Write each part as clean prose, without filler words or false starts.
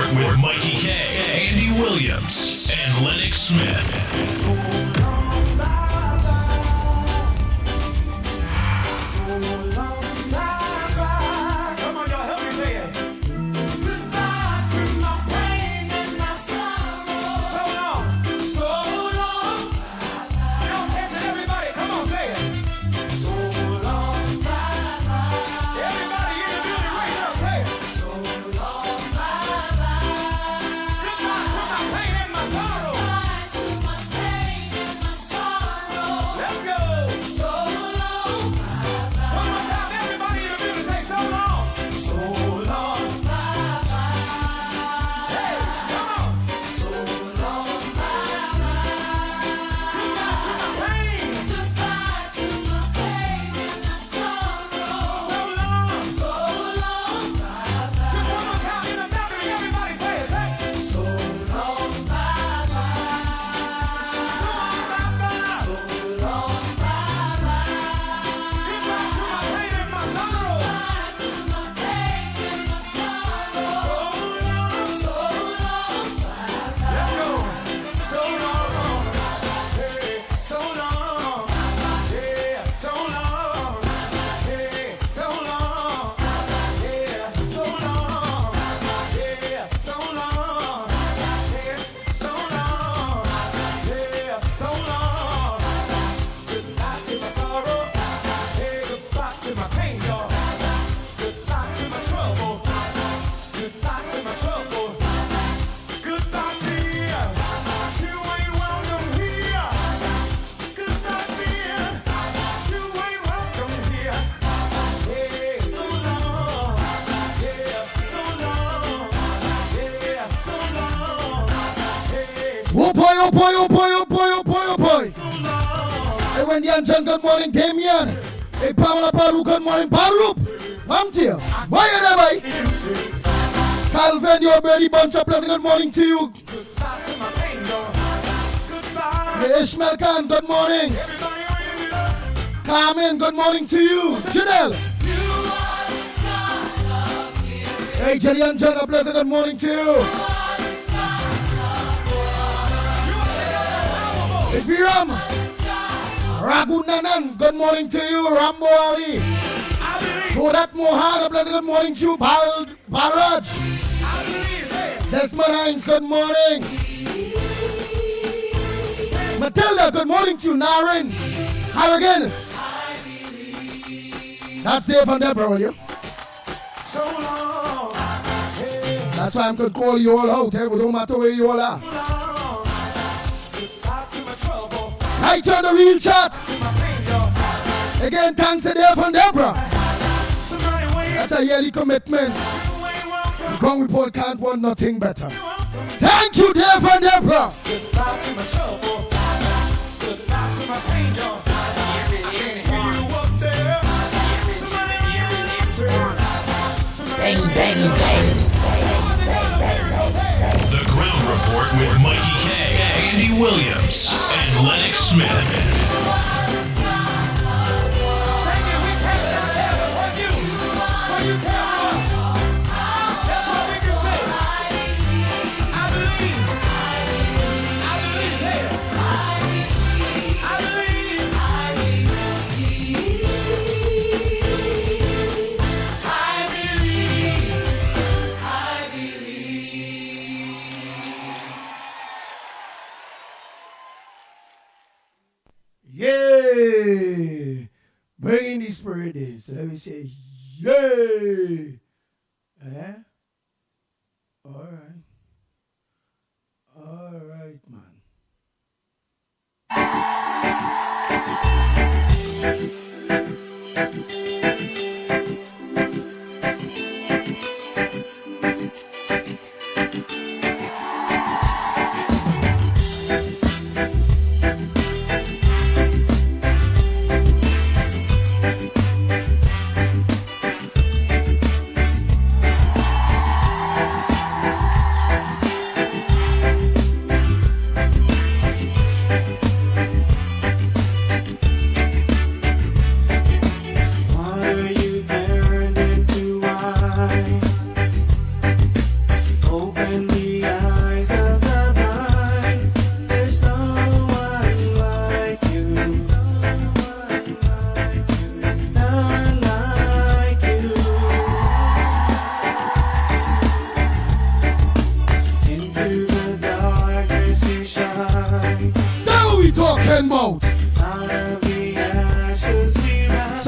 Report with Mickie K, Andy Williams, and Lennox Smith. Oh boy. Hey, Wendy and John, good morning, Damien. Hey, Pamela Paru, good morning, Paru. Mamtia, why are they? Calvin, your Brady Bunch of Pleasant, good morning to you. Hey, Ishmael Khan, good morning. Carmen, good morning to you. Janelle. Hey, Jelly and John, a pleasant good morning to you. Viram, Ragunanan, good morning to you. Rambo Ali, Kodat Mohan, a pleasant good morning to you. Balraj, Desmond Hines, good morning. Matilda, good morning to you. Naren, Harrigan. That's Dave and Deborah, will you? That's why I could call you all out. It don't matter where you all are. I turn the real chat. Again, thanks to Dave and Deborah. That's a yearly commitment. The Ground Report can't want nothing better. Thank you, Dave and Deborah. Goodbye to my trouble. Goodbye to my pain, y'all. I can't hear you up there. Bang, bang, bang. The Ground Report with Mickie K, Andy Williams, and Lennox Smith. Yay! Bringing the spirit in. So let me say, yay! Eh? All right, man.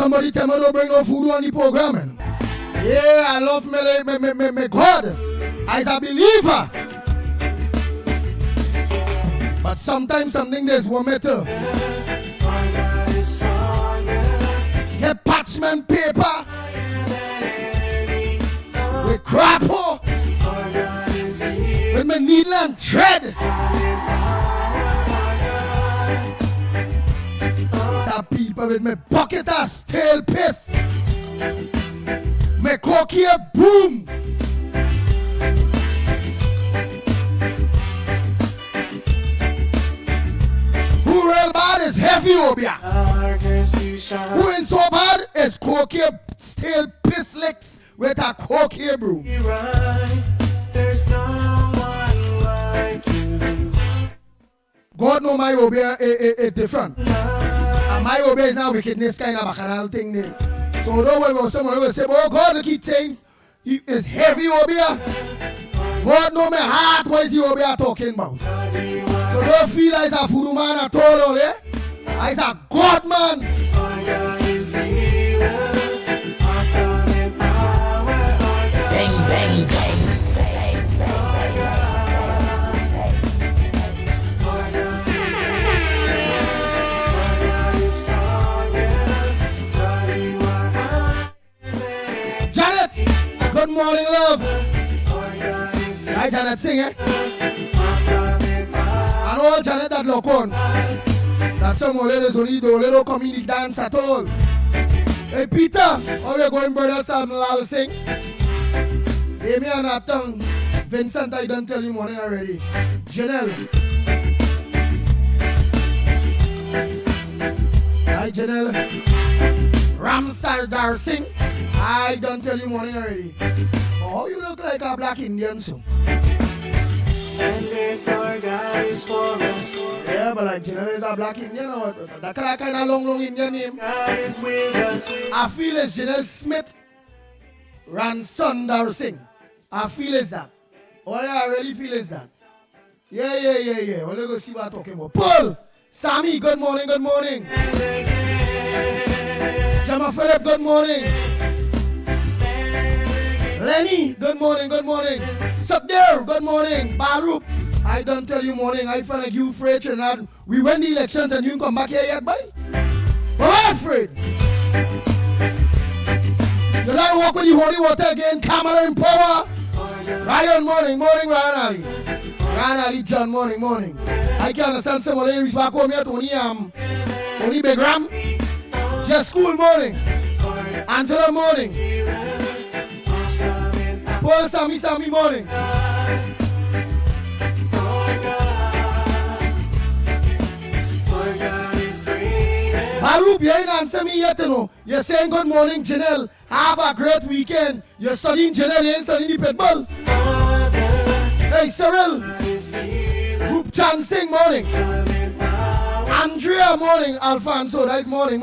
Somebody tell me don't bring no food on the programming. Yeah, I love me God. As a believer. But sometimes something there's one matter. Get parchment paper with crappo with my needle and thread. That people with my bucket of stale piss. My cocky boom. Who real bad is heavy obia. Who ain't so bad is cocky stale piss licks with a cocky broom. There's no one like you. God know my obia is different. And my obia is not wickedness kind of bacchanal thing there. So don't worry about someone who will say, oh God, keep saying it's heavy obia. God know my heart, what is the obia talking about? So don't feel like a voodoo man at all, eh? As a God man. Bang, bang, bang. Janet, good morning, love. Hi, Janet, sing, eh? I know Janet that look on. That some ladies only do little community dance at all. Hey, Peter, how you going, brother? Sam Lal sing. Hey, me and that tongue. Vincent, I done tell you morning already. Janelle. Hi, Janelle. Ramsardar sing. I done tell you morning already. Oh, you look like a black Indian, so. And if our God is for us, yeah, but like Janelle is a black Indian, or that kind of long Indian name. God is with us. I feel it's Janelle Smith. Ransondar sing. I feel it's that. All I really feel is that. Yeah. Well, let's go see what I'm talking about. Paul, Sammy, good morning, good morning. Jama Philip, good morning. Lenny, good morning, good morning. Sukdir, good morning. Baruch, I don't tell you morning. I feel like you afraid, and we win the elections and you can come back here yet, boy? But I'm afraid. You like to walk with the holy water again, Kamala in power. Ryan, morning, Ryan Ali. Ryan Ali, John, morning. I can understand some of them back home yet, only big ram. Just school morning. Angela morning. Paul Sammy morning. Baruch, you ain't answer me yet, you know. You're saying good morning, Janelle. Have a great weekend. You're studying Janelle, you ain't studying the Pitbull. Hey, Cyril. Group Chan sing morning. Andrea morning. Alfonso, that's morning.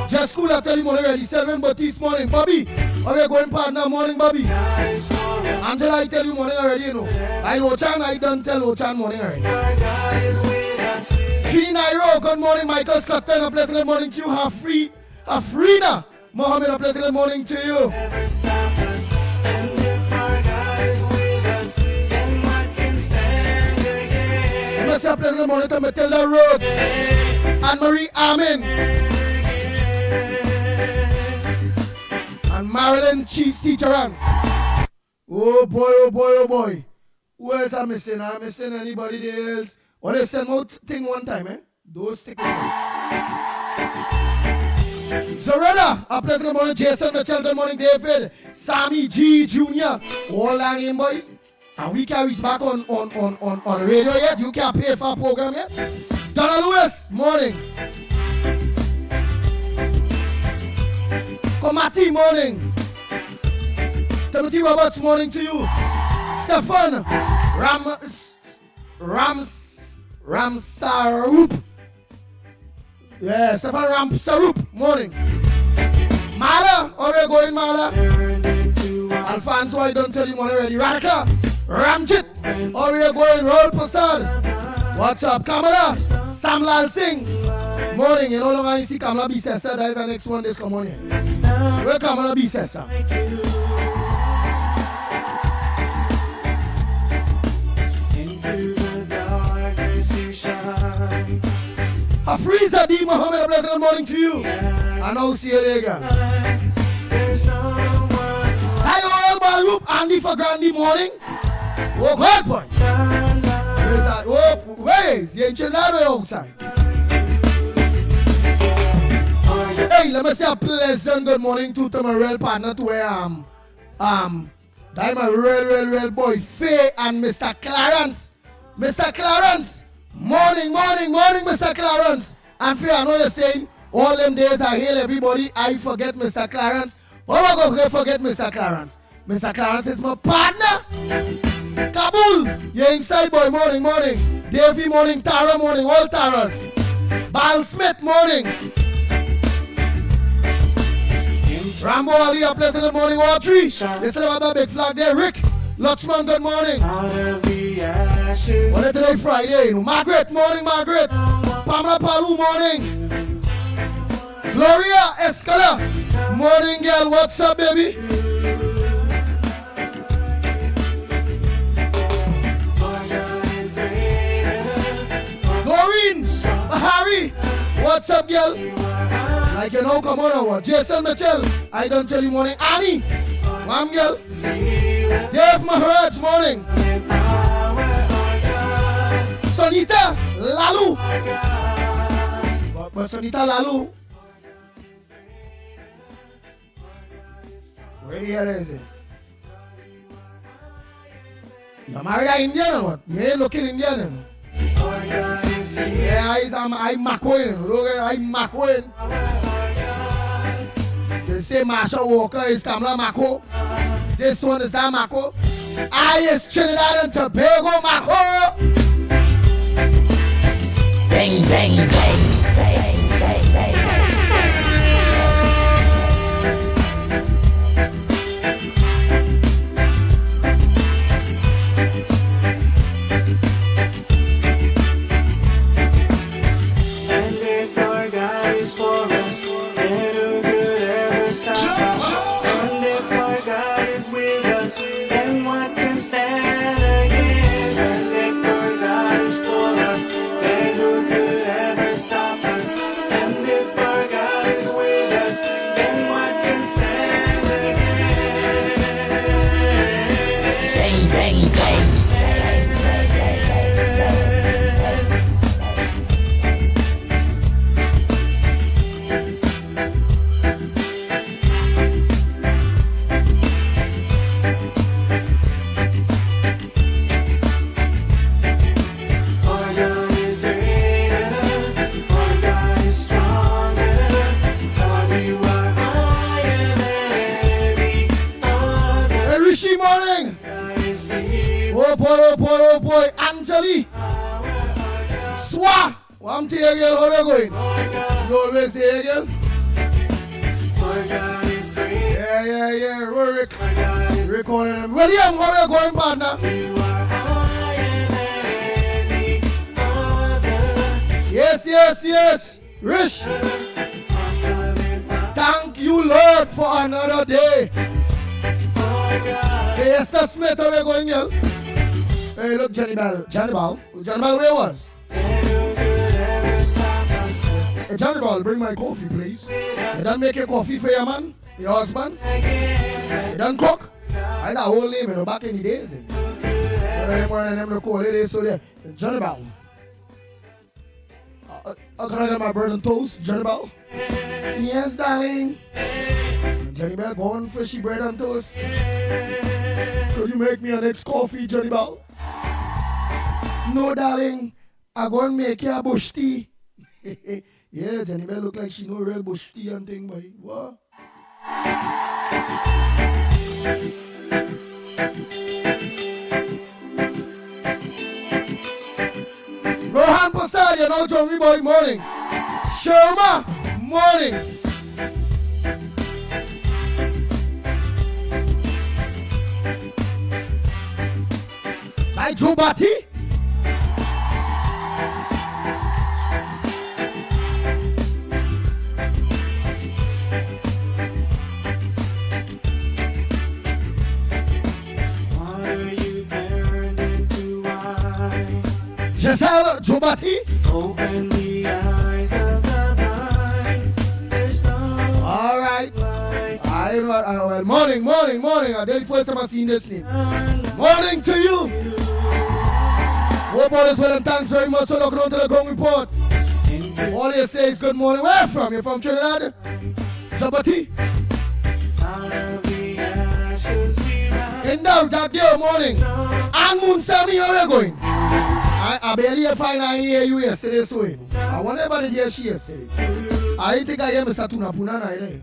Just school, I tell you morning already. Selvin Batiste morning. Bobby, are we going partner morning, Bobby? Angela, I tell you morning already, you know. I Ochan, I don't tell Ochan morning already. Tree Nairo, good morning. Michael Scott, a pleasant good morning to you. Afrina, Mohammed, a pleasant good morning to you. A pleasant good morning to Matilda Rhodes, Anne-Marie Amin, and Marilyn Cheese-Cicharan. Oh boy. Who else am I missing? I'm missing anybody else? Well, they send out thing one time, eh? Those stick Zorella, a pleasant good morning. Jason Mitchell, good morning. David, Sammy G Jr. All that name, boy. And we can't reach back on radio yet. You can't pay for a program yet. Donna Lewis, morning. Komati, morning. Timothy Roberts, morning to you. Stefan Ramsarup. Yeah, Stefan Ramsarup, morning. Mala, are we going, Mala? Alfonso, I don't tell you morning already. Radika. Ramjit, or we are going Roll Prasad. What's up, Kamala? Samlal Singh, Morning, you know, long I see Kamala B. Sessa, that is the next one this come on here. Where Kamala B. Sessa? Into the darkness you shine. A freezer, D. Muhammad, a blessed good morning to you. And I'll see you there again. There's no one Hi, all my group, Andy for Grandy morning. Oh, God, boy. Oh, where's the enchilada outside? Hey, let me say a pleasant good morning to my real partner to where that my real boy, Faye and Mr. Clarence. Mr. Clarence, morning, Mr. Clarence. And Faye, I know you're saying all them days I hail everybody, I forget Mr. Clarence. Oh, I'm going to forget Mr. Clarence. Mr. Clarence is my partner. Kabul, you're inside boy, morning. Davey morning, Tara morning, all Taras. Bal Smith morning. Rambo Ali, a pleasant good morning, all three. They still have that big flag there. Rick, Lutchman, good morning. out of the ashes. What is today, Friday? Margaret, morning, Margaret. Pamela Palu, morning. Gloria Escala, morning, girl. What's up, baby? Doreen, Harry, what's up, girl? Like you know, come on over. Jason Mitchell, I don't tell you morning. Annie, mom, girl. Dave Maharaj, morning. Sonita Lalu. But Sonita Lalu. Where the hell is this? You're married an Indian or what? You ain't looking Indian. Yeah, I'm McQueen. Look at I'm McQueen. They say Marsha Walker is Kamala Mako. This one is that Mako. I is Trinidad and Tobago Mako. Bang, bang, bang, bang, bang, bang. And if our God is for us, then who could ever stop us? And if our God is with us, then what can stand against? And if our God is for us, then who could ever stop us? And if our God is with us, then what can stand against? Bang, bang, bang. Our God is greater, our God is stronger, God, you are higher than every other. Hey, Rishi, morning. God is here, Oh boy. Angeli. Swa. One to your girl, how you going? You always say girl? our God is great, Yeah. Rick. our God is Rick on them. William, how you going, partner? you are higher than any other. Yes. Rich. Awesome and Thank you, Lord, for another day. our God, Hey, Esther Smith, how you going, girl? Hey, look, Johnny Bell, where was? and who could ever stop us? Hey, Johnny Bell, bring my coffee, please. You done make your coffee for your man, your husband? You done cook? I got a whole name, you know, back in the days. One of them to call it, so there. Johnny Bell. Can I get my bread and toast, Johnny Bell? Yes, darling. Johnny Bell going for she bread and toast. Could you make me a next coffee, Johnny Bell? No, darling. I go and make you a bush tea. Yeah, Johnny Bell look like she know real bush tea and thing, boy. What? Rohan Prasad, you know, Johnny Boy, morning. Sharma, morning. By Joe Batty. Jobati. Open the eyes of the blind. There's no All right. Well, morning. I did the first time I seen this name. Morning to you. Hope all is well and thanks very much for looking on to the Gong Report. All you say is good morning. Where from? You're from Trinidad? Jabati? out of the ashes we rise. In down, Jack, good morning. And Moon Sammy, how are you going? I barely find I hear you yesterday, so I wonder about the year she yesterday. I didn't think I hear Mr. Tuna Punana either.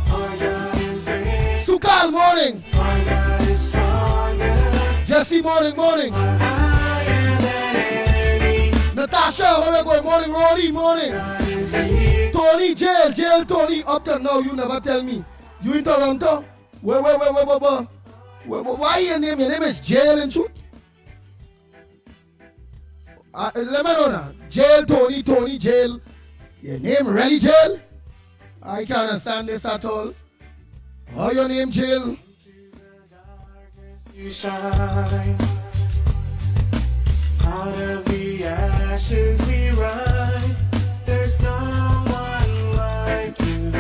Our God is great. Sukal, morning. Our God is stronger. Jesse, morning. Higher than any. Natasha, how are you going? Morning, Rolly, morning. God is here. Tony, jail, Tony. Up till now, you never tell me. You in Toronto? Where? Why your name? Your name is Jail in truth? Let me know now. Jail, Tony, Jail. Your name really Jail? I can't understand this at all. How your name Jail? You shine. Out of the ashes we rise. There's no one like you.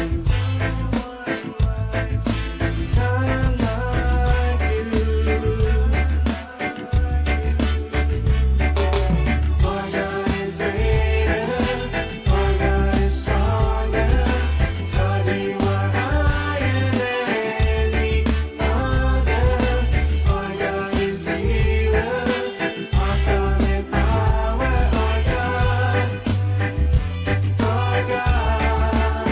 None like you. Our God is greater. Our God is stronger. God, you are higher than any other. Our God is healer. Awesome in power. Our God. Our God.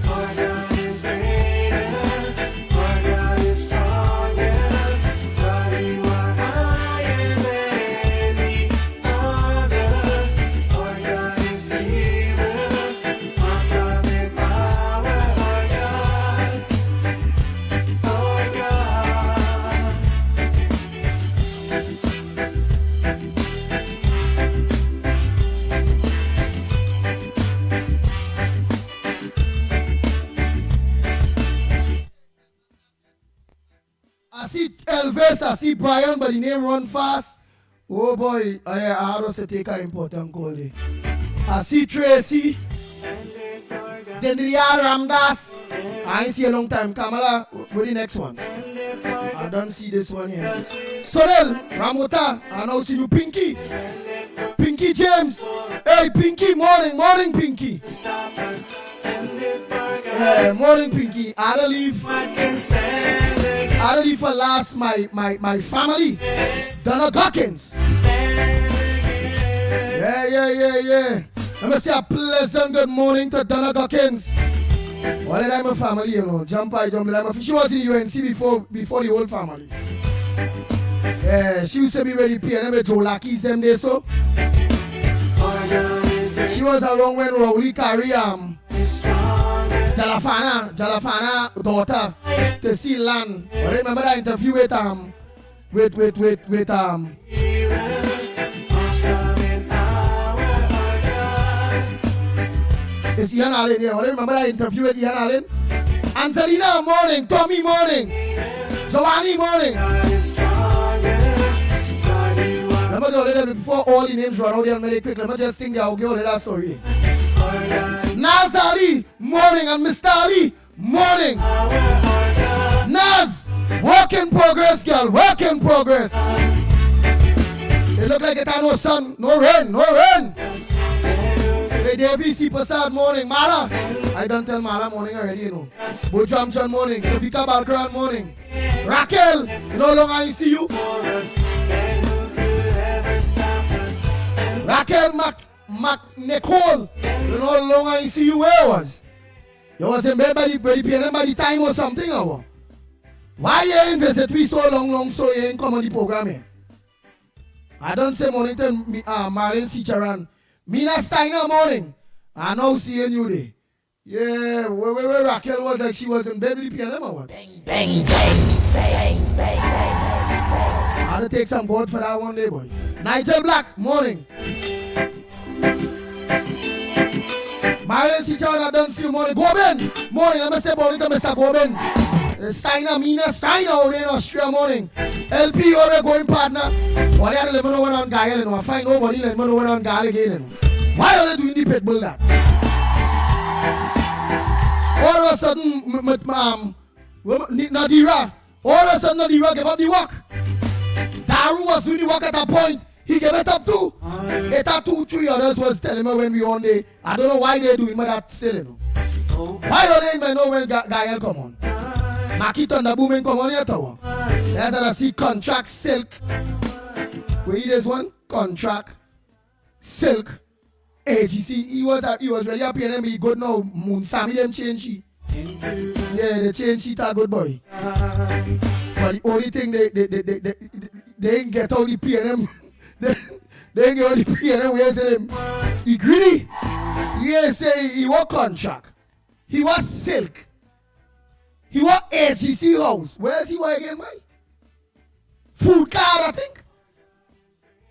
Our God is greater. Our God is stronger. God, you are higher than any other. Our God is healer. Awesome in power. Our God. Our God. I see Elvis, I see Brian, but the name run fast. Oh boy, I have to take an important call there. I see Tracy. Then the other Ramdas. I ain't see a long time. Kamala, where the next one? I don't see this one here. Sorel, Ramota, I now see you Pinky. Pinky James. Hey Pinky, morning Pinky. Stop us and live for God. Yeah, morning Pinky. I don't leave. I can stand again. I don't leave for last my family. Donna Gawkins. Stand again. Yeah. Let me say a pleasant good morning to Donna Gawkins. Well, I'm a family, you know. Jump. She was in UNC before the whole family. Yeah, she used to be very PNM with Joe Lackeys them days, so. Our God is She was around when Rowley carry stronger. Jalafana daughter to see land. I remember that interview with Healer. Awesome in power. Our God. it's Ian Allen, yeah. I remember that interview with Ian Allen. Angelina, morning. Tommy, morning. Giovanni, morning. God is stronger. God, you are. Remember the other day before all the names run out there really quick. Let me just think I'll give all that story. Our God. Naz Ali, morning, and Mr. Ali, morning. Our God. Naz, work in progress, girl, work in progress. It look like it had no sun, no rain. The DVC Passad morning, Mala. I don't tell Mala morning already, you know. Bojam John morning, Vika Balkaran morning. Raquel, you know how long I see you? For us. And who could ever stop us? And Raquel Nicole, you know how long I see you where I was? You was in bed by the piano by the time or something or what? Why you ain't visit me so long so you ain't come on the program here? I don't say morning to Marlene Sicharan. Mina Steiner morning. I now seeing you there. Yeah, where Raquel was like she was in bed with the piano or what? Bang. I had to take some gold for that one day, boy. Nigel Black, morning. Marlene Sicharan, I don't see you morning. Goben, morning. Let me say morning to Mr. Goben. Steiner, Mina, Steiner out there in Australia morning. LP already going partner. Why are they living on Gael and I find nobody living on Gael again? Why are they doing the Pitbull that? All of a sudden, Nadira, all of a sudden Nadira gave up the work. Daru was doing the work at a point. He gave it up too. It had 2-3 others was telling me when we on there. I don't know why they doing, but that's still, you know. Why don't they know when Gael come on? Mickie Thunder Booming come on here tower. There's a see contract silk. Where this one? Contract silk. AGC. He was really happy and he good now. Moon Sammy them change she. Yeah, they change she a good boy. But the only thing they ain't get all the PNM. They ain't get all the PNM where say them. He greedy. He say he was contract. He was silk. He was HEC house. Where is he again, man? Food card, I think.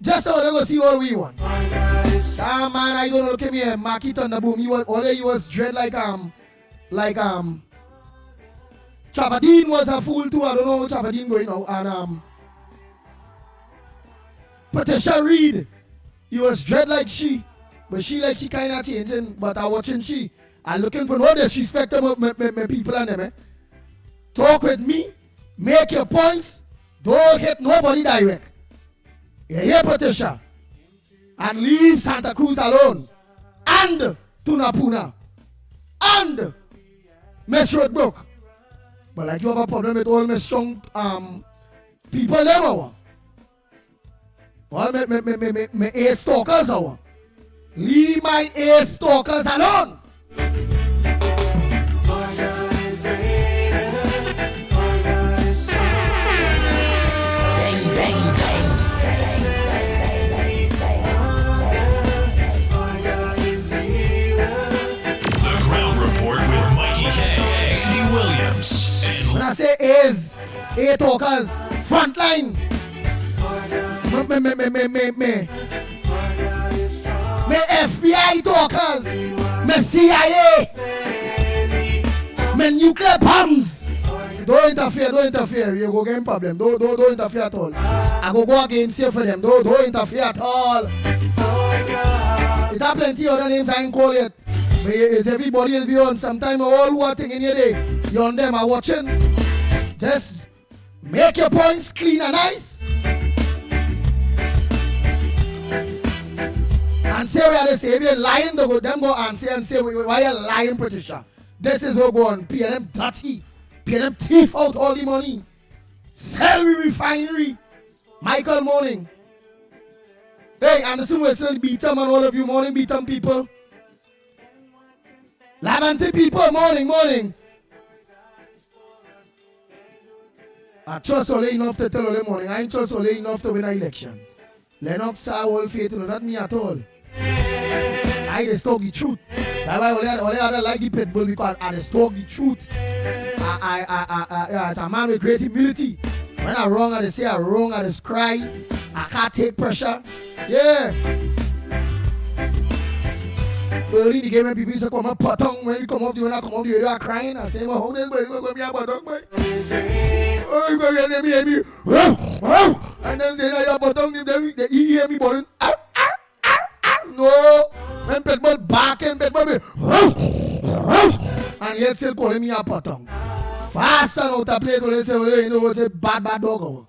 Just so they go see all we want. Ah man, I don't look at me and Mickie Thunder Boom. He was dread like Chavadine was a fool too. I don't know how Chavadine going now. And Patricia Reed. He was dread like she. But she kinda changing. But I watching she. I'm looking for no disrespect to my people and them, eh? Talk with me, make your points, don't hit nobody direct. You hear, Patricia? And leave Santa Cruz alone. And Tunapuna. And Miss Roadbrook. But like you have a problem with all my strong people them over. All my ace stalkers over. Leave my ace stalkers alone. When I say A's, A talkers, frontline. Me FBI talkers, me CIA, me nuclear bombs. Don't interfere. You go get in problem. Don't interfere at all. I go against you for them. Don't interfere at all. It have plenty other names I ain't call it. But it's everybody is beyond. Sometimes all who are thinking here, you on them are watching. Just make your points clean and nice. And say where they say, if you're lying, them go and say, why you lying, Patricia? This is what go on. PNM dirty. PNM thief out all the money. Sell refinery. Michael Morning. Hey, Anderson Wilson, Beatum and all of you morning Beatum people. Lavante people, morning. I trust Ole enough to tell Ole morning. I ain't trust Ole enough to win an election. Lennox are all faithful, not me at all. I just talk the truth. That's why Ole other like the Pitbull because I just talk the truth. I it's a man with great humility. When I'm wrong, I just say I'm wrong, I just cry. I can't take pressure. Yeah. Early in the game when people used to come up patong, when I come up the area, they are crying. I say, how this boy is going to be a patong, boy? Oh, you go to hear me. And then say, you're patong, they hear me balling. No. When Pitbull back and Pitbull be, and yet still calling me a patong. Fast and out of place, they say, well, you know what's a bad dog.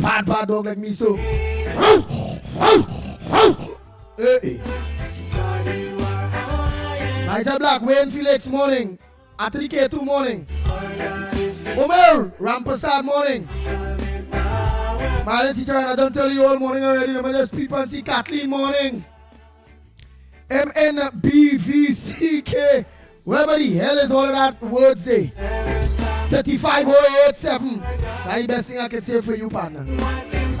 Bad dog like me, so. Hey. Nigel Black, Wayne Felix morning. Atlike 2 morning. Omer, Rampasad morning. Marlon teacher, I don't tell you all morning already. I'm just people and see Kathleen morning. MNBVCK. Wherever the hell is all of that words day? 35087. That's the best thing I can say for you, partner.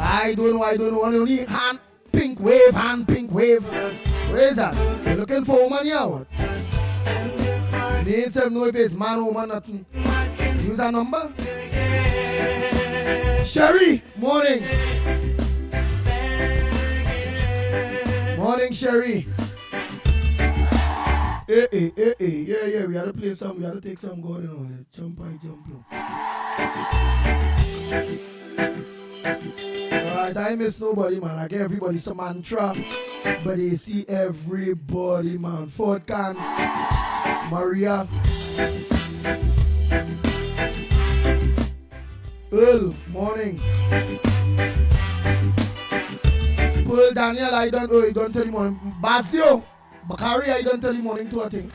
I don't know. Only hand pink wave. Where is that? You looking for a woman here or what? They ain't say no if it's man, woman, nothing. Use a number. Sherry, morning. Morning, Sherry. Yeah, we had to play some, we had to take some God and all that. Jump high, jump low. Alright, I miss nobody, man. I give everybody some mantra, but they see everybody, man. Fort Can, Maria, Earl, morning. Pearl, Daniel, I don't tell you morning. Basdio, Bakari, I don't tell you morning too, I think.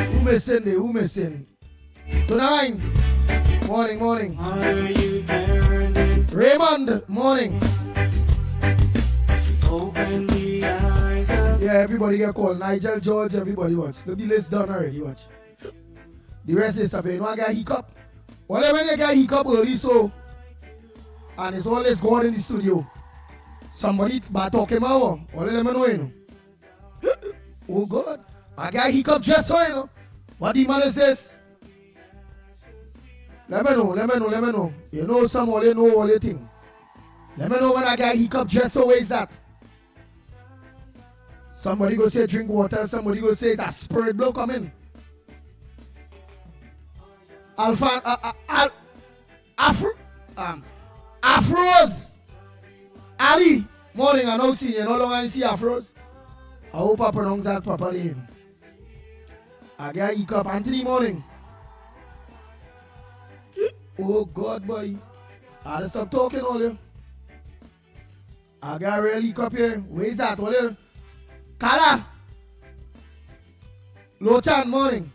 Who missing there? Who missing? Tonight. Morning. Raymond, morning. Open the eyes of Yeah, everybody get called. Nigel, George, everybody watch. The list done already, watch. The rest is stuff. You know I got hiccup. Only when you get hiccup early, so. And it's always God in the studio. Somebody bad talking about. Only let me know, you know. Oh God. I got hiccup just so, you know. What demon is this? Let me know. You know some only know all the thing. Let me know when I get hiccup just so, where is that? Somebody go say drink water, somebody go say it's a spirit blow coming. Afros. Ali, morning, I know see you. No longer see Afros. I hope I pronounce that properly. I got hiccup. Anthony, morning. Oh God, boy. I had to stop talking all you. I got a real hiccup here. Where is that? All you? Kala. Lochan, morning.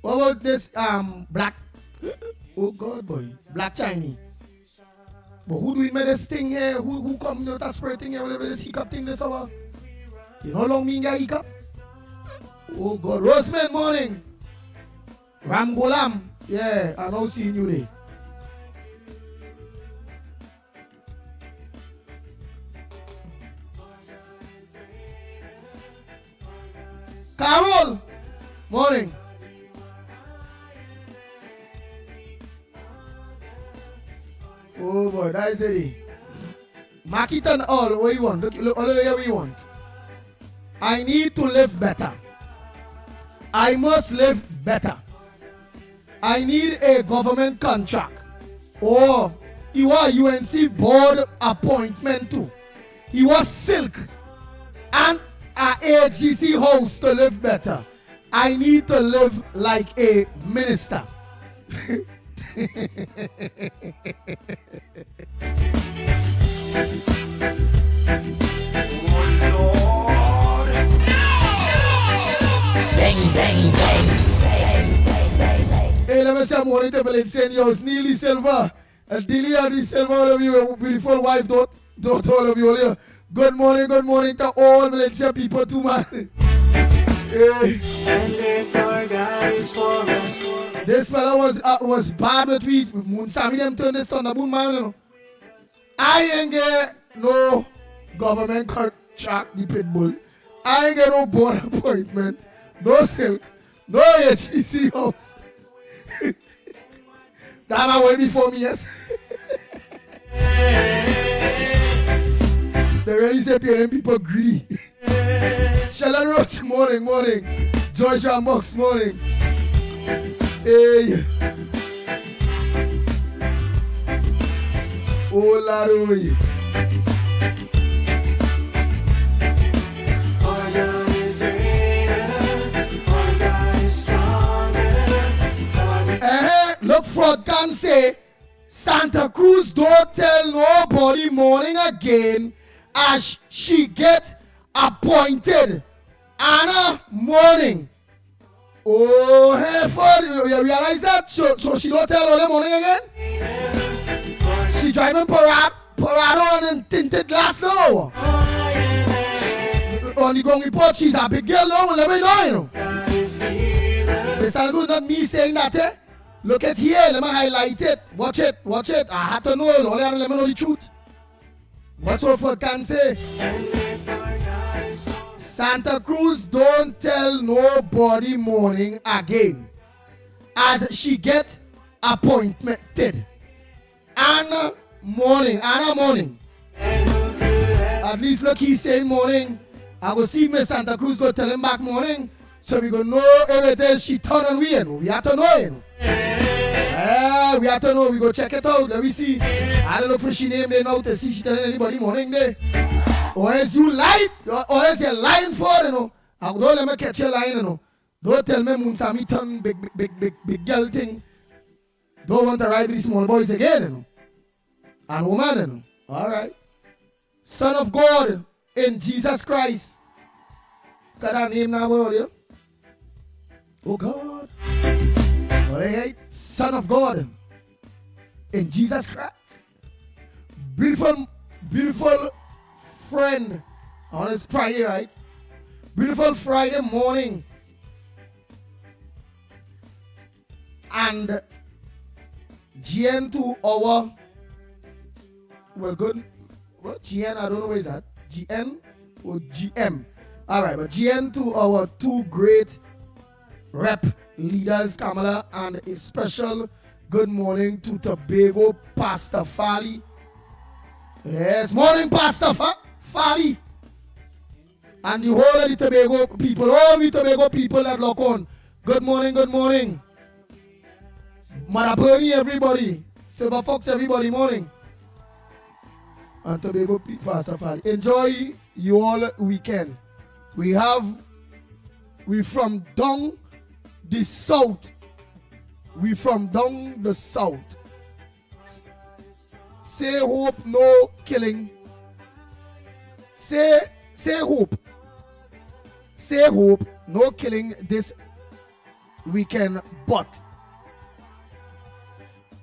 What about this black? Oh God, boy. Black Chinese. But who doing me this thing here? Who come with a spirit thing here? Whatever this hiccup thing this hour? You know how long me get hiccup? Oh God. Roseman, morning. Ramgolam. Yeah, I know seeing you there. Carol, morning. Oh boy, that is it. Makitan all what you want. Look, all what you want. I need to live better. I must live better. I need a government contract. Or you are UNC board appointment too. You are silk and a AGC house to live better. I need to live like a minister. Bang, bang, bang. Hey, let me say I'm going to believe seniors, Neely Silva, and Delia D. Silva, all of you, beautiful wife, don't all of you all here. Good morning to all Valencia people too, man. Hey. and if our God is for us. This fella was bad with me. Moon Sammy them turn this thunderbolt man, you know. I ain't get no government contract, the Pitbull. I ain't get no board appointment, no silk, no HEC house. That man went before me, yes. They really say parent people greedy. Shalom Roach, morning. Joshua Mox, morning. Hey. Oh, Larry. Our God is greater, our God is stronger. Look, Fraud can say, Santa Cruz don't tell nobody morning again as she get appointed. Anna morning. Oh, hey, Ford, you realize that? So she don't tell all the morning again? She driving Parado and tinted glass now. On the going report, she's a big girl now. Let me know, you know. It's not me saying that, eh? Look at here, let me highlight it. Watch it. I had to know, let me know the truth. What's what for can say? Santa Cruz don't tell nobody morning again as she get appointed. Anna morning. At least look, he's saying morning. I will see Miss Santa Cruz go tell him back morning. So we go know if it is she turn and we in. We have to know it. We have to know. We go check it out. Let me see. I don't know if she name there now to see she telling anybody morning there. Or else you lie. Or else you're lying for it, you know. I don't let me catch you lying, you know. Don't tell me Munsami turn big girl thing. Don't want to ride with these small boys again, you know. And woman, you know. All right. Son of God in Jesus Christ. Got that name now, earlier. Oh God. All right. Son of God in Jesus Christ. Beautiful, beautiful friend. On this Friday, right? Beautiful Friday morning. And GN to our, well, good. What? GN, I don't know where is that. GN or GM? All right, but GN to our two great rep leaders, Kamala, and a special good morning to Tobago Pastor Fali. Yes, morning Pastor Fali. And the whole of the Tobago people, all the Tobago people that lock on. Good morning, good morning. Mother Bernie, everybody. Silver Fox, everybody, morning. And Tobago Pastor Fali. Enjoy you all weekend. We from down the south. We from down the south. Say hope, no killing. Say hope. Say hope, no killing this weekend, but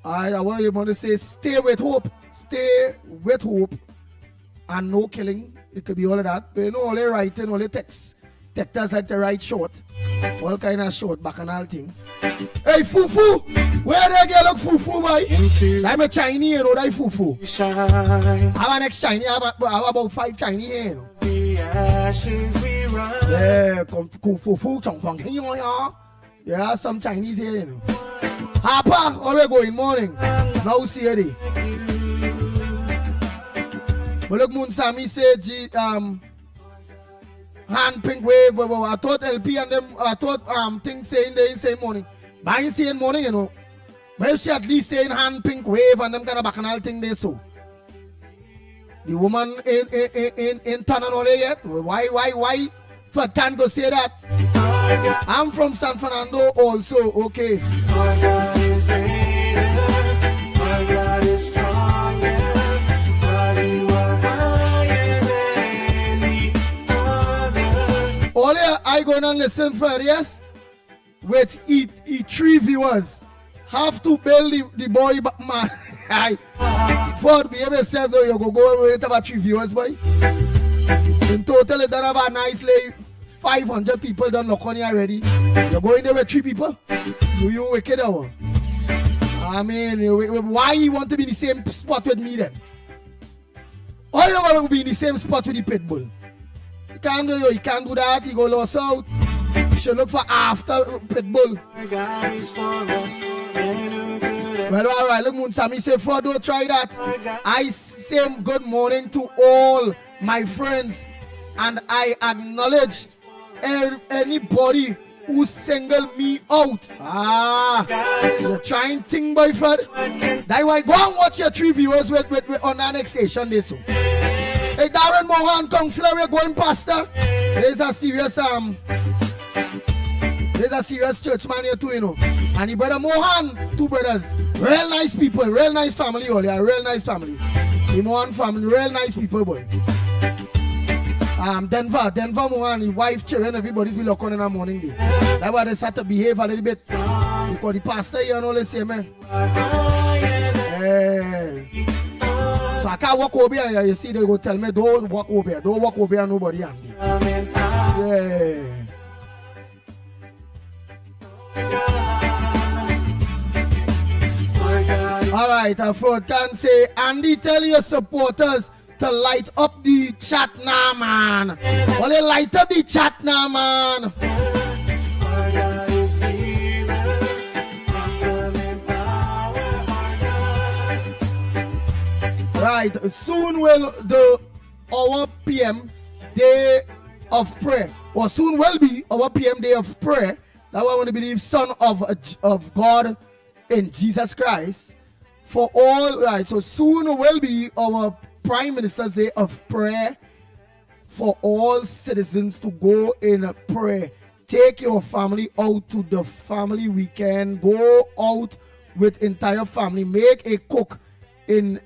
I want to say stay with hope. Stay with hope and no killing. It could be all of that. But you know, only writing, only text. Texters like to write short. All kind of short bacchanal thing. Hey, Fufu! Where they get look Fufu, boy? I'm a Chinese, you know, that Fufu. I have an next Chinese, I have about 5 Chinese here, you know. Yeah, Fufu, Chong Pong, yeah, some Chinese here, you know. Harper, where we going morning? Now see it. But look, Munsami said, hand pink wave, I thought LP and them, I thought things saying they same morning. But I ain't saying morning, you know. But if she at least saying hand pink wave and them kind of bacchanal thing they so. The woman ain't turn on all yet. Why? But can't go say that. I'm from San Fernando also, okay. My God is greater, my God is stronger, but you are higher than the other. All I gonna listen for, yes? With E3 viewers. Have to build the boy, but man. For behave yourself though, you go with about 3 viewers, boy. In total, it done about nicely 500 people done look on you already. You're going there with 3 people? You wicked hour. I mean, why you want to be in the same spot with me then? Why you want to be in the same spot with the Pitbull? You can't do that, you go lost out. You should look for after Pitbull. Well, all right, look, Munsami say, for don't try that. I say good morning to all my friends, and I acknowledge anybody who single me out. You're trying thing, boyfriend. That's why go and watch your 3 viewers with on our next station this. Hey, Darren Mohan, counselor, we're going pastor. There's a serious church man here too, you know. And the brother Mohan, 2 brothers. Real nice people, real nice family, all yeah, real nice family. The Mohan family, real nice people, boy. Denver Mohan, his wife, children, everybody's be looking in the morning day. That's why they start to behave a little bit. Because the pastor here and all the same, man. So I can't walk over here. You see, they go tell me, don't walk over here. Don't walk over here, nobody on me. Yeah. Alright, I can say, Andy, tell your supporters to light up the chat now, man. Only light up the chat now, man. Right, soon will the our PM day of prayer, or soon will be our PM day of prayer. That I want to believe, Son of God in Jesus Christ. For all, right, so soon will be our Prime Minister's Day of prayer for all citizens to go in prayer. Take your family out to the family weekend. Go out with entire family. Make a cook in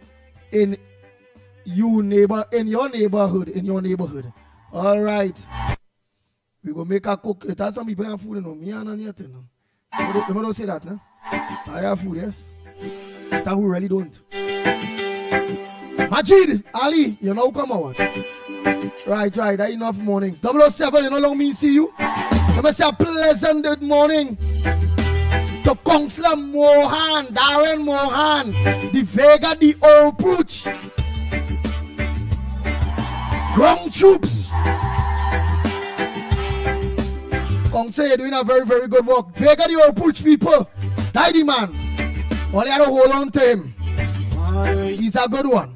your neighborhood. All right. We go make a cook. It has some people have food, no. Me and nothing, no. You don't say that, no? I have food, yes. That we really don't. Majid, Ali, you know come on. Right. That enough mornings. 007, you know long me see you. You must say a pleasant good morning to Councillor Mohan, Darren Mohan, the Vega, the Old Pooch, ground troops. Councillor, you're doing a very, very good work. Vega, the Old Pooch people, Daddy man, only had to hold on to him. He's a good one.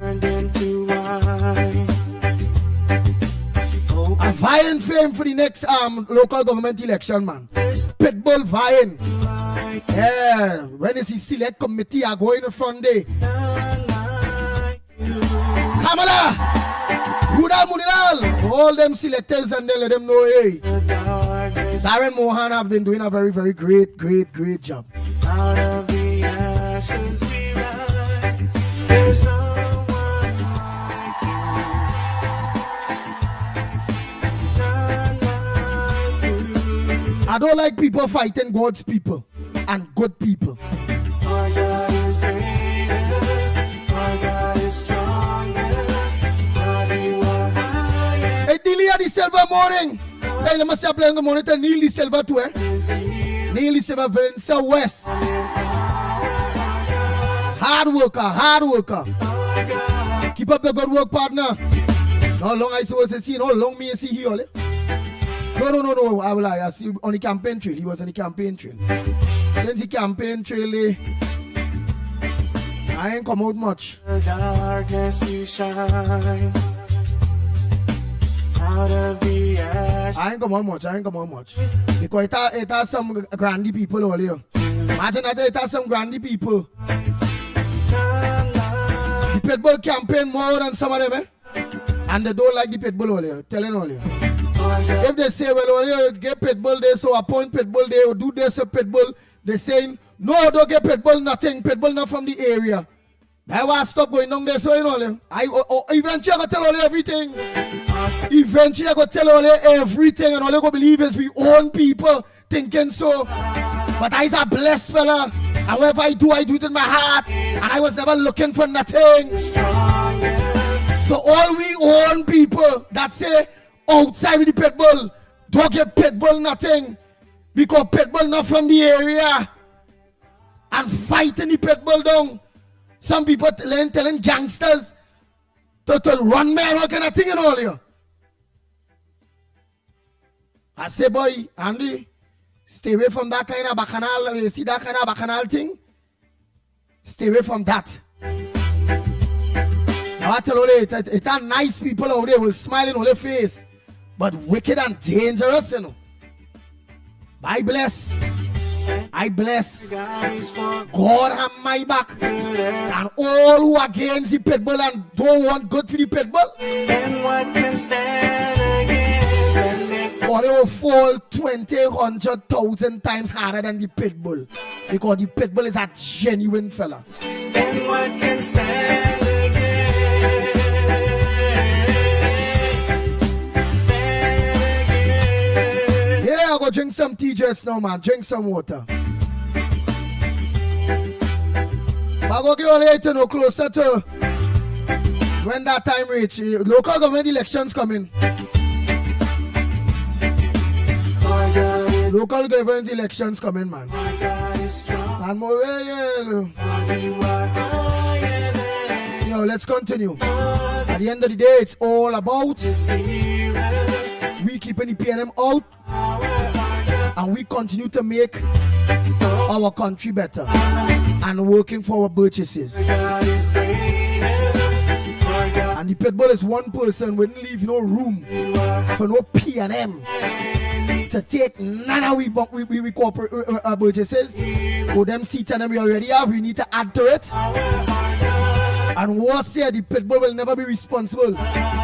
A vying fame for the next local government election, man. Pitbull vying. Yeah, when is the select committee are going in front day. Kamala, Buddha Munilal, all them selectors and they let them know, hey, Darren Mohan have been doing a very, very great job. Out of the ashes we rise. There's no one like you. None like you. I don't like people fighting God's people and good people. Our God is greater. Our God is stronger. God, you are higher. Hey, Delia the Silver morning. Hey, let me say playing good morning to Neil the Silver too, eh? Neil the Silver Vince West. Hard worker. Keep up the good work, partner. How long I supposed to see? How long me see here? No. I will lie. I see on the campaign trail. He was on the campaign trail. Since the campaign trail, I ain't come out much. The darkness you shine. Out of the ash. I ain't come out much. Because it has some grandy people all here. Imagine that it has some grandy people. The Pitbull campaign more than some of them, eh? And they don't like the Pitbull all here. Telling all here. If they say, well, all here, get Pitbull there, so appoint Pitbull there, or do this a Pitbull, they saying, no, don't get Pitbull, nothing. Pitbull not from the area. That's why I stop going down there, so you know, eventually I go tell all you everything. Eventually I go tell all you everything, and all you go believe is we own people thinking so. But I's a blessed fella, and whatever I do it in my heart, and I was never looking for nothing. So all we own people that say outside with the Pitbull, don't get Pitbull nothing, because Pitbull not from the area, and fighting the Pitbull down. Some people telling gangsters to run man, what kind of thing and all here. I say, boy, Andy, stay away from that kind of bacchanal. You see that kind of bacchanal thing? Stay away from that. Now I tell you, it's a nice people out there will smile in all their face, but wicked and dangerous, you know. I bless. God have my back. And all who are against the Pitbull and don't want good for the Pitbull, And what can stand against? or they will fall 20, 100,000 times harder than the Pitbull. Because the Pitbull is a genuine fella. And what can stand against? Stand against. Yeah, I'll go drink some tea just now, man. Drink some water. I'll go get all later, no closer to when that time reach. Local government elections coming. Local government elections coming, man. And more, let's continue. At the end of the day, it's all about we keeping the PNM out, and we continue to make our country better and working for our purchases. And the Pitbull is one person, wouldn't leave no room for no P&M to take none of we corporate purchases. For them seats and them we already have, we need to add to it. And what's here, the Pitbull will never be responsible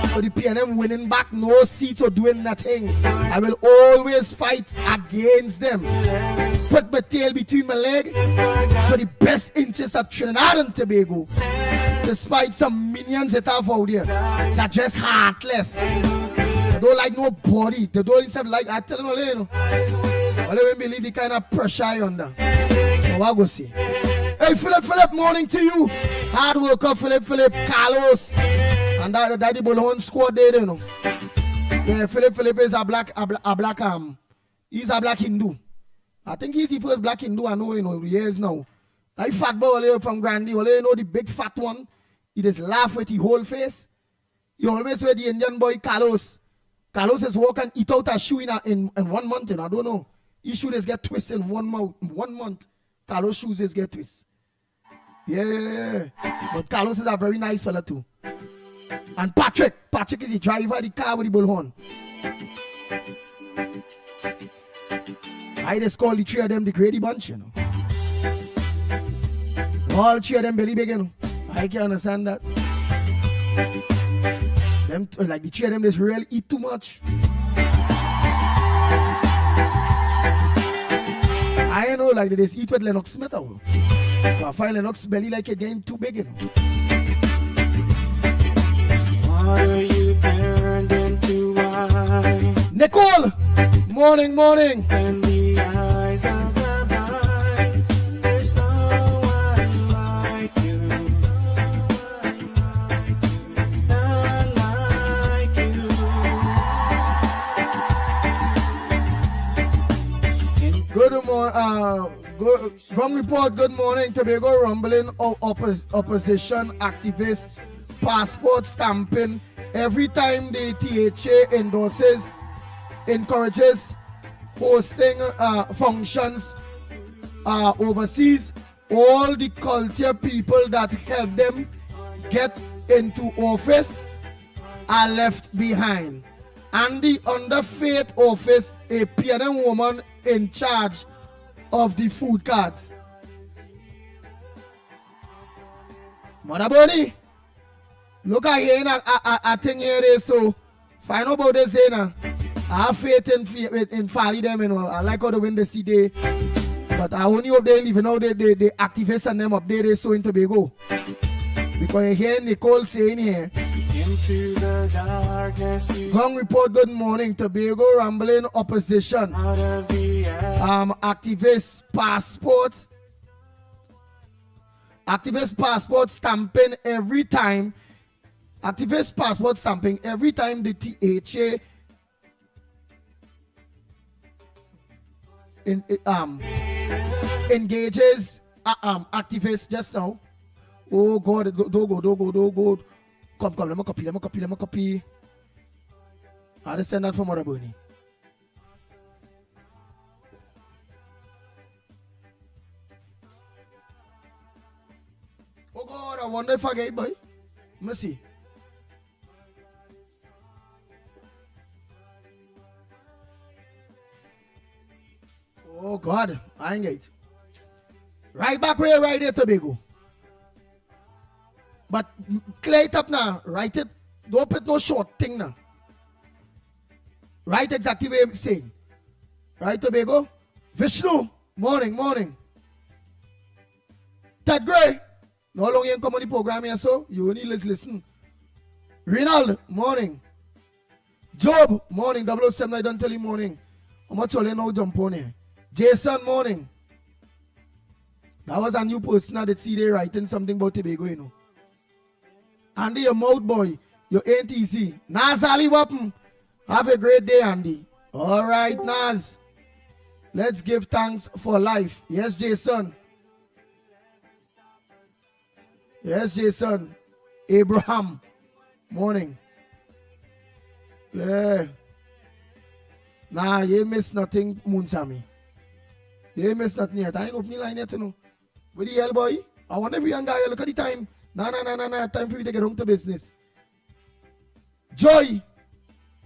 for the P&M winning back no seats or doing nothing. I will always fight against them. Put my tail between my leg for the best interests of Trinidad and Tobago. Despite some minions that have out there that just heartless. They don't like nobody. They don't even like, I tell you, you know. I don't believe the kind of pressure I under. So I go see. Hey, Philip, morning to you. Hard worker, Philip, Carlos. And that Daddy Bullhorn squad there, you know. Yeah, Philip is a black he's a black Hindu. I think he's the first black Hindu I know, you know, years now. Like fat boy from Grandy, you know the big fat one. He just laugh with his whole face. You always wear the Indian boy Carlos. Carlos is walking, eat out a shoe in 1 month, and I don't know. His shoes get twisted in 1 month. Carlos' shoes just get twisted. Yeah. But Carlos is a very nice fella too. And Patrick is the driver of the car with the bullhorn. I just call the three of them the Grady Bunch, you know. All three of them belly big, you know. I can understand that. Them, like the three of them just really eat too much. I know, like they just eat with Lennox Smith. So I find Lennox belly like it getting too big, you know. Water you turned into wine. Nicole, morning. In the eyes of the blind, there's no one like you. None like you. Good morning, Ground report, good morning. Tobago rumbling, opposition activists, passport stamping. Every time the THA encourages hosting functions overseas, all the culture people that help them get into office are left behind. And the under faith office, a P&M woman in charge of the food cards. Mother Bonnie, look at here, I think here is so. Find out about this here now. I have faith in Fally them, you know. I like how the win the CD. But I only hope they even know the activists and them up there, they so in Tobago. Because you hear Nicole saying here. Into the darkness you Ground report, good morning. Tobago rumbling opposition. out of the air. Activist passport stamping every time. Activist passport stamping every time the THA engages activists just now. Oh God, don't go. Come, let me copy. I just send that for Mother Bernie. Oh God, I wonder if I get it, boy. Let me see. Oh God, I ain't get it. Right back where right there, Tobago. But clear it up now. Write it. Don't put no short thing now. Write exactly what I'm saying. Right, Tobago? Vishnu, morning. Ted Gray, no longer in comedy program here, so you only listen. Rinald, morning. Job, morning. 007, I don't tell you morning. How much all you know jump on here? Jason, morning. That was a new person that see they writing something about Tobago, you know. Andy, your mouth boy, you ain't easy. Naz Ali Wappen, have a great day, Andy. All right, Naz. Let's give thanks for life. Yes, Jason. Abraham, morning. Yeah. Nah, you miss nothing, Munsami. You miss nothing yet. I ain't opening line yet, you know. With the hell, boy? I wonder if you young guy, look at the time. Nah. Time for you to get home to business. Joy.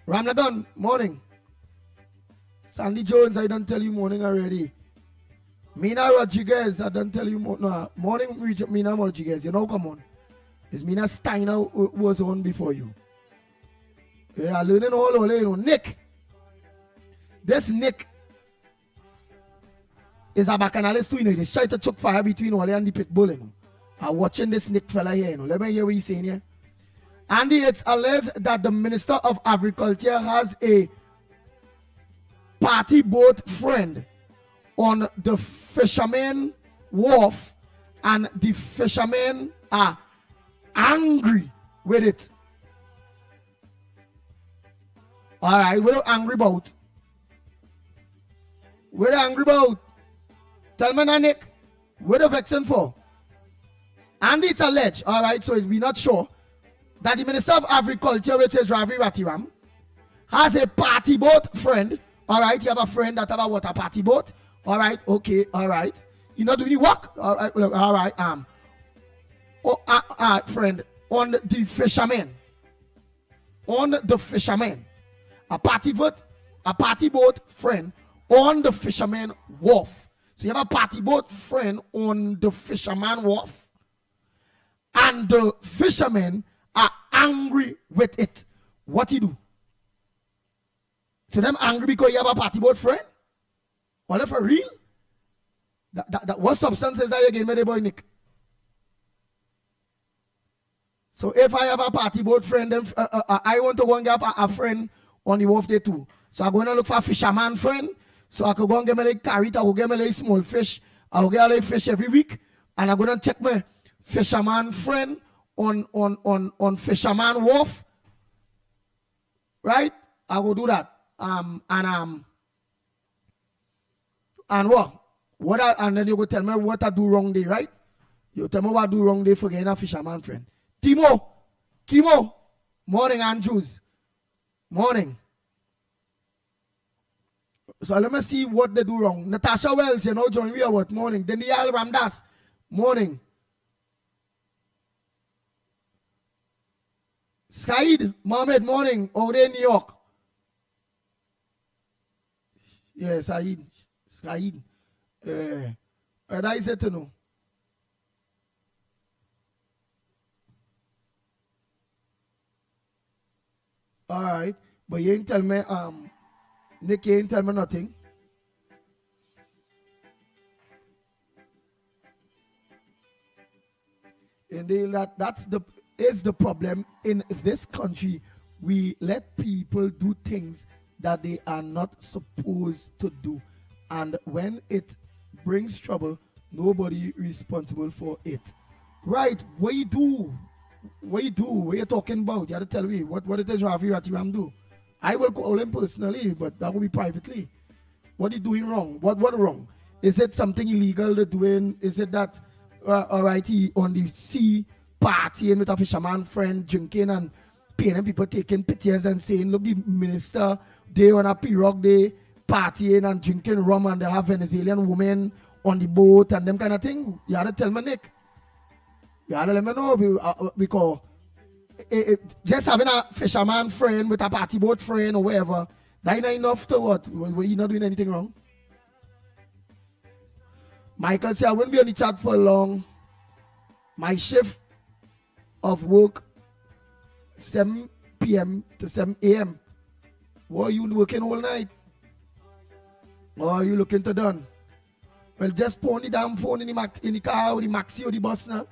Ramlagan, morning. Sandy Jones, I don't tell you morning already. Mina Rodriguez, I don't tell you morning. Mina Rodriguez, you know, come on. It's Mina Steiner who was on before you. Yeah, learning all, you know. Nick. This Nick is a bacchanalist too, you know. They try to choke fire between Wally and the Pitbull, you know. I'm watching this Nick fella here, you know. Let me hear what he's saying here. Andy, it's alleged that the Minister of Agriculture has a party boat friend on the fisherman wharf, and the fishermen are angry with it. All right, what are angry about? What are angry about? Tell me now, Nick. What are vexing for? And it's alleged, all right, so we're not sure, that the Minister of Agriculture, which is Ravi Ratiram, has a party boat friend. All right, you have a friend that have a water party boat. All right, okay, all right. You not doing the work? All right, friend, on the fisherman. On the fisherman. A party boat friend on the fisherman wharf. So you have a party boat friend on the fisherman wharf. And the fishermen are angry with it. What you do? So them angry because you have a party boat friend? Well, for real? What substance is that you gave me the boy Nick? So if I have a party boat friend, then I want to go and get a friend on the wharf there too. So I'm going to look for a fisherman friend. So I could go and get me like carrot, I will get me like small fish. I will get like fish every week. And I'm going to check my fisherman friend on fisherman wharf. Right? I will do that. And what? And then you go tell me what I do wrong there, right? You tell me what I do wrong there for getting a fisherman friend. Kimo, morning, Andrews. Morning. So let me see what they do wrong. Natasha Wells, you know, join me or what? Morning. Daniel Ramdas. Morning. Said Mohammed, morning. Over there in New York. Yes, Said. That is it to know. All right, but you ain't tell me, Nick, you ain't tell me nothing. And that's the problem in this country. We let people do things that they are not supposed to do, and when it brings trouble, nobody responsible for it. Right? What you do? What you talking about? You have to tell me what it is Ravi Ratiram do. I will call him personally, but that will be privately. What are you doing wrong? What wrong? Is it something illegal they're doing? Is it that alright, he on the sea partying with a fisherman friend, drinking and paying people taking pictures and saying, look, the minister, they on a pirogue, they partying and drinking rum, and they have Venezuelan women on the boat and them kind of thing. You have to tell me, Nick. You have to let me know, because just having a fisherman friend with a party boat friend or whatever, that ain't enough to what? Were you not doing anything wrong? Michael said, I won't be on the chat for long. My shift of work, 7 p.m. to 7 a.m. What are you working all night? Or are you looking to done? Well, just put on the damn phone in the car or the maxi or the bus now.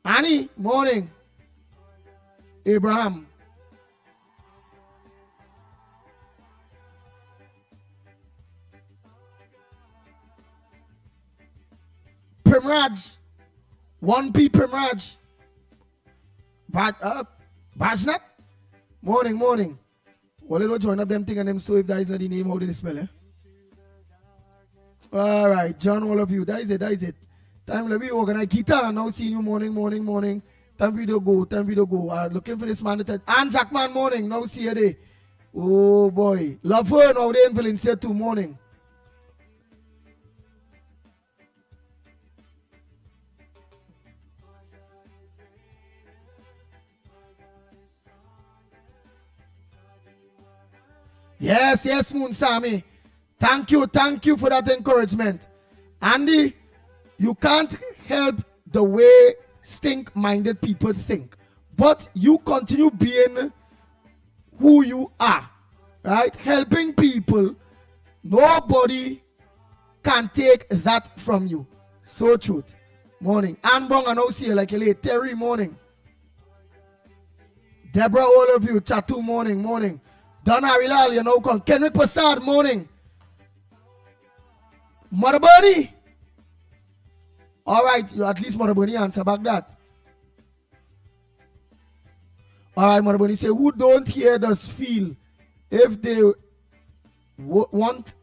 Annie, morning. Abraham. Primraj. 1P Primraj. Bajnat. Morning. Well, they don't join up them thing and them, so if that is not the name, how do they spell it? All right, John, all of you. That is it. Time let me organize guitar. Now seeing you morning. Time video go. Looking for this man. And Jackman, morning. Now see you there. Oh boy. Love her now they in Valencia too, morning. Yes, Moon Sammy. Thank you for that encouragement. Andy, you can't help the way stink-minded people think. But you continue being who you are, right? Helping people. Nobody can take that from you. So truth. Morning. Anbong and Osia like a late. Terry, morning. Deborah, all of you. Chatu, morning. Donna Arilal, you know, come. Kenwick Prasad, morning. Mother Bunny. All right, you at least Mother Bunny answer back that. All right, Mother Bunny say, who don't hear does feel if they want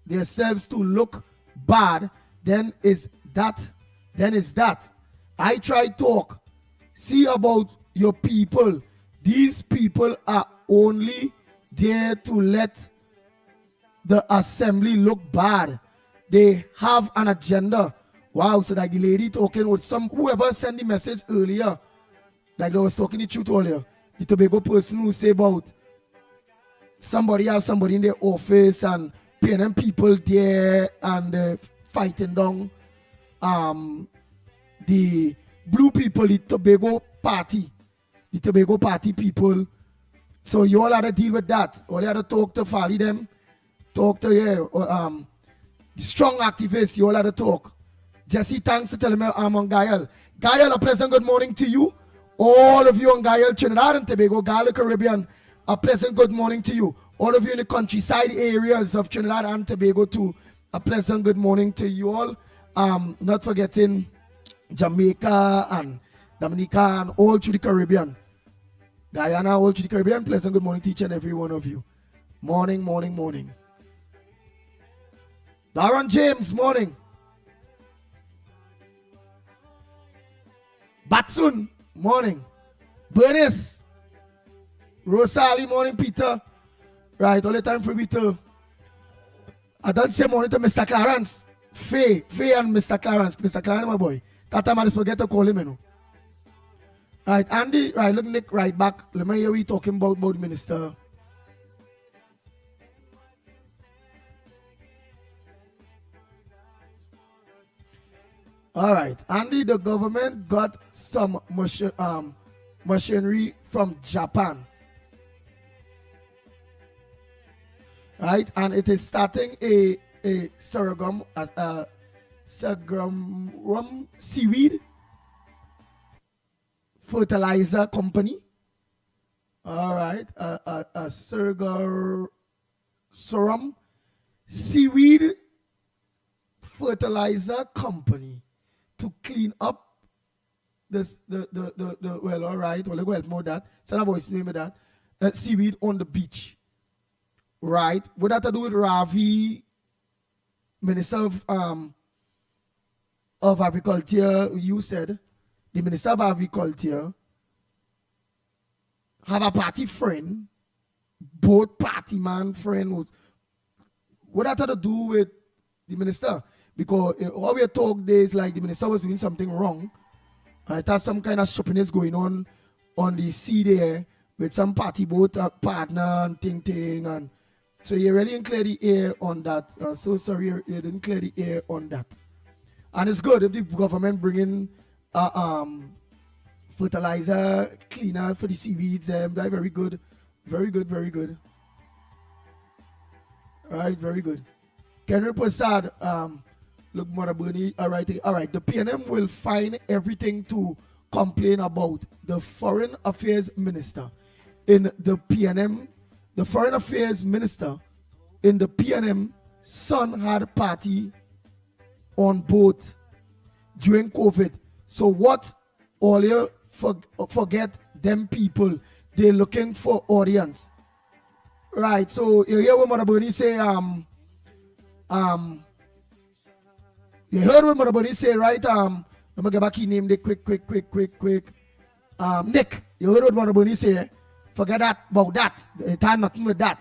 themselves to look bad, then is that. I try talk. See about your people. These people are only there to let the assembly look bad. They have an agenda. Wow, so like the lady talking with whoever sent the message earlier, like I was talking the truth earlier, the Tobago person who say about somebody in their office and paying people there and fighting down the blue people, the Tobago party people. So you all have to deal with that. All you have to talk to Fali them, talk to the strong activists. You all have to talk. Jesse, thanks for telling me I'm on Gael. Gael, a pleasant good morning to you. All of you on Gael, Trinidad and Tobago, Gael, Caribbean, a pleasant good morning to you. All of you in the countryside areas of Trinidad and Tobago too, a pleasant good morning to you all. Not forgetting Jamaica and Dominica and all through the Caribbean. Guyana, all through the Caribbean, pleasant good morning to each and every one of you. Morning. Darren James, morning. Batsun, morning. Bernice. Rosalie, morning, Peter. Right, all the time for Peter. I don't say morning to Mr. Clarence. Faye and Mr. Clarence. Mr. Clarence, my boy. That time I just forget to call him, you know. Right, Andy, right, look, Nick, right back. Let me hear we talking about the minister. All right, Andy, the government got some machinery from Japan. Right, and it is starting a sorghum seaweed fertilizer company. All right, a sorghum seaweed fertilizer company to clean up this well, all right, well, I go help more that. So that voice name of that seaweed on the beach. Right, what that to do with Ravi, Minister of Agriculture? You said the Minister of Agriculture have a party friend, both party man friend. What that had to do with the minister? Because all we talk there is like the minister was doing something wrong. It has some kind of stupidness going on the sea there with some party boat partner and thing and so you really didn't clear the air on that. So sorry you didn't clear the air on that. And it's good if the government bring in fertilizer cleaner for the seaweeds. They're very good. Very good. All right, very good. Kerr Prasad, look, Mother Bunny, all right. The PNM will find everything to complain about. The Foreign Affairs Minister in the PNM, the Foreign Affairs Minister in the PNM son had a party on boat during COVID. So what all you forget them people, they're looking for audience. Right, so you hear what Mother Bunny say, you heard what Mother Bunny say, right? Let me get back his name there quick. Nick, you heard what Mother Bunny say? Forget that about that. It had nothing with that.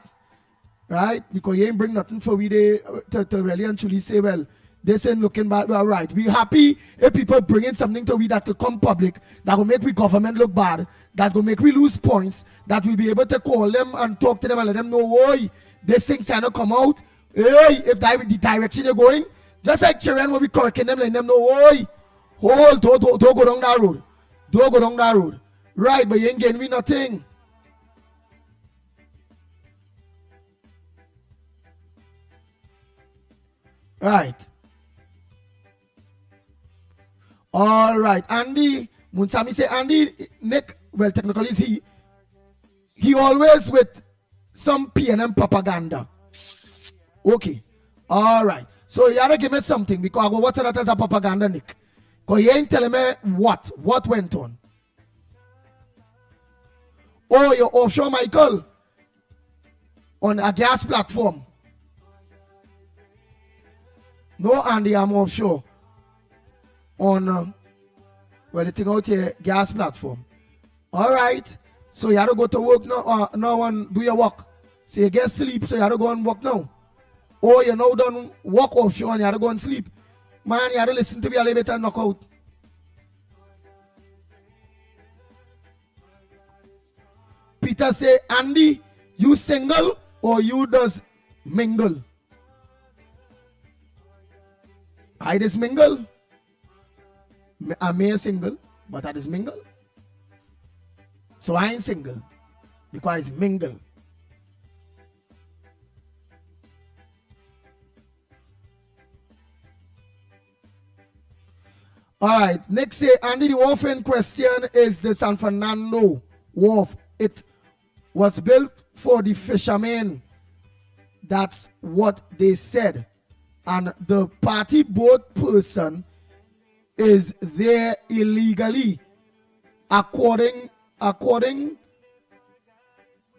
Right? Because you ain't bring nothing for we to really and truly say, well, This ain't looking bad. All right. We happy if people bringing something to we that could come public, that will make we government look bad, that will make we lose points, that we'll be able to call them and talk to them and let them know, oi, this thing's trying to come out. Hey, if that the direction you're going, just like children will be correcting them, letting them know, oi, hold, don't go down that road. Don't go down that road. Right, but you ain't getting me nothing. Right. All right. Andy, Munsami say Andy, Nick, well, technically he always with some PNM propaganda. Okay. All right. So you gotta give me something because I go watch that as a propaganda, Nick. Because you ain't telling me what went on. Oh, you're offshore, Michael, on a gas platform. No, Andy, I'm offshore. On, well, the thing out here, gas platform. All right. So you have to go to work now and do your work. So you get sleep, so you have to go and work now. Or you now done work offshore and you have to go and sleep. Man, you have to listen to me a little bit and knock out. Peter say, Andy, you single or you does mingle? I just mingle. I may single, but I just mingle. So I ain't single because it's mingle. All right, next say, Andy, the wharf in question is the San Fernando Wharf. It was built for the fishermen. That's what they said. And the party boat person is there illegally, according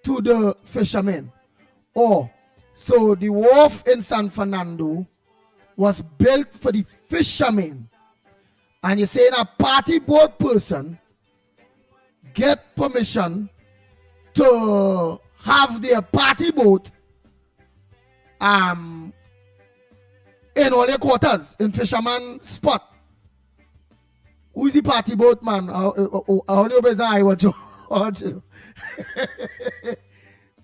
to the fishermen. Oh, so the wharf in San Fernando was built for the fishermen. And you're saying a party boat person get permission to have their party boat in all their quarters, in fisherman spot. Who's the party boat man? I only open I watch you.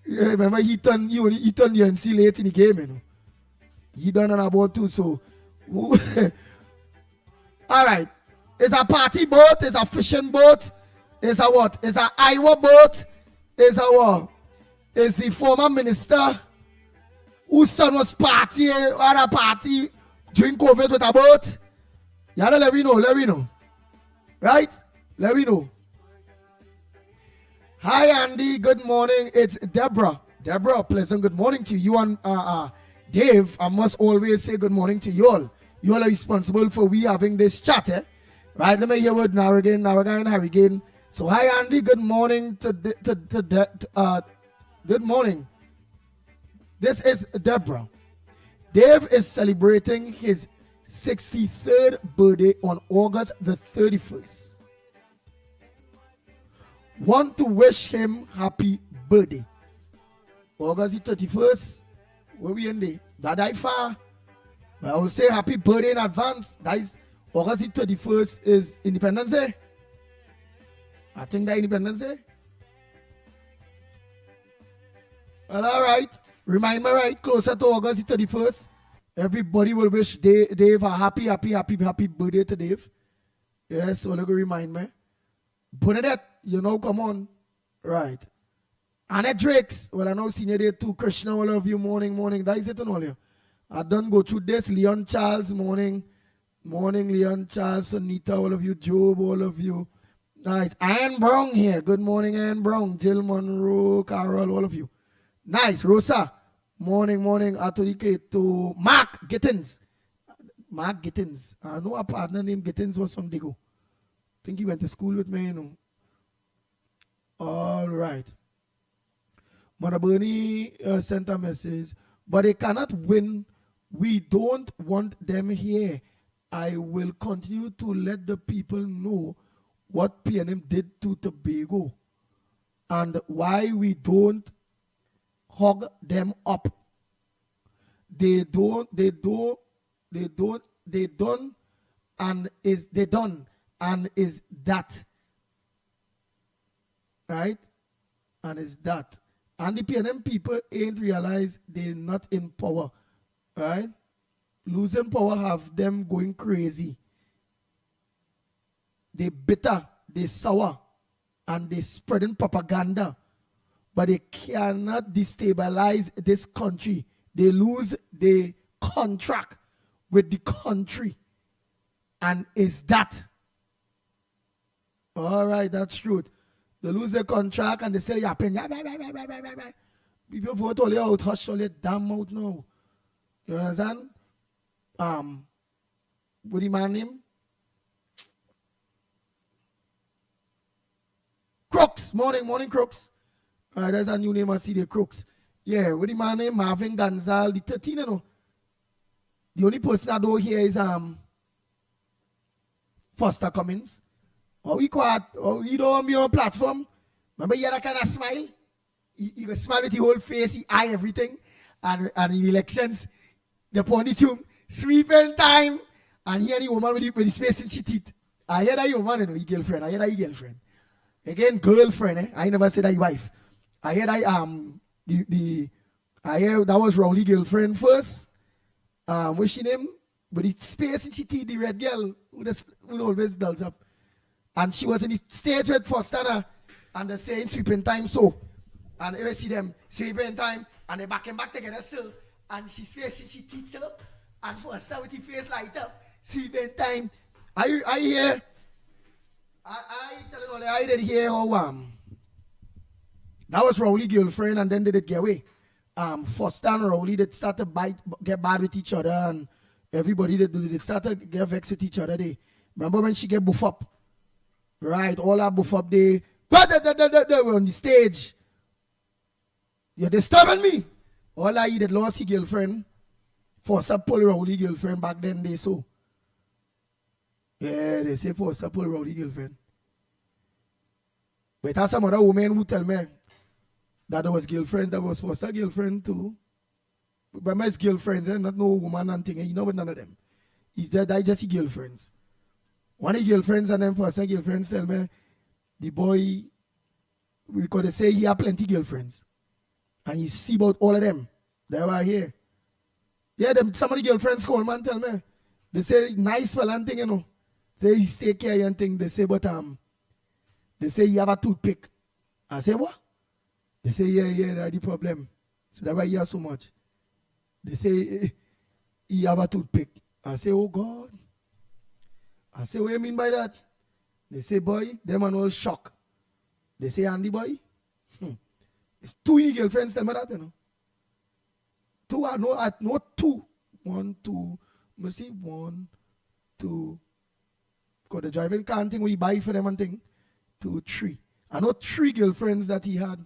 Remember he turned you and see late in the game, you know. He done on a boat too, so all right. It's a party boat, it's a fishing boat, it's a what? It's a Iowa boat, it's a what? It's the former minister whose son was partying at a party during COVID with a boat. You gotta let me know. Right? Let me know. Hi Andy, good morning. It's Deborah. Deborah, pleasant good morning to you and Dave. I must always say good morning to you all. You all are responsible for we having this chat, eh? Right, let me hear word now again, Harrigan. So hi Andy, good morning good morning. This is Deborah. Dave is celebrating his 63rd birthday on August the 31st. Want to wish him happy birthday. August the 31st, where we in there? That I far. I will say happy birthday in advance. That is August the 31st is Independence Day. I think that Independence Day. Well, all right. Remind me right closer to August the 31st. Everybody will wish Dave a happy birthday to Dave. Yes, so look, remind me. Bernadette, you know, come on. Right. Annette Drakes. Well, I know senior day too. Krishna, all of you, morning. That is it and all you. I done go through this. Leon Charles, morning, Leon Charles, Anita, all of you, Job, all of you. Nice. Ann Brown here. Good morning, Ann Brown. Jill Monroe, Carol, all of you. Nice. Rosa, morning. Atolike to Mark Gittins. I know a partner named Gittins was from Digo. I think he went to school with me, you know. All right. Mother Bernie sent a message. But they cannot win. We don't want them here. I will continue to let the people know what PNM did to Tobago and why we don't hug them up. They don't they done and is they done and is that. Right? And is that. And the PNM people ain't realize they're not in power. Right? Losing power have them going crazy. They bitter, they sour, and they spreading propaganda. But they cannot destabilize this country. They lose the contract with the country. And is that. All right, that's truth. They lose their contract and they say, yeah, pen, yeah, people vote all out, hush all your damn mouth now. You understand? What the man name? Crooks, morning Crooks. There's a new name I see the Crooks. Yeah, what the man name? Marvin Gonzal, the 13, you know. The only person I know here is Foster Cummins. Or we quiet, or you don't be on platform. Remember he had that kind of smile? He was smile with the whole face, he eye everything. And in elections, the pony tune, sweeping time. And he and the woman with the space in she teeth. I hear that your woman, you know, your girlfriend. I hear that your girlfriend. Again, girlfriend, eh? I never said that your wife. I hear that I hear that was Rowley girlfriend first. What's she name? With the space in she teeth, the red girl who always dolls up. And she was in the stage with Foster and they're saying sweeping time so. And you see them sweeping time and they back and back together so. And she's facing she teach her and Foster with the face light up. Sweeping time. I hear I tell you all I did hear how that was Rowley girlfriend and then they did get away. Foster and Rowley did start to get bad with each other and everybody did start to get vexed with each other. They remember when she get buff up. Right, all that buff up they were on the stage. You're disturbing me. All I did lost his girlfriend. Foster pull Rowley girlfriend back then they so. Yeah, they say Foster pull Rowley girlfriend. But there's some other woman who tell me that was girlfriend, that was Foster girlfriend too. But my girlfriends, not no woman and thing, you know with none of them. They just girlfriends. One of the girlfriends and then Foster girlfriends tell me the boy, we could say he have plenty girlfriends. And you see about all of them. They were here. Yeah, some of the girlfriends call man tell me. They say nice fella and thing, you know. Say he stay care and thing. They say, but they say he have a toothpick. I say, what? They say, yeah, that's the problem. So that's why he has so much. They say he have a toothpick. I say, oh God. I say, what do you mean by that? They say, boy, them are all shock. They say, Andy, boy. It's two in the girlfriends tell me that, you know. Two, I know two. 1, 2, let me see, 1, 2. Because the driving car thing we buy for them and thing. 2, 3. I know 3 girlfriends that he had.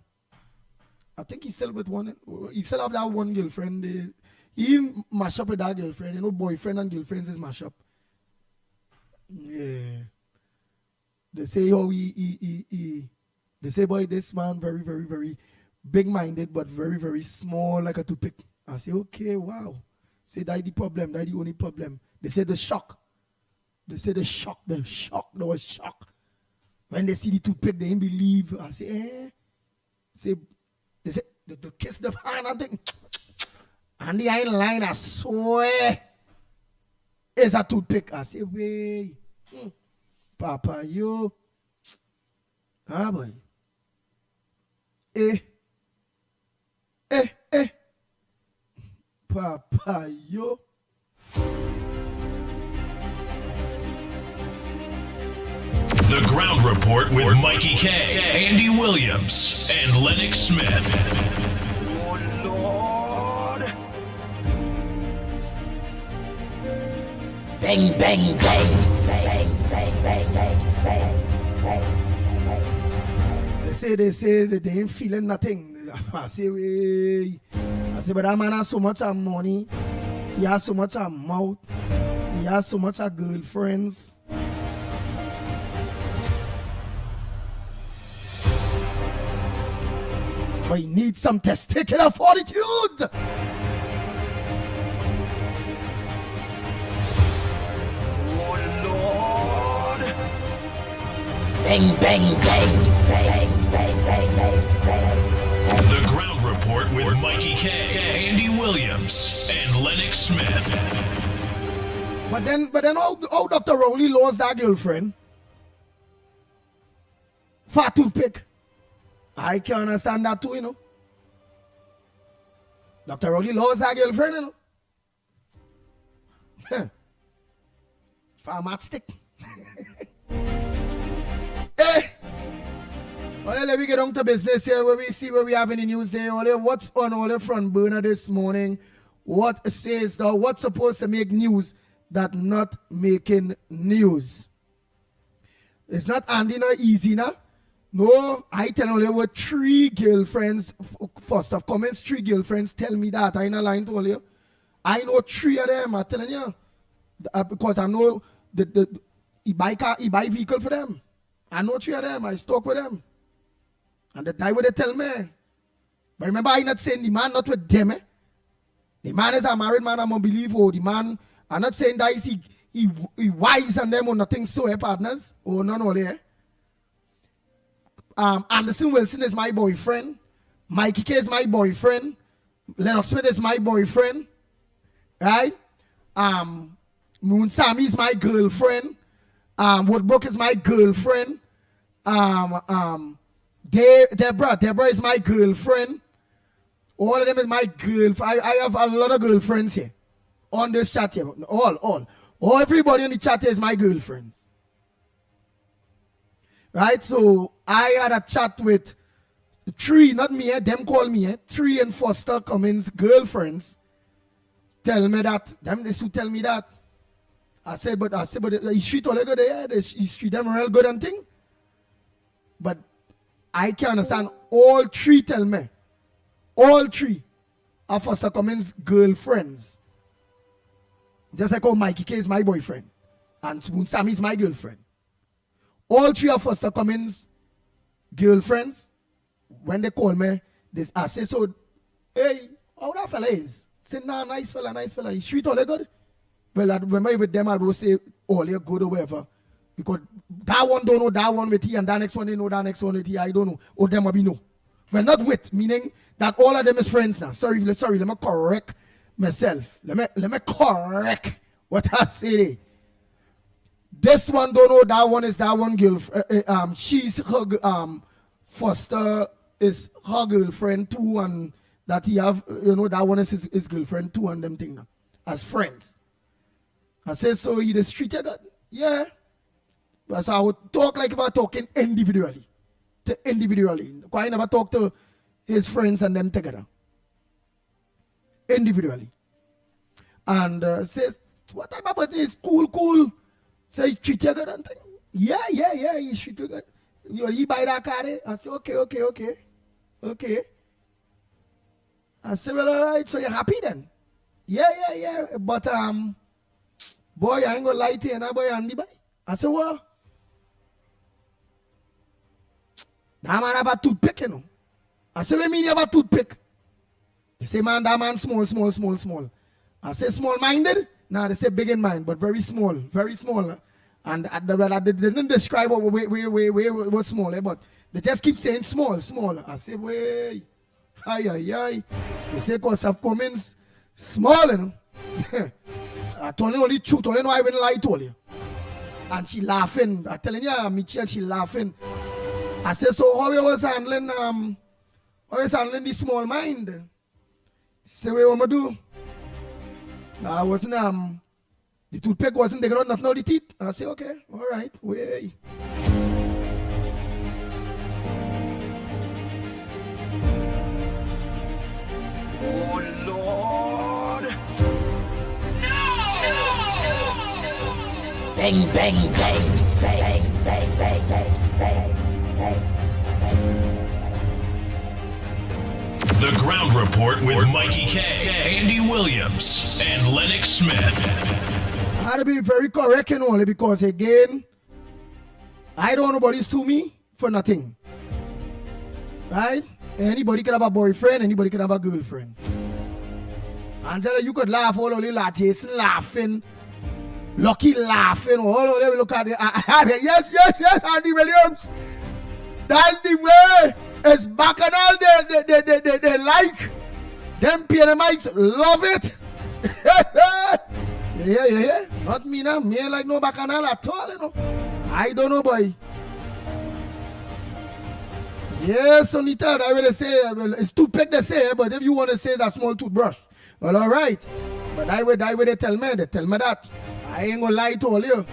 I think he still with one. He still have that one girlfriend. He mash up with that girlfriend. You know, boyfriend and girlfriends is mash up. Yeah. They say how they say, boy, this man very, very, very big-minded, but very, very small, like a toothpick. I say, okay, wow. Say that's the problem, that's the only problem. They say the shock. They say the shock. There was shock. When they see the toothpick, they didn't believe. I say, they say, the kiss the hand and thing. And the iron line, I swear, is a toothpick. I say, wait. Papa, you. Ah, boy. Papa, yo. The Ground Report with Mikey K, Andy Williams, and Lennox Smith. Oh Lord. Bang, bang, bang. They say that they ain't feeling nothing. I say, but that man has so much of money. He has so much of mouth. He has so much of girlfriends. But he needs some testicular fortitude. Bang, bang, bang, bang, bang, bang, bang, bang. The Ground Report with Mikey K, Andy Williams, and Lennox Smith. But then how Dr. Rowley lost that girlfriend? Fat toothpick. I can understand that too, you know. Dr. Rowley lost that girlfriend, you know. For a matchstick. Hey. Well, let me get on to business here where we see what we have in the news there. What's on all the front burner this morning? What says the what's supposed to make news that not making news? It's not Andy not easy now. No, I tell you what 3 girlfriends, first of comments, 3 girlfriends tell me that. I ain't lying to all you. I know 3 of them, I'm telling you. Because I know he buy vehicle for them. I know 3 of them, I talk with them. And the guy would tell me. But remember, I not saying the man not with them. Eh? The man is a married man, I'm believe. Oh, the man, I'm not saying that he wives and them or nothing so, partners. Oh, no, no, there. Anderson Wilson is my boyfriend. Mickie K is my boyfriend. Lennox Smith is my boyfriend. Right? Moon Sammy is my girlfriend. Woodbrook is my girlfriend. Deborah is my girlfriend. All of them is my girlfriend. I have a lot of girlfriends here on this chat here. All. Everybody on the chat here is my girlfriends. Right? So I had a chat with 3, not me, them call me, 3 and Foster Cummins girlfriends. Tell me that. Them they should tell me that. I said, but he treat all good there. He treat them real good and thing. But I can understand all 3 tell me. All 3 are Foster Cummins girlfriends. Just like how Mickie K is my boyfriend. And Sammy is my girlfriend. All 3 of Foster Cummins girlfriends, when they call me, I say, so, hey, how that fella is? Say, nah, nice fella. He treat all good. Well, when I with them, I will say, oh, you're good or whatever. Because that one don't know that one with he, and that next one they know that next one with he. I don't know. Or them will be no. Well, not with, meaning that all of them is friends now. Sorry, let me correct myself. Let me correct what I say. This one don't know that one is that one girl. She's her Foster is her girlfriend too, and that he have that one is his girlfriend too, and them thing now as friends. I said, so he just treat you good? Yeah. So I would talk like if I were talking individually. Because I never talk to his friends and them together. Individually. And says, what type of person is cool? Say, so treat you good and thing? Yeah, he treat you good. You buy that car? I said, okay. I said, well, all right, so you're happy then? Yeah. But, boy, I ain't gonna lie to you, and boy, Andy, boy. I said, what? That man have a toothpick, you know. I said, what mean you have a toothpick? They say, man, that man small. I say, small-minded? Nah, they say big in mind, but very small. And they didn't describe what was small, but they just keep saying small. I say, wait, ay. They say, because of Cummins, small, you know. I told you only truth, only know I wouldn't lie to you. And she laughing. I telling you, Michi, and she laughing. I said, so how you was handling the small mind? She said, what am I do? I wasn't the toothpick wasn't taking out nothing out the teeth. I said, okay, all right, wait. Oh Lord. Bang, bang, bang, bang, bang, bang, bang, bang. The Ground Report with Mikey K, Andy Williams, and Lennox Smith. I had to be very correct and only because, again, I don't want nobody sue me for nothing. Right? Anybody can have a boyfriend, anybody can have a girlfriend. Angela, you could laugh all over, like Jason laughing. Lucky laughing. Oh, let me look at it. Yes, Andy Williams. That's the way. It's bacchanal. They like. Them PNMites love it. Yeah. Not me now. Me ain't like no bacchanal at all, you know. I don't know, boy. Yes, Sonita, I will say, well, it's toothpick they say, but if you want to say it's a small toothbrush, well, all right. But I would they tell me that. I ain't gonna lie to all you.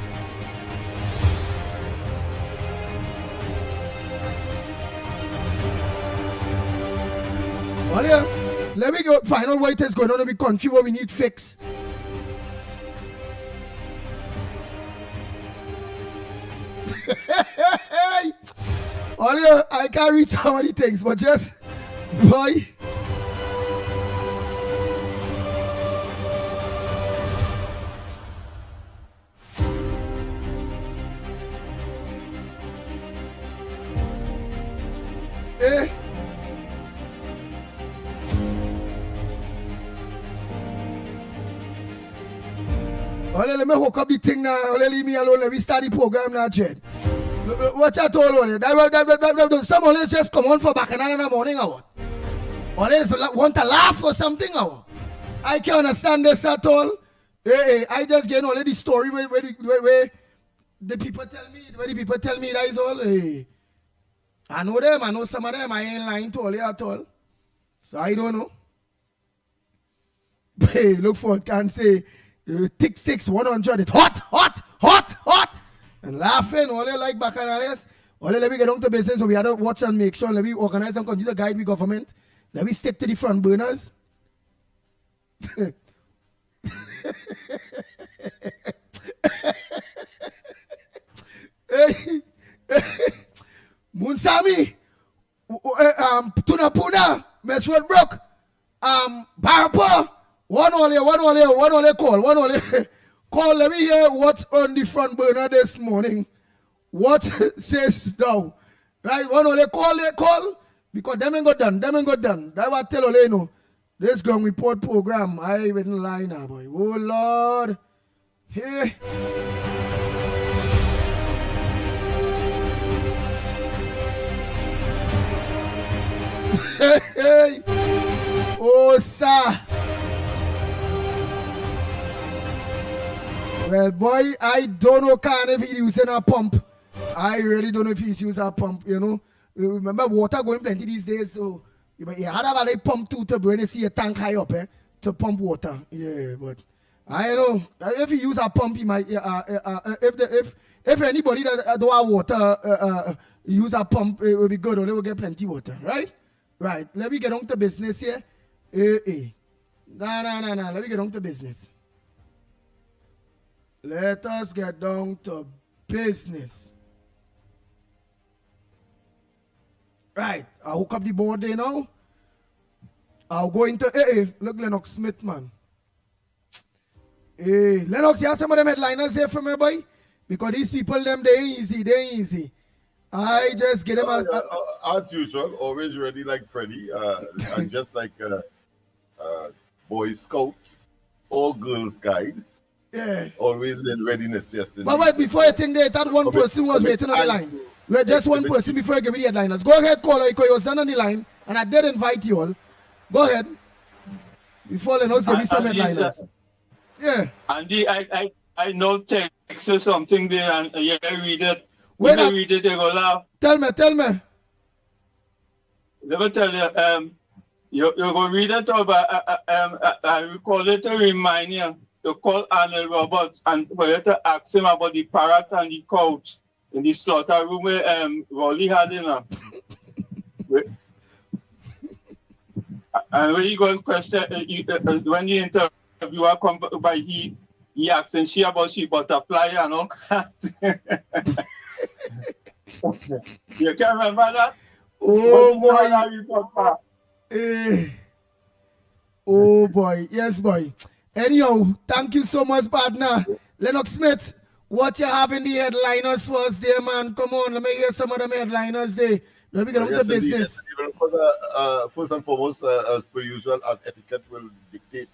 Well, yeah, let me go find out what is going on in the country where we need fix. All yeah, I can't read so many things, but just, boy. Eh. Let me hook up the thing now. Leave me alone. Let me start the program now, Jed. What I told you? Some always just come on for bacchanal in the morning hour. Always want to laugh or something hour. I can't understand this at all. Hey, I just get already the story where the people tell me, that is all. Hey. I know them, I know some of them. I ain't lying to all you at all. So I don't know. Hey, look for it, can say tick sticks 100. It's hot. And laughing, all they like bacchanals. All let me get on to business, so we have to watch and make sure. Let me organize and continue to guide the government. Let me stick to the front burners. Hey. Munsami, Tunapuna, Metro Brook, Barapa, one only call. Call, let me hear what's on the front burner this morning. What says thou? Right, one only call, because them ain't got done. That's what I tell you, know. This Ground Report program, I even lie now, boy. Oh, Lord. Hey. Hey. Oh, sir. Well, boy, I don't know if he's using a pump. I really don't know if he's using a pump, you know. Remember, water going plenty these days, so you had to have a pump too to when you see a tank high up, to pump water. Yeah, but I don't know. If he use a pump, he might, if anybody that don't have water use a pump, it will be good, or they will get plenty water, right? Right, let me get on to business here. No, let me get on to business. Let us get down to business. Right, I'll hook up the board there now. I'll go into, look, Lennox Smith, man. Lennox, you have some of them headliners there for me, boy? Because these people, them, they ain't easy. I just get them as usual, always ready like Freddy, and just like Boy Scout or Girls Guide. Yeah. Always in readiness, yes. But wait, before you think that one person was waiting on the line. We're just one person before you give me the headliners. Go ahead, caller, because you was done on the line, and I did invite you all. Go ahead. Before Lennox give me some headliners. Yeah. Andy, I know text or something there, and you read it. When you read it, you go laugh. Tell me. Let me tell you, you're going to read it over. I will call it to remind you to call Arnold Roberts and for you to ask him about the parrot and the couch in the slaughter room where Rolly had in her. And when you go and question, when the interviewer come by, he asking she about she butterfly and all that. You can remember that? Oh boy. Oh boy. Yes, boy. Anyhow, thank you so much, partner. Lennox Smith, what you have in the headliners for us there, man? Come on, let me hear some of them headliners there. Let me get on to business. First and foremost, as per usual, as etiquette will dictate,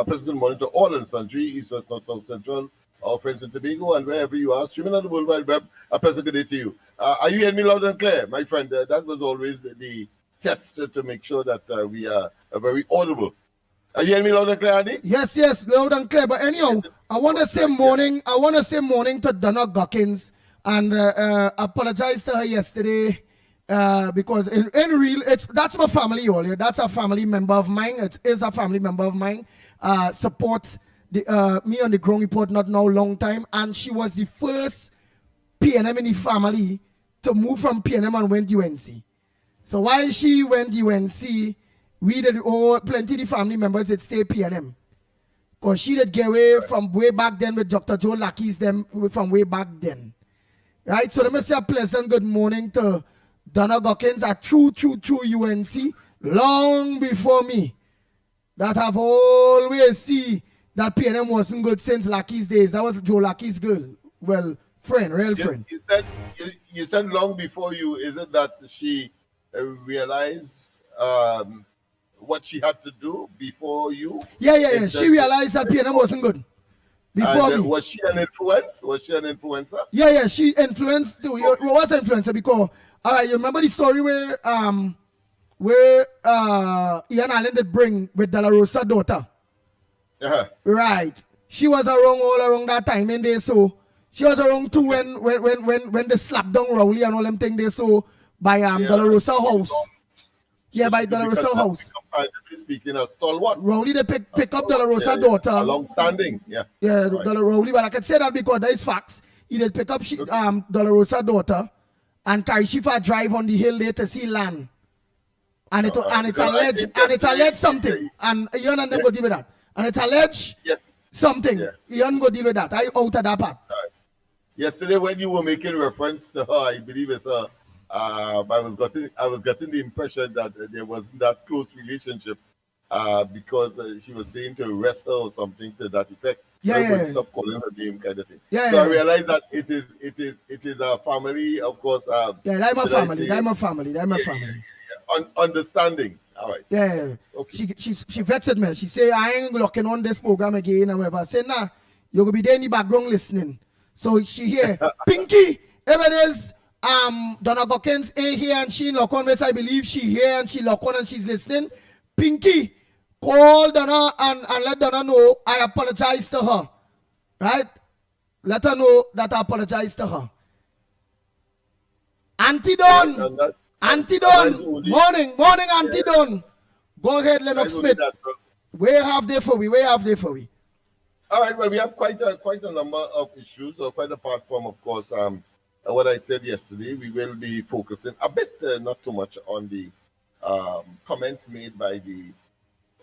President monitor all and sundry, East, West, North, South, Central, our friends in Tobago, and wherever you are, streaming on the World Wide Web. A pleasant good day to you. Are you hearing me loud and clear, my friend? That was always the test to make sure that we are very audible. Are you hearing me loud and clear, Andy? Yes, loud and clear. But anyhow, I want to say morning to Donna Gawkins and apologize to her yesterday because in real, that's my family, all. Yeah? That's a family member of mine. It is a family member of mine. Support me on the Ground Report not now long time, and she was the first PNM in the family to move from PNM and went UNC. So while she went UNC, we did plenty of the family members that stay PNM. Because she did get away from way back then with Dr. Joe Lackey's them from way back then. Right? So let me say a pleasant good morning to Donna Gawkins, a true UNC, long before me, that have always seen that PNM wasn't good since Lackey's days. That was Joe Lackey's girl. Well, real friend. You said long before you. Is it that she realized what she had to do before you? Yeah. She realized that PNM wasn't good before me. Was she an influence? Was she an influencer? Yeah. She influenced too. Okay. Was an influencer because, all right, you remember the story where Ian Allen did bring with De La Rosa's daughter? Uh-huh. Right. She was around all around that time and they saw. She was around too when they slapped down Rowley and all them things they saw by De La Rosa's house. Yeah, by De La Rosa's house. Speaking of stalwart. Rowley, they pick up De La Rosa's daughter. A long standing, Yeah, right. Rowley, but I can say that because there is facts. He did pick up De La Rosa's daughter and carry she for a drive on the hill there to see land. And it's alleged something. And Ian and them go deal with that. And it's alleged something. Yeah. Ian go deal with that. I out of that part. Right. Yesterday when you were making reference to her, I believe it's her. I was getting the impression that there wasn't that close relationship because she was saying to arrest her or something to that effect. Yeah. Stop calling her name, kind of thing. Yeah. So I realized that it is a family, of course. That's my family. Understanding. All right. Yeah. Okay. She vexed me. She say I ain't looking on this program again and whatever. I say nah, you're gonna be there in the background listening. So she hear Pinky, if it is Donna Gawkins ain't here and she lock on, which I believe she here and she lock on and she's listening. Pinky, call Donna and let Donna know I apologize to her. Right? Let her know that I apologize to her. Auntie Don. Morning, Auntie Don. Go ahead, Lennox Smith. Where have they for we? All right, well, we have quite a number of issues, quite apart from, of course, what I said yesterday. We will be focusing a bit, not too much, on the comments made by the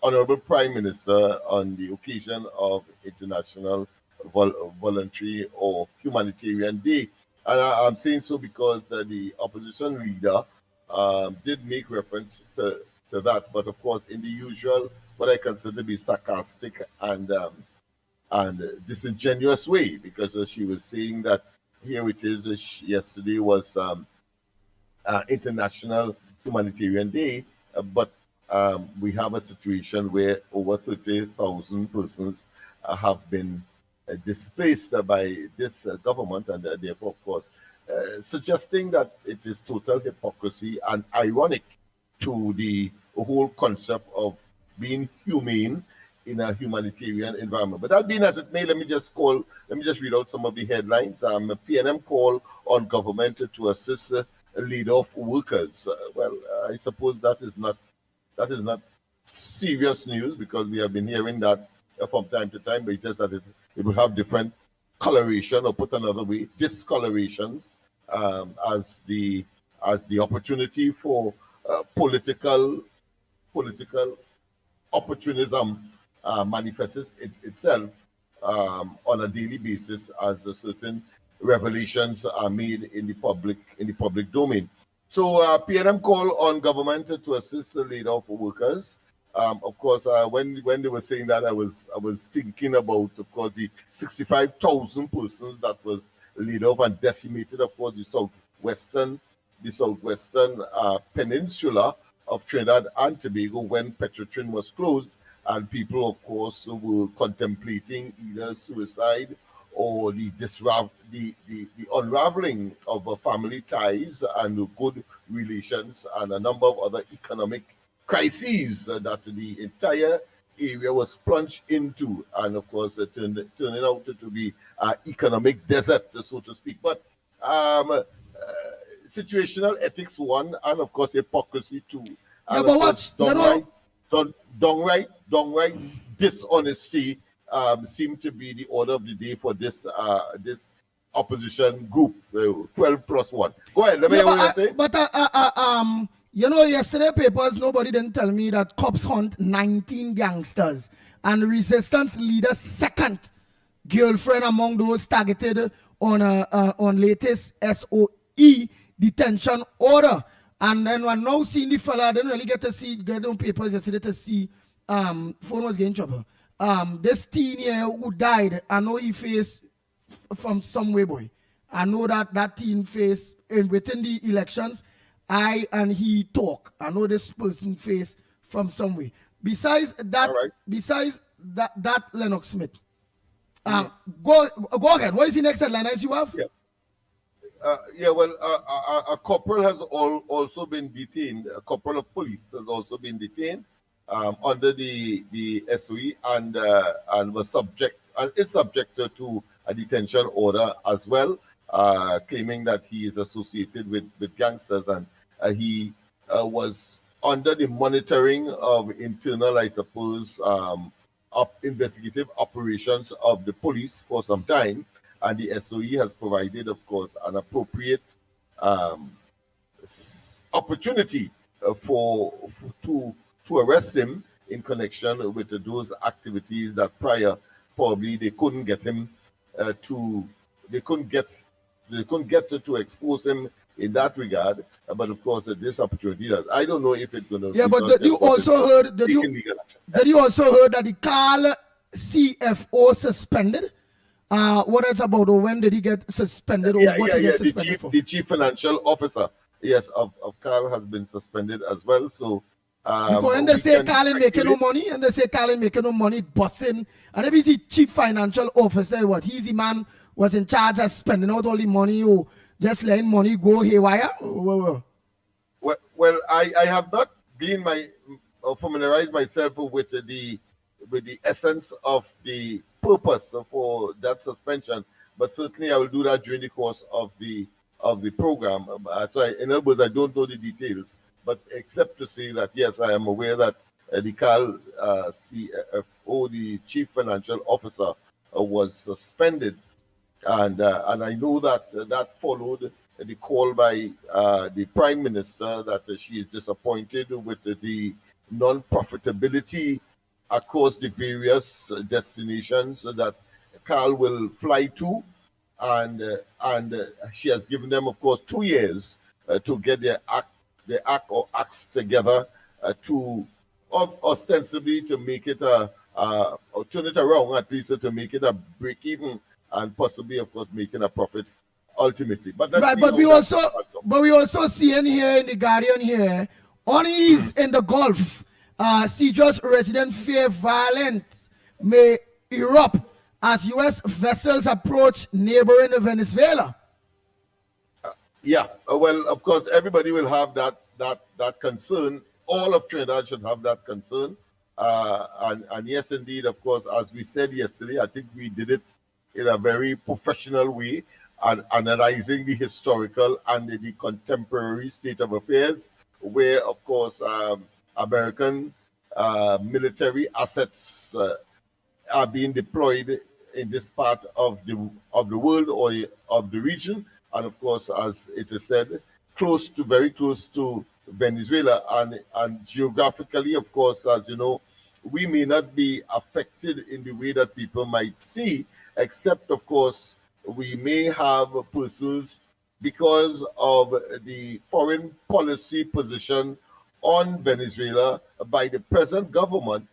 Honorable Prime Minister on the occasion of International Voluntary or Humanitarian Day. And I'm saying so because the opposition leader did make reference to that, but of course, in the usual, what I consider to be sarcastic and disingenuous way, because she was saying that here it is, yesterday was International Humanitarian Day, but we have a situation where over 30,000 persons have been displaced by this government, and therefore, of course, suggesting that it is total hypocrisy and ironic to the whole concept of being humane in a humanitarian environment. But that being as it may, let me just read out some of the headlines. PNM call on government to assist laid-off workers. Well, I suppose that is not serious news, because we have been hearing that from time to time, but it's just that it will have different coloration, or put another way, discolorations, as the opportunity for political opportunism manifests itself on a daily basis, as certain revelations are made in the public domain. So PNM call on government to assist the laid-off workers. Of course, when they were saying that, I was thinking about, of course, the 65,000 persons that was laid off and decimated, of course, the southwestern peninsula of Trinidad and Tobago when Petrotrin was closed, and people, of course, were contemplating either suicide or the unraveling of family ties and good relations and a number of other economic crises that the entire area was plunged into, and of course turning out to be an economic desert, so to speak. But situational ethics one, and of course hypocrisy two. And but what downright dishonesty seem to be the order of the day for this opposition group, 12 plus 1. Go ahead, let me hear what you say. But yesterday papers, nobody didn't tell me that cops hunt 19 gangsters and resistance leader's second girlfriend among those targeted on latest SOE detention order. And then we're now seeing the fella. I didn't really get on papers yesterday to see phone was getting trouble. This teen here who died, I know he faced from some way, boy. I know that teen faced within the elections. I and he talk. I know this person faced from some way. Besides that, that Lennox Smith. Go ahead. What is the next headline as you have? A corporal has also been detained. A corporal of police has also been detained under the SOE and was is subject to a detention order as well, claiming that he is associated with gangsters, and he was under the monitoring of internal, I suppose, investigative operations of the police for some time, and the SOE has provided, of course, an appropriate opportunity to arrest him in connection with those activities that prior probably they couldn't get him to expose him in that regard. But of course, this opportunity that I don't know if it's going to. Yeah, but did you also heard that the Carl CFO suspended? What it's about, or when did he get suspended? Suspended for? The chief financial officer, yes, of Carl has been suspended as well. So because when they say Carl ain't making no money, and they say Carl ain't making no money, bossing, and if he's the chief financial officer, what he's the man was in charge of spending out all the money, or just letting money go haywire? Well, I have not been familiarized myself with the essence of the purpose for that suspension, but certainly I will do that during the course of the program. In other words, I don't know the details, but except to say that yes, I am aware that the Carl CFO, the chief financial officer, was suspended, and I know that followed the call by the Prime Minister that she is disappointed with the non-profitability across the various destinations that Carl will fly to, and she has given them, of course, 2 years to get their acts together to ostensibly to make it or turn it around, at least to make it a break even, and possibly, of course, making a profit ultimately. But we also see in here in the Guardian here, unease in the Gulf. Cedra's resident fear violence may erupt as U.S. vessels approach neighboring Venezuela. Well, of course, everybody will have that concern. All of Trinidad should have that concern. And yes, indeed, of course, as we said yesterday, I think we did it in a very professional way, and analyzing the historical and the contemporary state of affairs, where, of course, American military assets are being deployed in this part of the world or of the region, and of course, as it is said, very close to Venezuela, and geographically, of course, as you know, we may not be affected in the way that people might see, except, of course, we may have persons, because of the foreign policy position on Venezuela by the present government,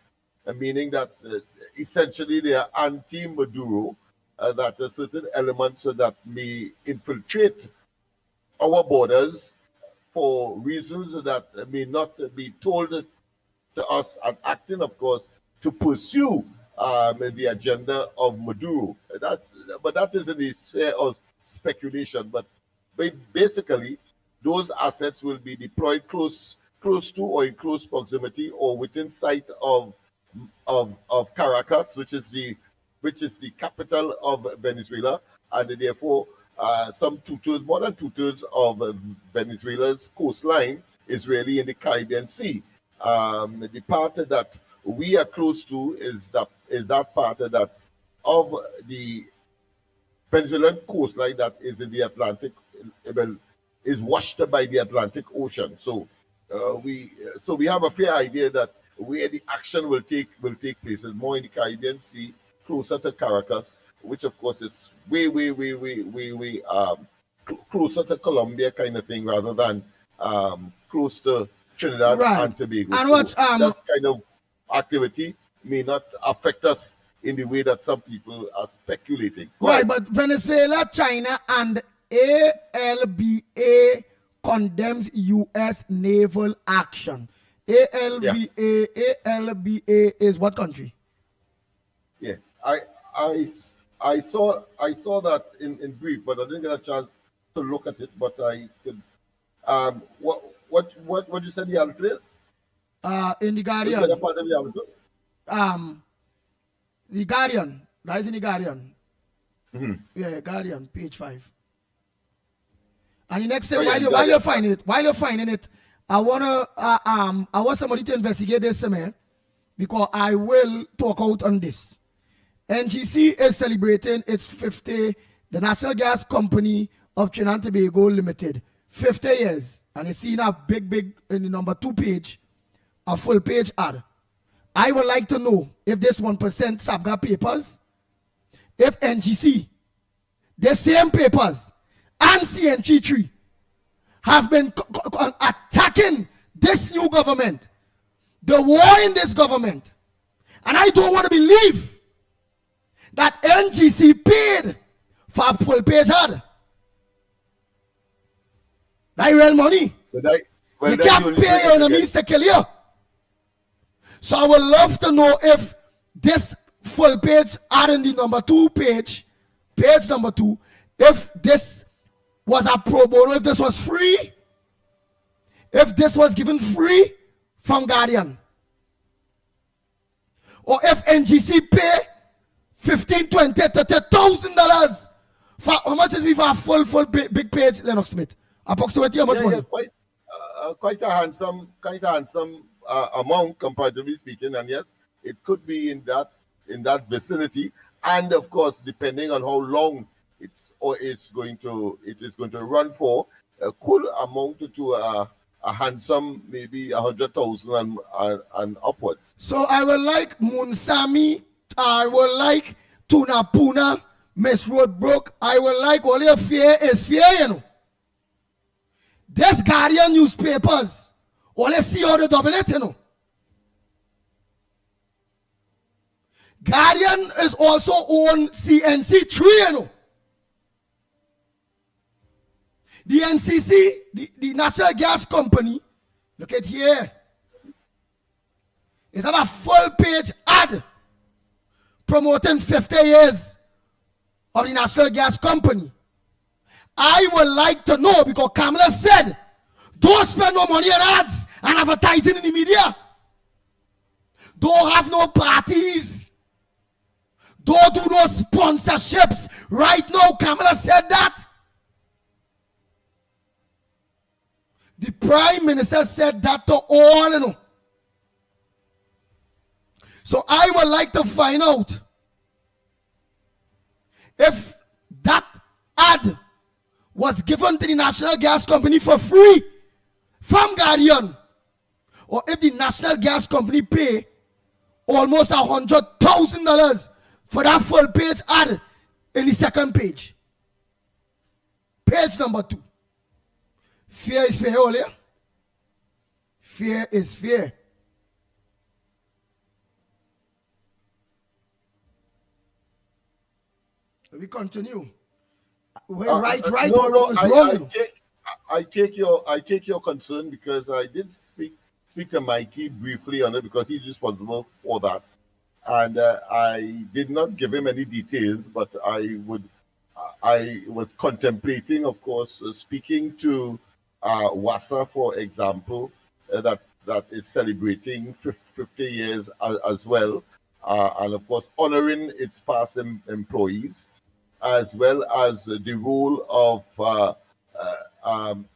meaning that essentially they are anti-Maduro, that there are certain elements that may infiltrate our borders for reasons that may not be told to us, and acting, of course, to pursue the agenda of Maduro. But that is in the sphere of speculation. But basically, those assets will be deployed close to or in close proximity or within sight of Caracas, which is the capital of Venezuela, and therefore more than two-thirds of Venezuela's coastline is really in the Caribbean Sea. The part that we are close to is that part that of the Venezuelan coastline that is in the Atlantic, is washed by the Atlantic Ocean. So we have a fair idea that where the action will take place is more in the Caribbean Sea, closer to Caracas, which of course is way closer to Colombia kind of thing rather than close to Trinidad and Tobago. And so that kind of activity may not affect us in the way that some people are speculating. Right, but Venezuela, China, and ALBA condemns U.S. naval action. ALBA is what country? Yeah, I saw that in brief, but I didn't get a chance to look at it. But I could. What you said the other place? In the Guardian. The Guardian. That is in the Guardian. Mm-hmm. Yeah, Guardian, page 5. And the next thing, while you're finding it, I want somebody to investigate this, man, because I will talk out on this. NGC is celebrating its 50, the National Gas Company of Trinidad and Tobago Limited, 50 years. And it's seen a big, in the number 2 page, a full page ad. I would like to know if this 1% SAPGA papers, if NGC, the same papers, and CNG3 have been attacking this new government, the war in this government. And I don't want to believe that NGC paid for a full page ad. That real money. You can't pay your enemies to kill you. So I would love to know if this full page ad in the number 2 page number 2, if this was a pro bono, if this was free, if this was given free from Guardian, or if NGC pay $15,000, $20,000, $30,000 for how much is we for a full big page, Lennox Smith? Approximately how much money? Quite a handsome amount comparatively speaking, and yes, it could be in that vicinity, and of course, depending on how long it is going to run for, could amount to a handsome maybe 100,000 and upwards. So I would like Munsami, I would like Tuna Puna, Miss Roadbrook, I would like all your fear is fear, you know. This Guardian newspapers, all you see all the dominate, you know. Guardian is also on CNC3, you know. The NCC, the National Gas Company, look at here. It have a full page ad promoting 50 years of the National Gas Company. I would like to know, because Kamala said, don't spend no money on ads and advertising in the media. Don't have no parties. Don't do no sponsorships. Right now, Kamala said that. The Prime Minister said that to all, you know. So I would like to find out if that ad was given to the National Gas Company for free from Guardian, or if the National Gas Company pay almost $100,000 for that full page ad in the second page. Page number 2. Fear is fear, all, yeah? Fear is fear. We continue. Right, no, or wrong is wrong. I take your concern, because I did speak to Mickie briefly on it, because he's responsible for that. and I did not give him any details, but I was contemplating, of course, speaking to WASA, for example, that is celebrating 50 years as well, and of course honoring its past employees, as well as the role of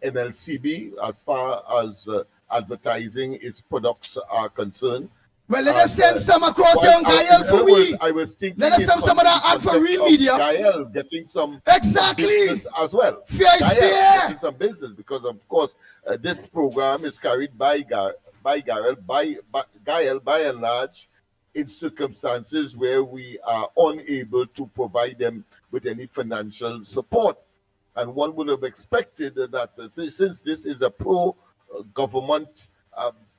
NLCB as far as advertising its products are concerned. Well, let us send some across here on Gael for we. I was thinking, let us send some of that ad for real media. Gael getting some exactly business as well. Fair is fair. Getting some business, because of course this program is carried by Gael by and large in circumstances where we are unable to provide them with any financial support. And one would have expected that since this is a pro-government,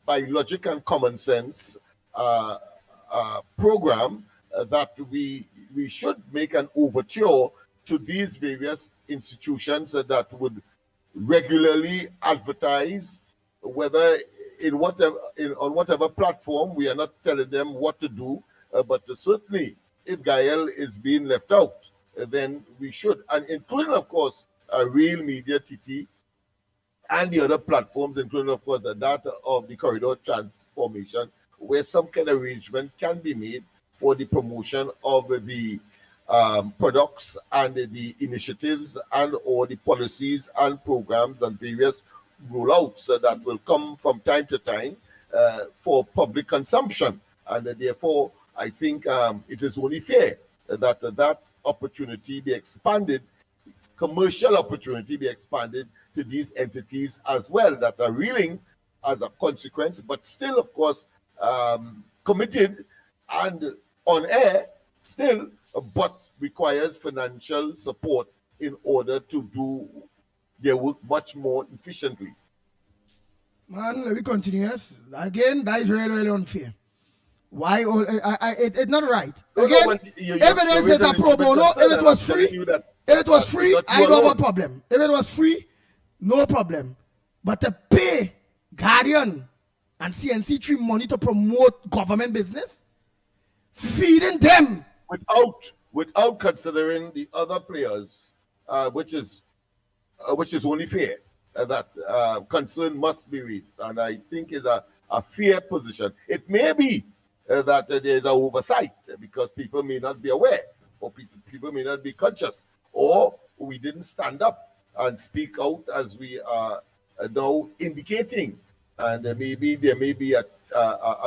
by logic and common sense program, that we should make an overture to these various institutions that would regularly advertise, whether on whatever platform. We are not telling them what to do, but certainly if Gael is being left out, then we should, and including of course Real Media, TT, and the other platforms, including of course the data of the corridor transformation, where some kind of arrangement can be made for the promotion of the products and the initiatives and or the policies and programs and various rollouts that will come from time to time for public consumption. And therefore, I think it is only fair that opportunity be expanded, commercial opportunity be expanded to these entities as well, that are reeling as a consequence, but still, of course, committed and on air still, but requires financial support in order to do their work much more efficiently. Man, let me continue. Yes. Again, that is really, really unfair. Why? It's not right. Again, evidence is a pro bono. If it was free, I don't have a problem. If it was free, no problem. But to pay Guardian and CNC3 money to promote government business, feeding them without considering the other players, which is only fair. That concern must be raised, and I think is a fair position. It may be that there is an oversight because people may not be aware, or people may not be conscious, or we didn't stand up and speak out as we are now indicating, and there may be a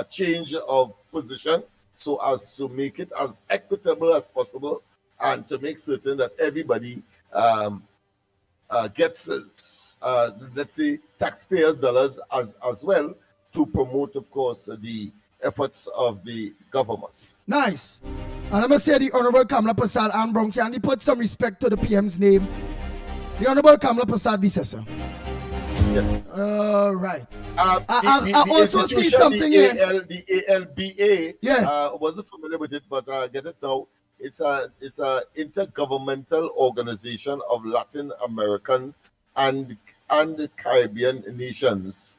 change of position so as to make it as equitable as possible and to make certain that everybody gets let's say taxpayers' dollars as well to promote, of course, the efforts of the government. Nice. And I must say the Honorable Kamala Prasad and Bronx, and he put some respect to the PM's name. The Honorable Kamala Prasad be sir. Yes. Right. I also see something here. The ALBA. Wasn't familiar with it, but I get it now. It's a intergovernmental organization of Latin American and Caribbean nations.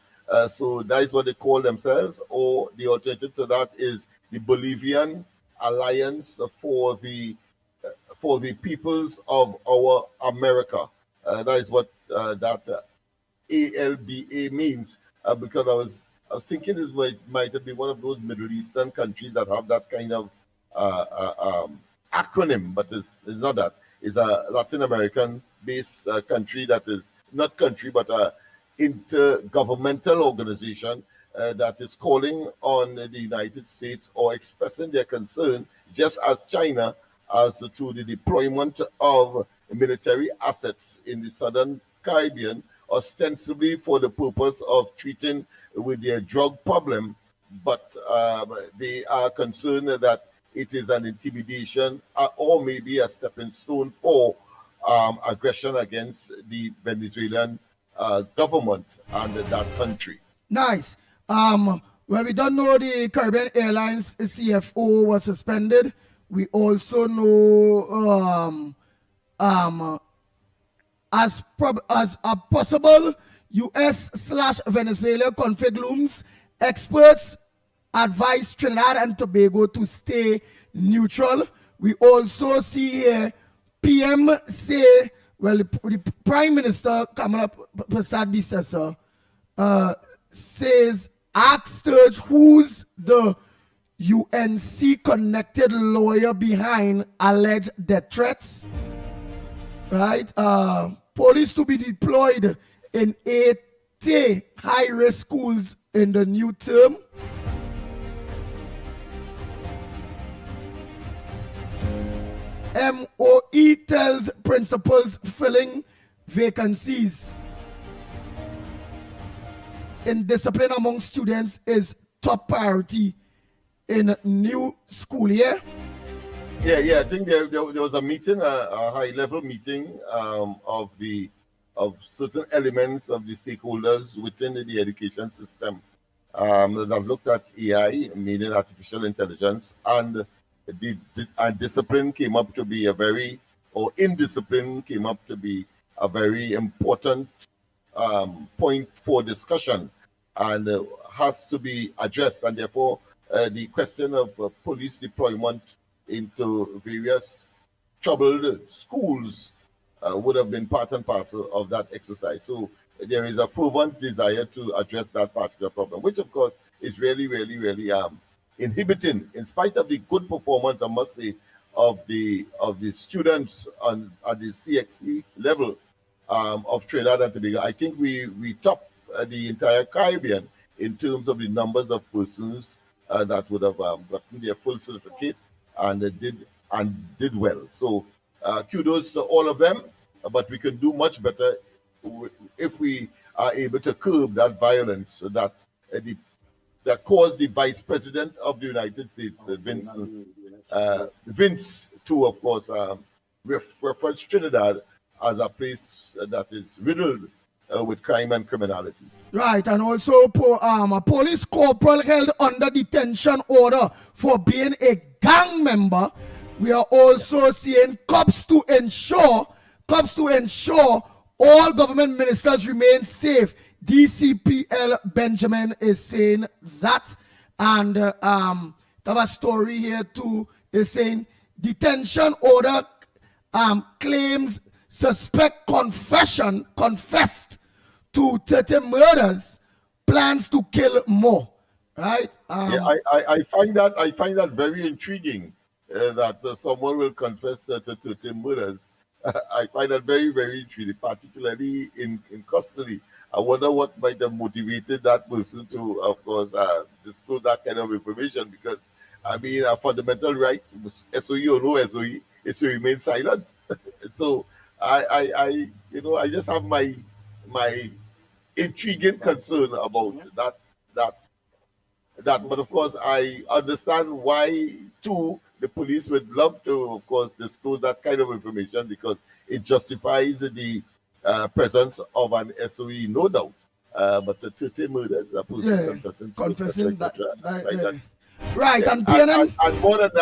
So that is what they call themselves, or the alternative to that is the Bolivian Alliance for the Peoples of Our America. That is what that ALBA means. Because I was thinking this might have been one of those Middle Eastern countries that have that kind of acronym, but it's not that. It's a Latin American based country that is not country, but intergovernmental organization that is calling on the United States or expressing their concern, just as China, as to the deployment of military assets in the Southern Caribbean, ostensibly for the purpose of treating with their drug problem, but they are concerned that it is an intimidation or maybe a stepping stone for aggression against the Venezuelan government and that country. Nice. Well, we don't know the Caribbean Airlines CFO was suspended. We also know as a possible US/Venezuela conflict looms, experts advised Trinidad and Tobago to stay neutral. We also see here PM say, well, the Prime Minister Kamala Prasad Bisesa says, asked who's the UNC connected lawyer behind alleged death threats. Right? Police to be deployed in 80 high-risk schools in the new term. MOE tells principals filling vacancies in discipline among students is top priority in new school year. Yeah. I think there was a meeting, a high-level meeting of certain elements of the stakeholders within the education system that have looked at AI, meaning artificial intelligence, and discipline came up to be indiscipline came up to be a very important point for discussion, and has to be addressed. And therefore, the question of police deployment into various troubled schools would have been part and parcel of that exercise. So there is a fervent desire to address that particular problem, which of course is really inhibiting, in spite of the good performance, I must say, of the students at the CXC level of Trinidad and Tobago. I think we top the entire Caribbean in terms of the numbers of persons that would have gotten their full certificate and did well. So kudos to all of them, but we can do much better if we are able to curb that violence so that that caused the Vice President of the United States, Vince, to, of course, reference Trinidad as a place that is riddled with crime and criminality. Right, and also a police corporal held under detention order for being a gang member. We are also seeing cops to ensure all government ministers remain safe. DCPL Benjamin is saying that, and have a story here too, is saying detention order claims suspect confessed to 30 murders, plans to kill more. Right? I find that very intriguing that someone will confess to 30 murders. I find that very, very intriguing, particularly in custody. I wonder what might have motivated that person to, of course, disclose that kind of information, because, I mean, a fundamental right, SOE or no SOE, is to remain silent. So I just have my intriguing concern about that. But of course, I understand why too the police would love to, of course, disclose that kind of information, because it justifies the presence of an SOE, no doubt. But the 30 murders, a person confessing that. Right, and PNM. And more than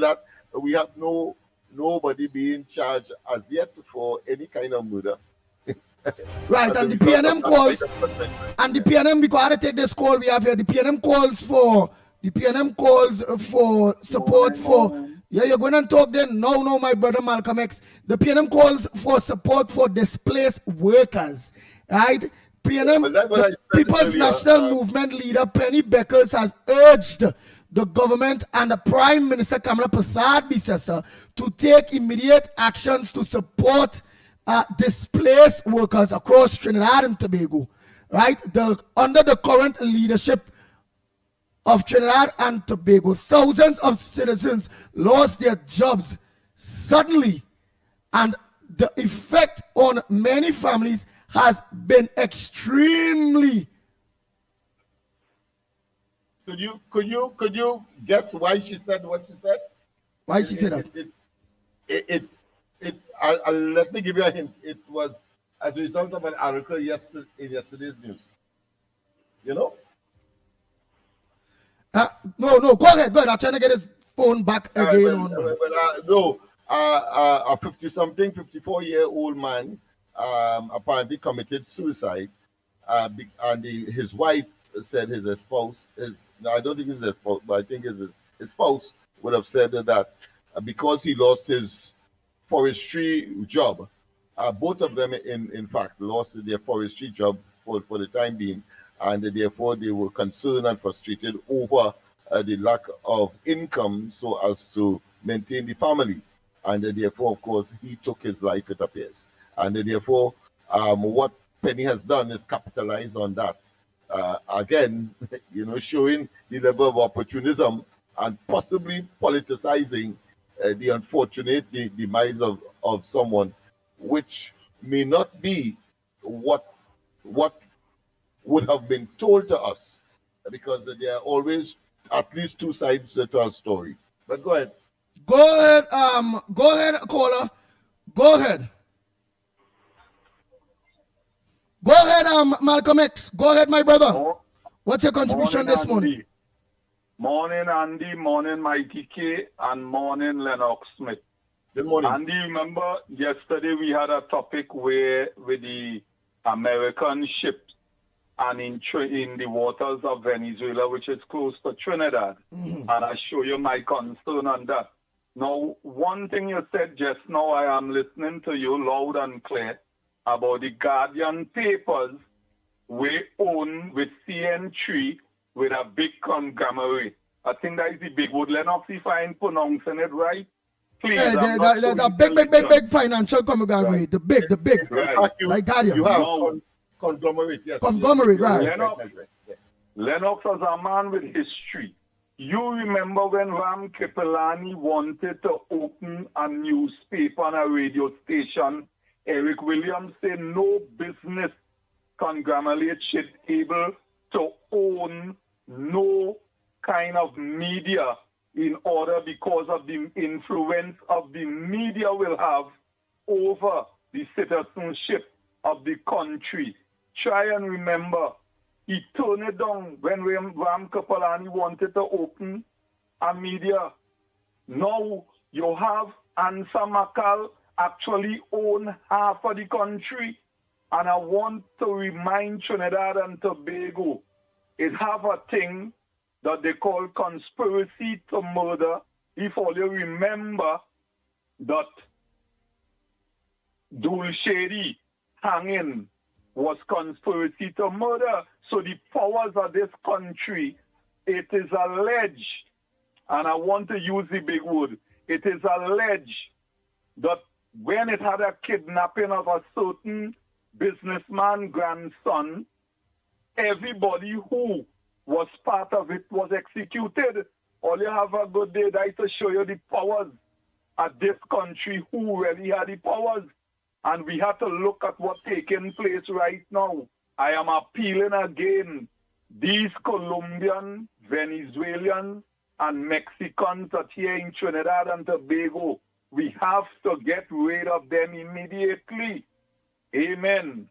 that, we have nobody being charged as yet for any kind of murder. Right, and the PNM calls, because I take this call we have here, the PNM calls for support for, you're going to talk then, no, my brother Malcolm X. The PNM calls for support for displaced workers, right? PNM, the People's National Movement leader Penny Beckers has urged the government and the Prime Minister Kamala Prasad Bisesa to take immediate actions to support displaced workers across Trinidad and Tobago, right? Under the current leadership of Trinidad and Tobago, thousands of citizens lost their jobs suddenly, and the effect on many families has been extremely. Could you guess why she said what she said? Why she said that? Let me give you a hint. It was as a result of an article in yesterday's news. You know? No, go ahead. I'm trying to get his phone back again. A 50-something, 54-year-old man apparently committed suicide, and his wife said his spouse, no, I don't think it's his spouse, but I think it's his spouse would have said that because he lost his forestry job, both of them, in fact, lost their forestry job for the time being, and therefore they were concerned and frustrated over the lack of income so as to maintain the family. And therefore, of course, he took his life, it appears. And therefore, what Penny has done is capitalize on that. Again, showing the level of opportunism and possibly politicizing the unfortunate demise of someone, which may not be what would have been told to us, because there are always at least two sides to a story. But go ahead. Go ahead, caller. Go ahead. Go ahead, Malcolm X. Go ahead, my brother. What's your contribution this morning? Morning, Andy. Morning, Mikey K. And morning, Lennox Smith. Good morning. Andy, remember yesterday we had a topic with the American ships and in the waters of Venezuela, which is close to Trinidad. And I show you my concern on that. Now, one thing you said just now, I am listening to you loud and clear about the Guardian papers we own with CN3 with a big conglomerate. I think that is the big word, Lennox, if I'm pronouncing it right. Please, yeah, there's a big financial conglomerate. Right. The big. Right. Like Guardian. You have conglomerate, yes. Conglomerate, right. Lennox was a man with history. You remember when Ram Kipelani wanted to open a newspaper and a radio station, Eric Williams said no business conglomerate should be able to own no kind of media in order, because of the influence of the media will have over the citizenship of the country. Try and remember, he turned it down when Ram Kapalani wanted to open a media. Now you have Ansa Makal actually own half of the country. And I want to remind Trinidad and Tobago, it have a thing that they call conspiracy to murder. If all you remember that Dulcedi hanging was conspiracy to murder. So the powers of this country, it is alleged, and I want to use the big word, it is alleged that when it had a kidnapping of a certain businessman grandson, everybody who was part of it was executed. All you have a good day that to show you the powers of this country, who really had the powers. And we have to look at what's taking place right now. I am appealing again. These Colombian, Venezuelans, and Mexicans that here in Trinidad and Tobago, we have to get rid of them immediately. Amen.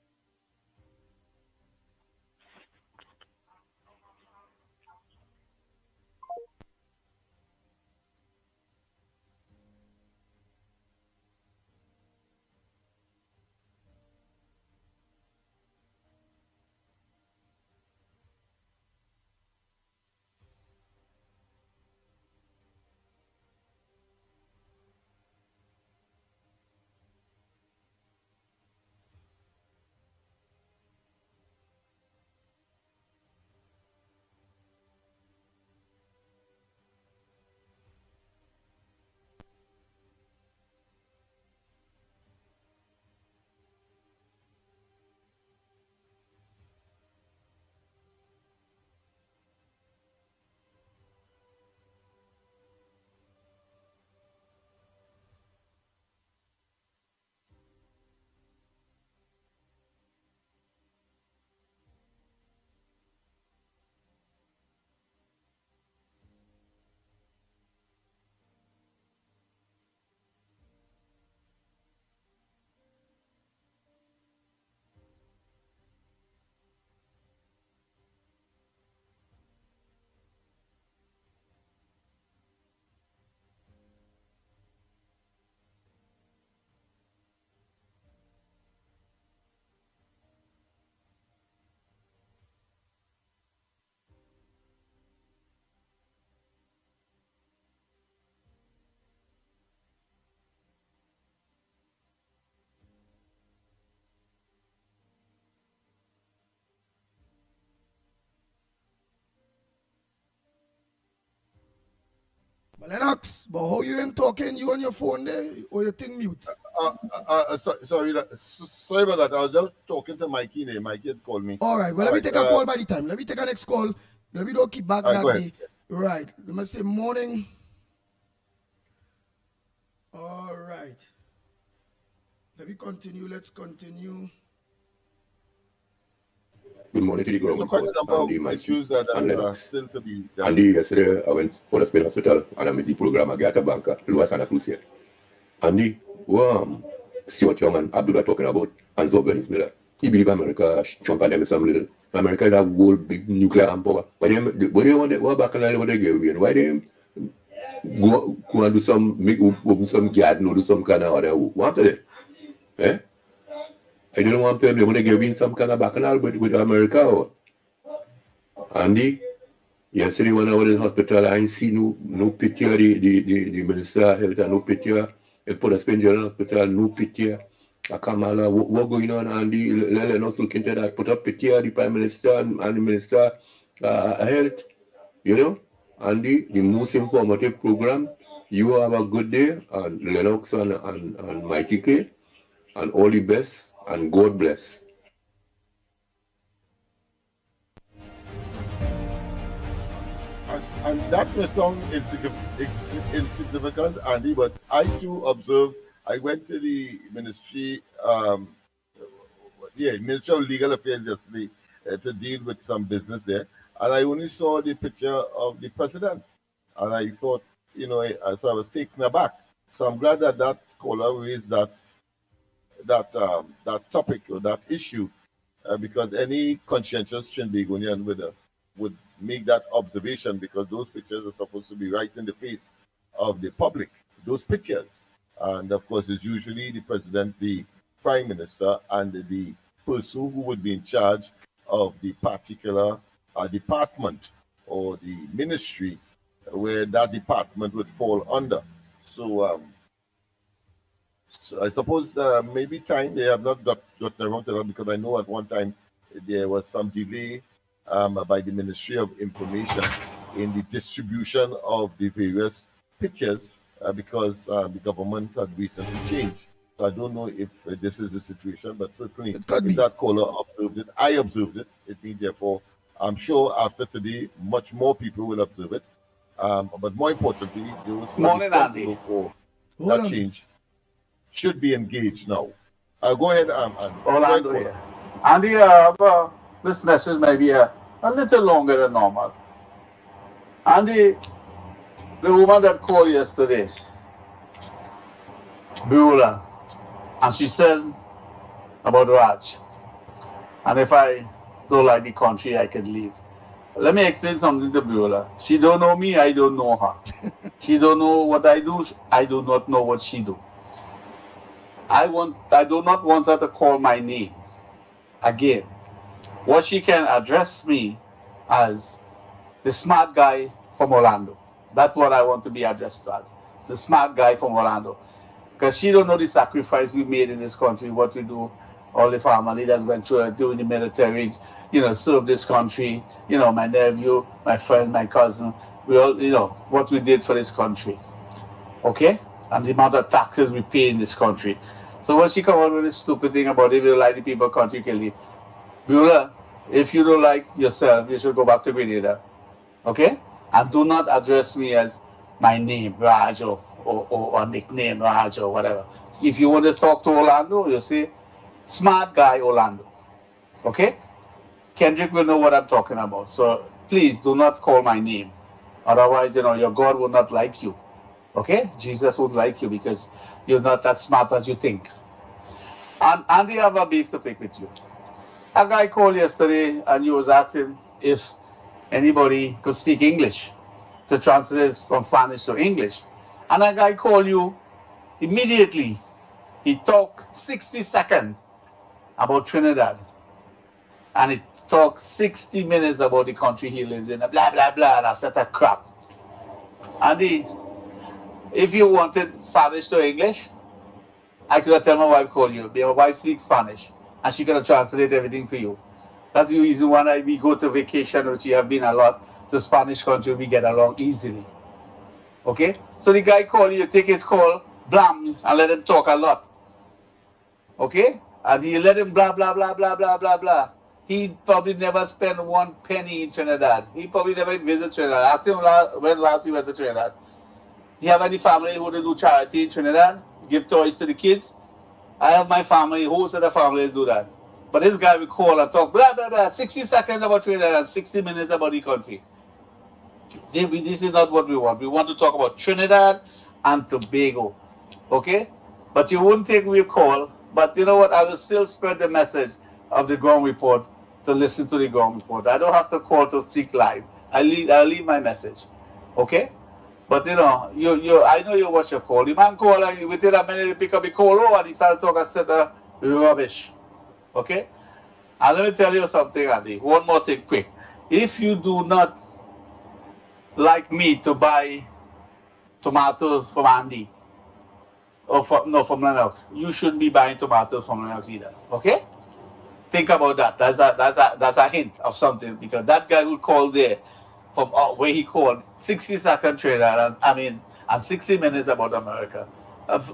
But Lennox, but how you ain't talking? You on your phone there? Or you think mute? Sorry about that. I was just talking to Mikey there. Mikey had called me. All right. Well, let me take a call by the time. Let me take a next call. Let me don't keep back All right, that go ahead. day. Right. Let me say morning. All right. Let me continue. Let's continue. Good morning to the There's ground. quite a number of Mikey issues that and are Lennox. still to be done. Andy, yesterday I went to the Spain hospital and I missed the program. I got a banker, Louis Santa Cruz here. Andy, Stuart Young and Abdullah talking about and Zorgan is Miller. He believe America jump on them with some little. America is a whole big nuclear power. Why they want to go back and what they give you? Why they go and do some, open some garden or do some kind of other want it? Eh? I don't want them, they want to give in some kind of bacchanal with America. Or? Andy, yesterday when I was in the hospital, I ain't see no picture, the Minister of Health, no picture. They put a Spain General Hospital, no picture. Kamala, what going on, Andy? Let us look into that. Put up picture, the Prime Minister and the Minister of Health. You know, Andy, the most informative program. You have a good day, and Lennox and Mickie K, and all the best, and God bless. And that may sound insignificant, Andy, but I too observed. I went to the Ministry of Legal Affairs yesterday to deal with some business there, and I only saw the picture of the president, and I thought, so I was taken aback. So I'm glad that caller raised that topic or that issue, because any conscientious Trinbagonian would make that observation, because those pictures are supposed to be right in the face of the public, those pictures. And of course, it's usually the president, the prime minister, and the person who would be in charge of the particular department or the ministry where that department would fall under. So, I suppose maybe time they have not got around to that, because I know at one time there was some delay by the Ministry of Information in the distribution of the various pictures because the government had recently changed. So I don't know if this is the situation, but certainly if that caller observed it, I observed it. It means, therefore, I'm sure after today, much more people will observe it. But more importantly, those who are responsible for that change should be engaged now. Go ahead, Andy. Orlando here. Andy, this message may be a little longer than normal. Andy, the woman that called yesterday, Beulah, and she said about Raj, and if I don't like the country, I can leave. Let me explain something to Beulah. She don't know me, I don't know her. She don't know what I do, I do not know what she do. I do not want her to call my name again. What she can address me as the smart guy from Orlando. That's what I want to be addressed as. The smart guy from Orlando. Because she don't know the sacrifice we made in this country, what we do, all the family that went through it, doing the military, serve this country, my nephew, my friend, my cousin, we all, what we did for this country. Okay? And the amount of taxes we pay in this country. So when she come out with this stupid thing about if you don't like the people country, you can leave. Beulah, if you don't like yourself, you should go back to Grenada. Okay? And do not address me as my name, Raj, or nickname, Raj, or whatever. If you want to talk to Orlando, you say, smart guy Orlando. Okay? Kendrick will know what I'm talking about. So please do not call my name. Otherwise, your God will not like you. Okay? Jesus would like you because you're not as smart as you think. And Andy, have a beef to pick with you. A guy called yesterday and he was asking if anybody could speak English to translate from Spanish to English. And a guy called you immediately. He talked 60 seconds about Trinidad. And he talked 60 minutes about the country he lived in, blah, blah, blah, and a set of crap. Andy, if you wanted Spanish to English, I could have told my wife call you. My wife speaks Spanish, and she could have translated everything for you. That's the reason why we go to vacation, which you have been a lot, to Spanish country, we get along easily. Okay? So the guy call you, take his call, blam, and let him talk a lot. Okay? And you let him blah, blah, blah, blah, blah, blah, blah. He probably never spent 1 penny in Trinidad. He probably never visit Trinidad. Ask him when last he went to Trinidad. You have any family who do charity in Trinidad? Give toys to the kids? I have my family, most of the families do that. But this guy will call and talk, blah, blah, blah, 60 seconds about Trinidad and 60 minutes about the country. This is not what we want. We want to talk about Trinidad and Tobago. Okay? But you wouldn't take me a call. But you know what? I will still spread the message of the ground report to listen to the ground report. I don't have to call to speak live. I'll leave my message. Okay? But you know, I know you watch your call. The man call and within a minute he pick up the call and he start talking a set of rubbish. Okay? And let me tell you something, Andy. One more thing quick. If you do not like me to buy tomatoes from Andy, or from Lennox, you shouldn't be buying tomatoes from Lennox either. Okay? Think about that. That's a hint of something, because that guy who called there from where he called 60-second trailer and 60 minutes about America.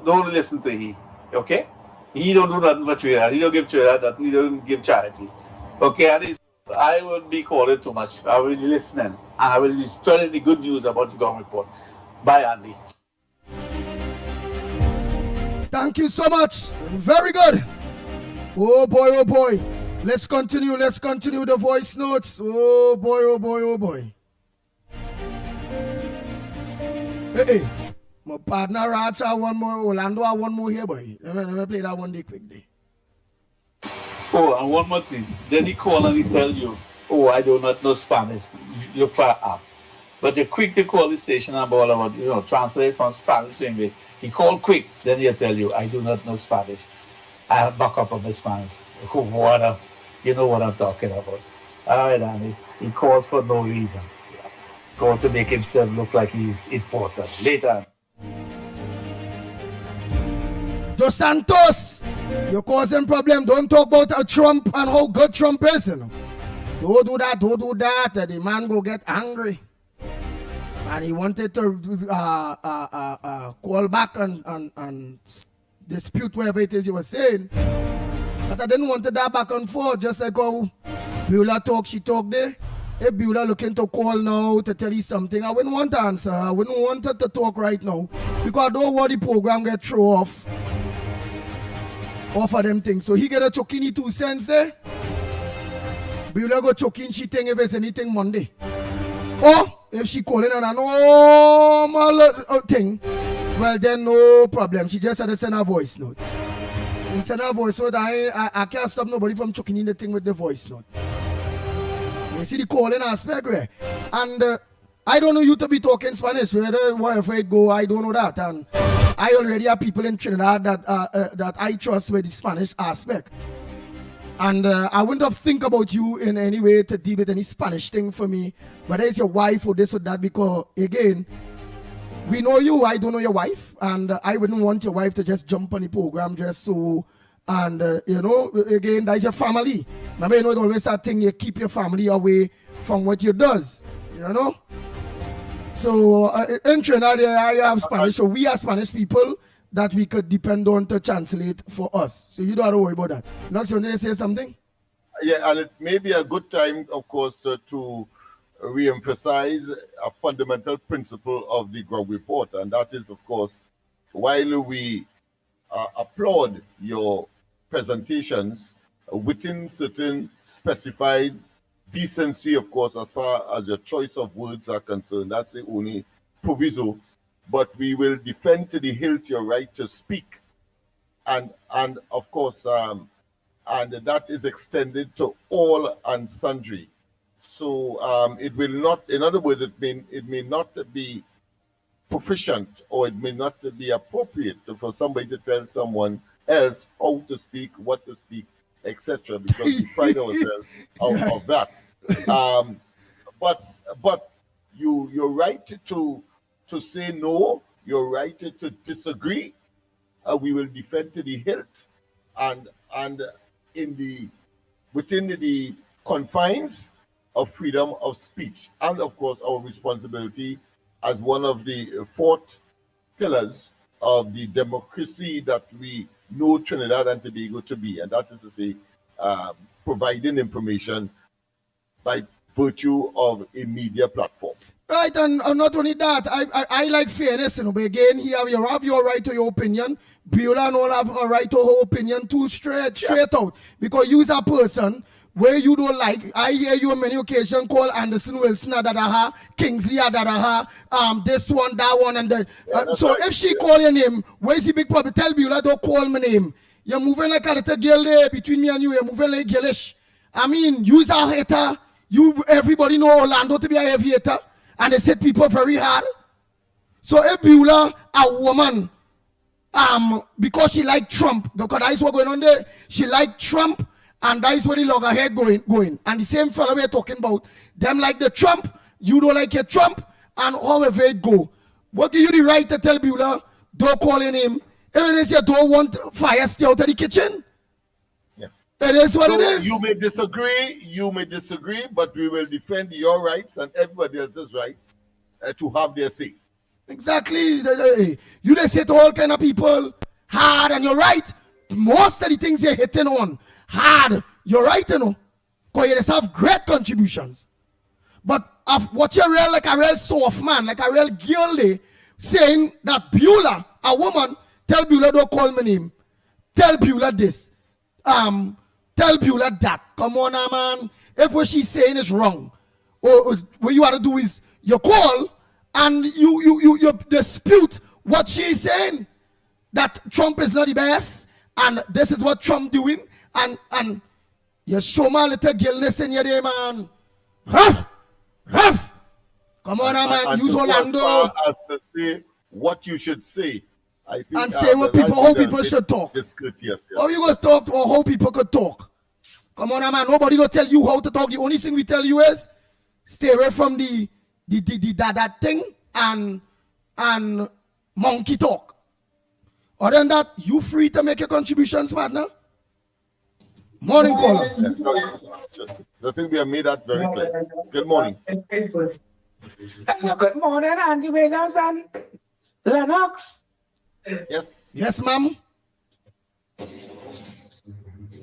Don't listen to he. Okay? He don't do nothing for trailer. He don't give trailer nothing. He don't give charity. Okay? And I will be calling too much. I will be listening, and I will be spreading the good news about the ground report. Bye, Andy. Thank you so much. Very good. Oh boy, oh boy. Let's continue the voice notes. Oh boy, oh boy, oh boy. Hey. My partner Raj have one more, Orlando have one more here, boy. Let me play that one day quickly. Oh, and one more thing. Then he call and he tell you, oh, I do not know Spanish. Look for an app. But you're quick to call the station about, translate from Spanish to English. He called quick, then he'll tell you, I do not know Spanish. I have backup of my Spanish. You know what I'm talking about. All right, Andy. He calls for no reason. Called to make himself look like he's important. Later. Dos Santos, you're causing problem. Don't talk about Trump and how good Trump is. Don't do that. The man go get angry. And he wanted to call back and dispute whatever it is he was saying. But I didn't want that back and forth, just like how Beulah talk, she talk there. If Beulah looking to call now to tell you something, I wouldn't want to answer. I wouldn't want her to talk right now. Because I don't want the program get thrown off of them things. So he get a chuckini 2 cents there. Beulah go chucking she think if it's anything Monday. Or if she calling on a normal thing, well then no problem. She just had to send a voice note. And send a voice note, I can't stop nobody from chucking in the thing with the voice note. You see the calling aspect, right? And I don't know you to be talking Spanish. Wherever it go, I don't know that. And I already have people in Trinidad that I trust with the Spanish aspect. And I wouldn't have think about you in any way to deal with any Spanish thing for me, whether it's your wife or this or that, because again, we know you, I don't know your wife, and I wouldn't want your wife to just jump on the program just so, and again, that's your family. Remember, it's always that thing, you keep your family away from what you does, So in Trinidad, I have Spanish, so we are Spanish people that we could depend on to translate for us. So you don't have to worry about that. Knox, you want to say something? Yeah, and it may be a good time, of course, to re-emphasize a fundamental principle of the ground report, and that is, of course, while we applaud your presentations within certain specified decency, of course, as far as your choice of words are concerned, that's the only proviso. But we will defend to the hilt your right to speak, and of course, and that is extended to all and sundry. So it will not, in other words, it may not be proficient, or it may not be appropriate for somebody to tell someone else how to speak, what to speak, etc. Because we pride ourselves of that. But you're right to say no, you're right to disagree. We will defend to the hilt, and within the confines of freedom of speech, and of course our responsibility as one of the fourth pillars of the democracy that we know Trinidad and Tobago to be, and that is to say, providing information by virtue of a media platform. Right, and not only that, I like fairness, but again, here you have your right to your opinion. Beulah don't have a right to her opinion too straight out. Because you's a person where you don't like. I hear you on many occasions call Anderson Wilson adadaha, Kingsley adadaha, this one, that one, and that. So right. If she call your name, where's the big problem? Tell Beulah, don't call my name. You're moving like a little girl there between me and you. You're moving like girlish. I mean, you's a hater. Everybody know Orlando to be a heavy hater. And they set people very hard. So if Beulah, a woman, because she like Trump, because that's what's going on there, she like Trump, and that's where the loggerhead going. And the same fellow we're talking about, them like the Trump, you don't like your Trump, and however it go. What give you the right to tell Beulah, don't call your name? If it is you don't want fire stay out of the kitchen, it is what it is. You may disagree, but we will defend your rights and everybody else's rights to have their say. Exactly. You just say to all kind of people, hard, and you're right. Most of the things you're hitting on, hard, you're right, because you just have great contributions. But what you're real, like a real soft man, like a real girl, saying that Beulah, a woman, tell Beulah don't call my name. Tell Beulah this. Tell Beulah that. Come on, man. If what she's saying is wrong, or what you have to do is you call and you dispute what she's saying. That Trump is not the best, and this is what Trump doing, and you show my little girlness in your day, man. Huff. Come on, man. Use Orlando. As to say what you should say. I think, and say how people should talk. Yes. How you gonna talk or how people could talk? Come on, man. Nobody will tell you how to talk. The only thing we tell you is stay away from the that thing and monkey talk. Other than that, you free to make your contributions, partner. Morning, caller. I think we have made that very clear. Good morning. Good morning, Andy Williams and Lennox. Yes, ma'am.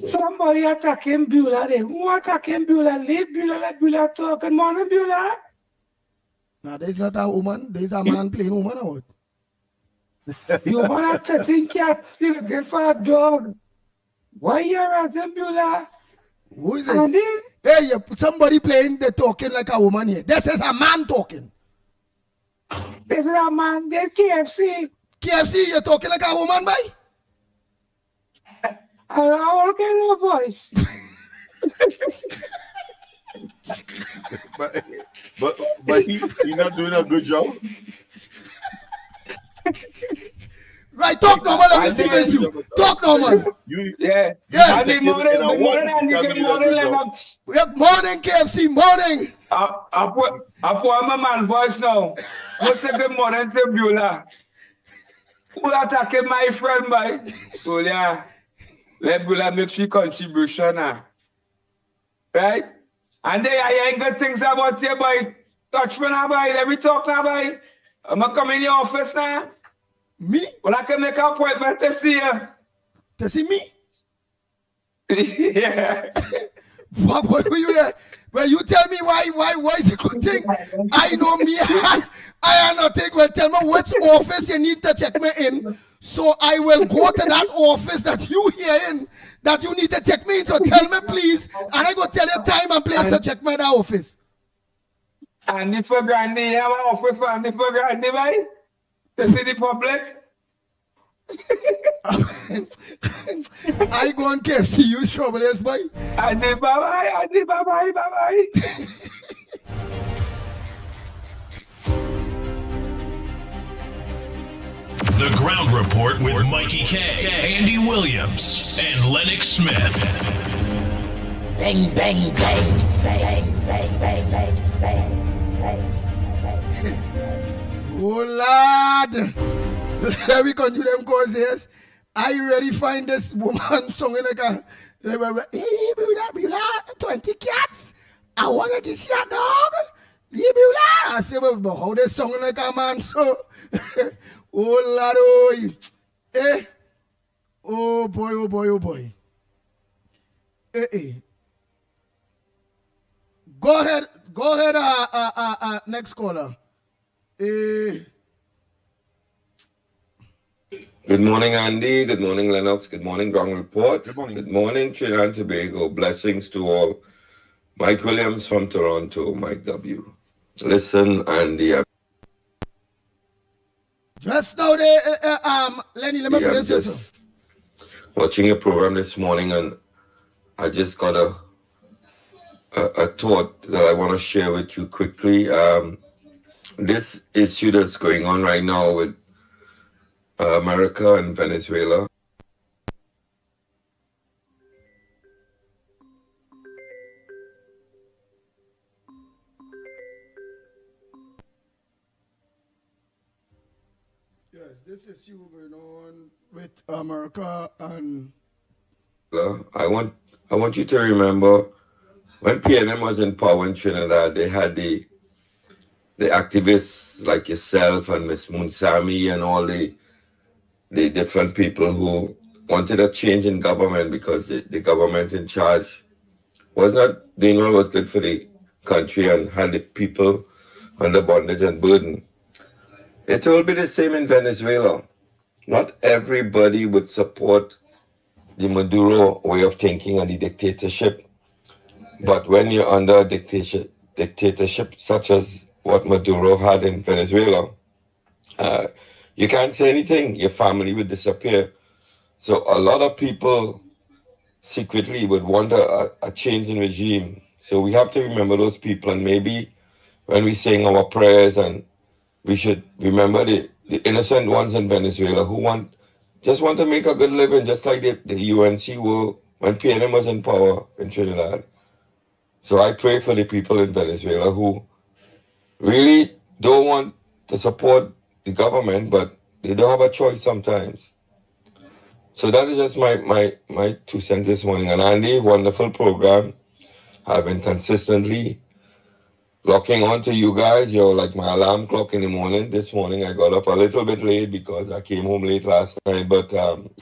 Somebody attacking Beulah. Who attacking Beulah? Leave Beulah, let Beulah talk. Good morning, Beulah. No, there's not a woman. There's a man playing woman out. You want to think you're looking for a dog. Why you're at them, Beulah? Who is this? Hey, somebody playing, they're talking like a woman here. This is a man talking. This is a man, there's KFC. KFC, you're talking like a woman, boy? All kind of voice. but he's not doing a good job. Right, talk normal. Let me see with you. Talk normal. Yeah. Good morning, Lennox. Good morning, KFC. Morning. I put my man voice now. What's say good morning to Beulah? Who attacking my friend, boy? So yeah, let Beulah make she contribution now. Right? And then I ain't good things about you, boy. Touch me now, boy. Let me talk now, boy. I'm gonna come in your office now. Me? Well, I can make an appointment to see you. To see me? Yeah. What were you here? Well, you tell me why is it good thing? I know me. I am not take. Well, tell me which office you need to check me in. So I will go to that office that you here in, that you need to check me in. So tell me, please. And I go tell you time and place to check me in that office. And if for Grandy, you have an office for Andy for Grandy, right? To see the public. I go on KFC, you trouble, yes, boy. Andy, bye-bye. The Ground Report with Mikey K, Andy Williams, and Lennox Smith. Bang, bang, bang, bang, bang, bang, bang, bang, bang. Oh, Lord. Let me continue them causes. I already find this woman singing like a 20 cats. I want to get you a dog. can't say but how they song like a man so. Oh Lord, oh. Eh? Oh boy, oh boy, oh boy. Eh. Go ahead, next caller. Good morning, Andy. Good morning, Lennox. Good morning, Ground Report. Good morning. Good morning, Trinidad and Tobago. Blessings to all. Mike Williams from Toronto, Mike W. Listen, Andy, Just now, Lenny, let me I'm finish this. just watching a program this morning, and I just got a thought that I want to share with you quickly. This issue that's going on right now with America and Venezuela. Yes, this issue going on with America and I want you to remember when PNM was in power in Trinidad, they had the activists like yourself and Miss Munsami and all the different people who wanted a change in government because the government in charge was not doing what was good for the country and had the people under bondage and burden. It will be the same in Venezuela. Not everybody would support the Maduro way of thinking and the dictatorship. But when you're under a dictatorship such as what Maduro had in Venezuela, you can't say anything. Your family would disappear. So a lot of people secretly would want a change in regime. So we have to remember those people, and maybe when we sing our prayers, and we should remember the innocent ones in Venezuela who just want to make a good living, just like the UNC were when PNM was in power in Trinidad. So I pray for the people in Venezuela who really don't want to support the government, but they don't have a choice sometimes. So that is just my 2 cents this morning. And Andy, wonderful program. I've been consistently locking on to you guys. You're like my alarm clock in the morning. This morning I got up a little bit late because I came home late last night. But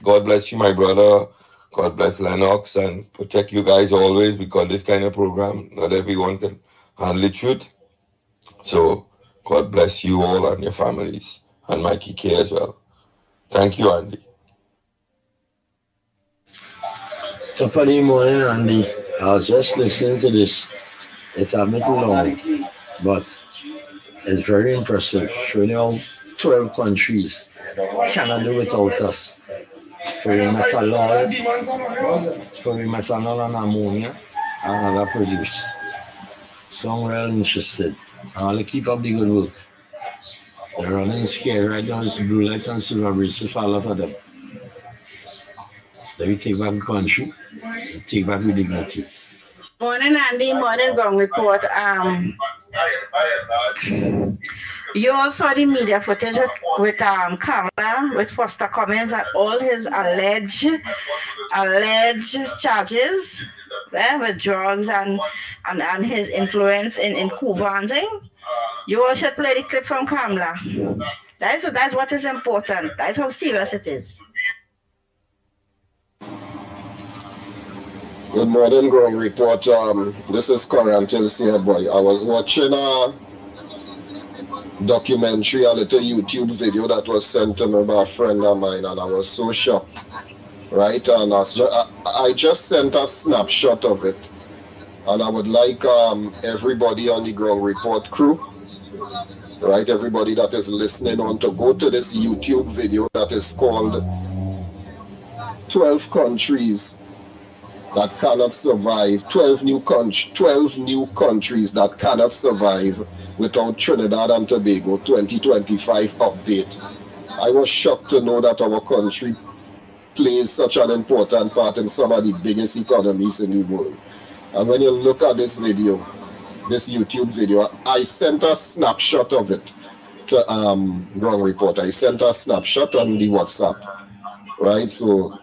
God bless you, my brother. God bless Lennox, and protect you guys always, because this kind of program, not everyone can handle the truth. So God bless you all and your families, and Mikey K as well. Thank you, Andy. So for the morning, Andy, I was just listening to this. It's a bit long, but it's very impressive. Showing how 12 countries cannot do without us. For the methanol and ammonia, and other produce. So I'm really interested. I want to keep up the good work. They're running scared right now. It's blue lights and silver bridges for a lot of them. So we take back the country, we take back the dignity. Morning, Andy. Morning, Ground Report. You all saw the media footage with Kamala, with Foster Cummings and all his alleged charges with drugs and his influence in Cuba and thing. You all should play the clip from Kamala. That's what is important. That's how serious it is. Good morning, Ground Report. This is Kerr until see boy. I was watching a documentary, a little YouTube video that was sent to me by a friend of mine, and I was so shocked. Right, and I just sent a snapshot of it, and I would like everybody on the Ground Report crew, right, everybody that is listening on, to go to this YouTube video that is called 12 Countries That Cannot Survive, 12 new countries that cannot survive without Trinidad and Tobago 2025 update. I was shocked to know that our country plays such an important part in some of the biggest economies in the world. And when you look at this video, this YouTube video, I sent a snapshot of it to Ground Report. I sent a snapshot on the WhatsApp, right? So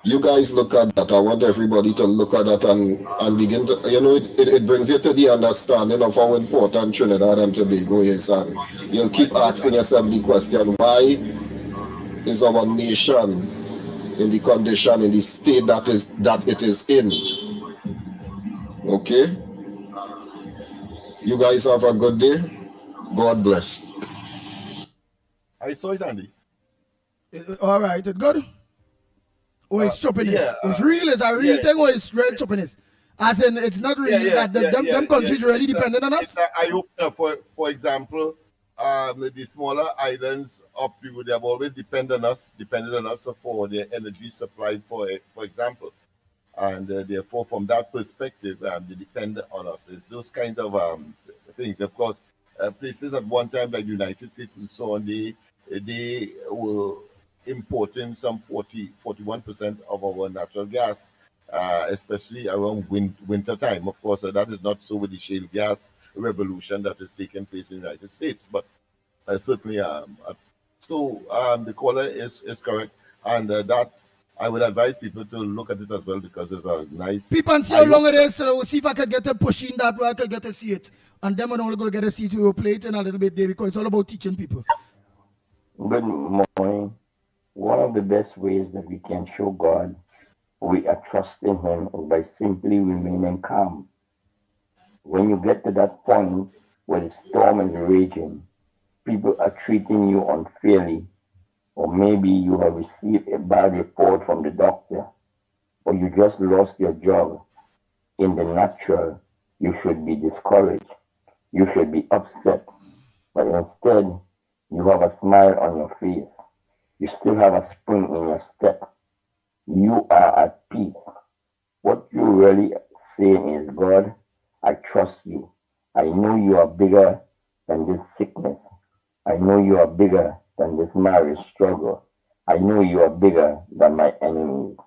you guys look at that. I want everybody to look at that and begin to, it brings you to the understanding of how important Trinidad and Tobago is. And you'll keep asking yourself the question, why is our nation in the condition, in the state that it is in? Okay? You guys have a good day. God bless. I saw it, Andy. All right, it good? Or it's choppiness? Yeah, it's real, it's a real thing, or it's real choppiness? As in, it's not really that them countries really dependent on us? I hope, for example, the smaller islands up, they have always depended on us for their energy supply, for example. And therefore, from that perspective, they depend on us. It's those kinds of things. Of course, places at one time like the United States and so on, they were importing some 41% of our natural gas, especially around winter time. Of course, that is not so with the shale gas revolution that is taking place in the United States, but certainly, the caller is correct, and that I would advise people to look at it as well, because it's a nice. People and see how long it is, so we'll see if I can get a pushing that way, I can get to see it. And them are only going to get a seat to play it in a little bit there, because it's all about teaching people. Good morning. One of the best ways that we can show God we are trusting Him is by simply remaining calm. When you get to that point where the storm is raging, people are treating you unfairly, or maybe you have received a bad report from the doctor, or you just lost your job. In the natural, you should be discouraged. You should be upset. But instead, you have a smile on your face. You still have a spring in your step. You are at peace. What you're really saying is, God, I trust you. I know you are bigger than this sickness. I know you are bigger than this marriage struggle. I know you are bigger than my enemies.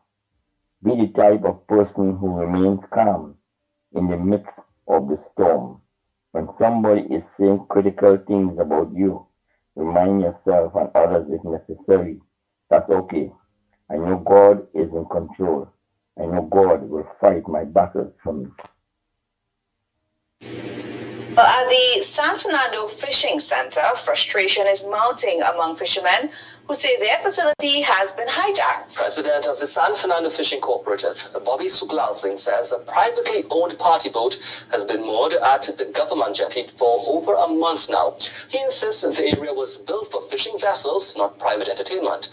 Be the type of person who remains calm in the midst of the storm. When somebody is saying critical things about you, remind yourself and others if necessary. That's okay. I know God is in control. I know God will fight my battles for me. At the San Fernando Fishing Center, frustration is mounting among fishermen who say their facility has been hijacked. President of the San Fernando Fishing Cooperative, Bobby Suglalsing, says a privately owned party boat has been moored at the government jetty for over a month now. He insists the area was built for fishing vessels, not private entertainment.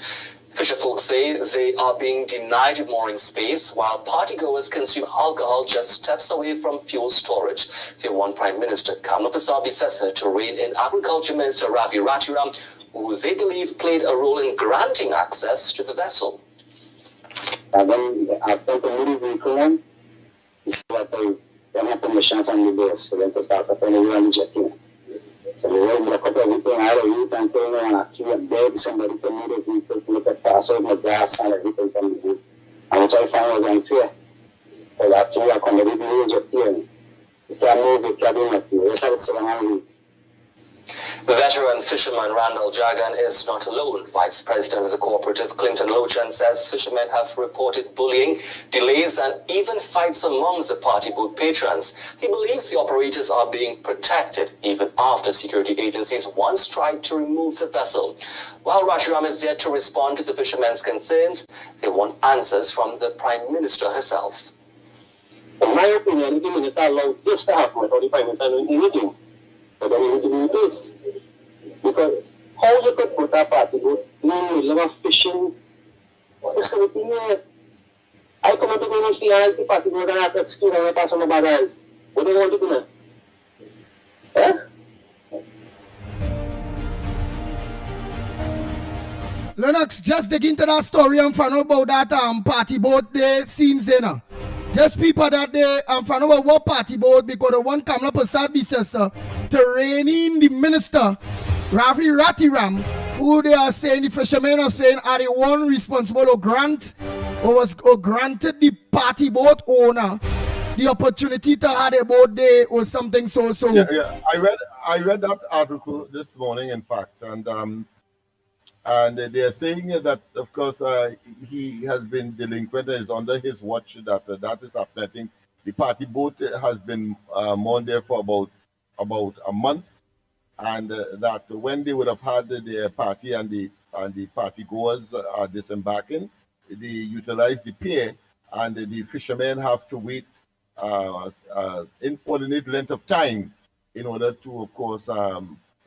Fisherfolk say they are being denied mooring space while partygoers consume alcohol just steps away from fuel storage. They want Prime Minister Kamla Persad-Bissessar to rein in Agriculture Minister Ravi Rathiram, who they believe played a role in granting access to the vessel. And then I sent a little vehicle, it's like they don't have permission from the boss, so they could park up anywhere on the jetty. So they were a couple of everything out of it until they actually begged somebody to move the vehicle to look at pass out my gas and everything from the boat. And which I found was unfair. But actually accommodated the jetty. You can't move the cabin up here. Yes, I was sitting on it. Veteran fisherman Randall Jagan is not alone. Vice President of the cooperative, Clinton Lochan, says fishermen have reported bullying, delays, and even fights among the party boat patrons. He believes the operators are being protected even after security agencies once tried to remove the vessel. While Rathiram is yet to respond to the fishermen's concerns, they want answers from the Prime Minister herself. In my opinion, the minister allowed this to happen without the Prime Minister doing anything. But then we need to do this. Because how you could put a party boat in the middle of a fishing facility here? I come out to go and see and I see party boat and I have excuse and I pass on my bad eyes. What do you want to do now? Lennox, just dig into that story and find out about that party boat there scenes there now. Just people that they find out what party boat, because the one Kamla Persad-Bissessar to rein in the minister Ravi Rathiram, who they are saying, the fishermen are saying, are the one responsible or granted the party boat owner the opportunity to have a boat there or something so. Yeah. I read that article this morning, in fact, and And they are saying that, of course, he has been delinquent and is under his watch that is happening. I think the party boat has been on there for about a month, and that when they would have had their party and the party goers are disembarking, they utilize the pier, and the fishermen have to wait inordinate length of time in order to, of course,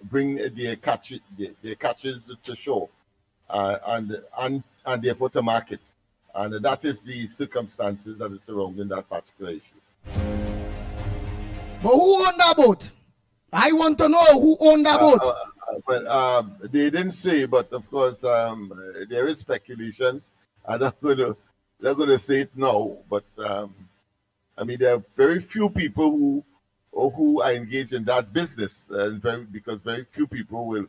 bring their catches to shore, and therefore to market, and that is the circumstances that is surrounding that particular issue. But who owned that boat? I want to know who owned that boat. Well, they didn't say, but of course there is speculations. I'm not going to say it now, but I mean there are very few people who are engaged in that business, because very few people will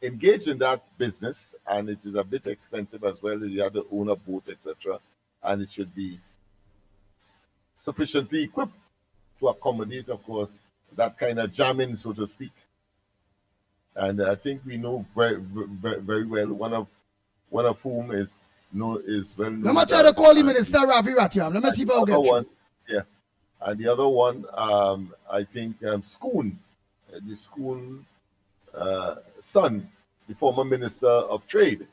engage in that business, and it is a bit expensive as well. You have to own a boat, etc., and it should be sufficiently equipped to accommodate, of course, that kind of jamming, so to speak. And I think we know very, very, very well one of whom is well known. Let me try to call the Minister Ravi Ratiam. Let me see if I'll get you. Yeah. And the other one, I think Schoon, the Schoon son, the former Minister of Trade,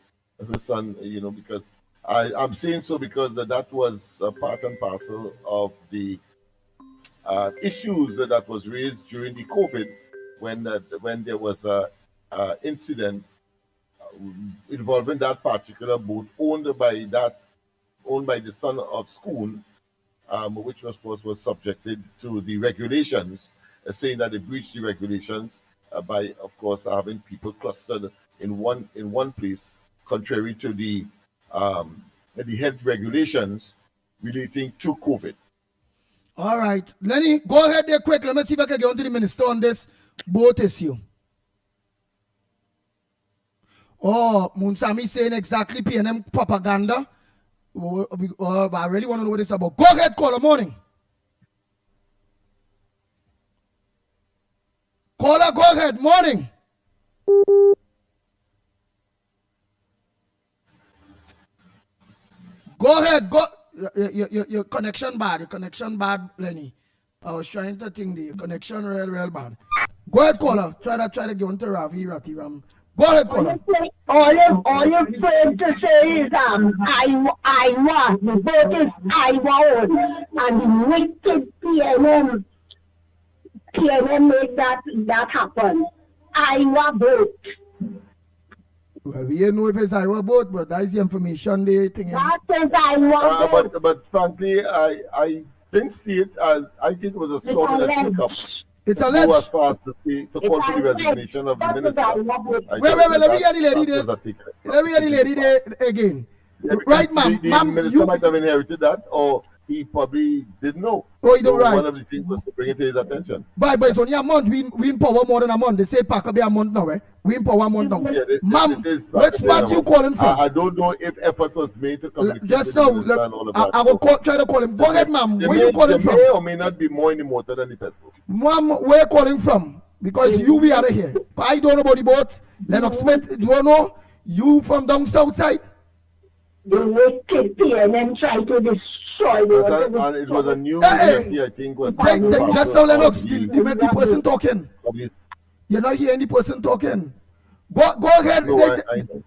his son, because I'm saying so because that was a part and parcel of the issues that was raised during the COVID when there was a incident involving that particular boat owned by the son of Schoon, which was subjected to the regulations, saying that they breached the regulations by, of course, having people clustered in one place, contrary to the health regulations relating to COVID. All right, Lenny, go ahead there quick. Let me see if I can get on to the minister on this boat issue. Oh, Munsami saying exactly PNM propaganda. But I really want to know what this is about. Go ahead, caller, morning. Caller, go ahead, morning. Go ahead, go. Your connection bad. Your connection bad, Lenny. I was trying to think the connection real bad. Go ahead, caller. Try to get on to Ravi Ratiram. Go ahead, caller. All you're afraid to say is Iowa. The vote is Iowa, and the wicked PNM made that happen. Iowa vote. Well, we don't know if it's Iowa vote, but that is the information they think. That is Iowa vote. But frankly, I didn't see it as, I think it was a storm in a teacup. It's alleged. Go as far as to call for the resignation of the minister. Wait, let me hear the lady there. Let me hear the lady there again. Yeah, right, ma'am. The minister might have inherited that, or he probably didn't know. Oh, you don't right. One of the things was to bring it to his attention. But it's only a month. We in power more than a month. They say Park will be a month now, eh? We in power a month now. Yeah, ma'am, which spot you calling from? I don't know if efforts was made to communicate just with now, the minister and all of that. I will try to call him. Go ahead, ma'am. Where you calling from? There may or may not be more in the motor than the pestle. Ma'am, where you calling from? Because you be out of here. I don't know about the boat. Lennox Smith, do you know? You from down south side? The wicked PNM tried to destroy and it was a new reality, I think, was just now, Lennox, the person talking. You're not hearing the person talking. Go ahead. No,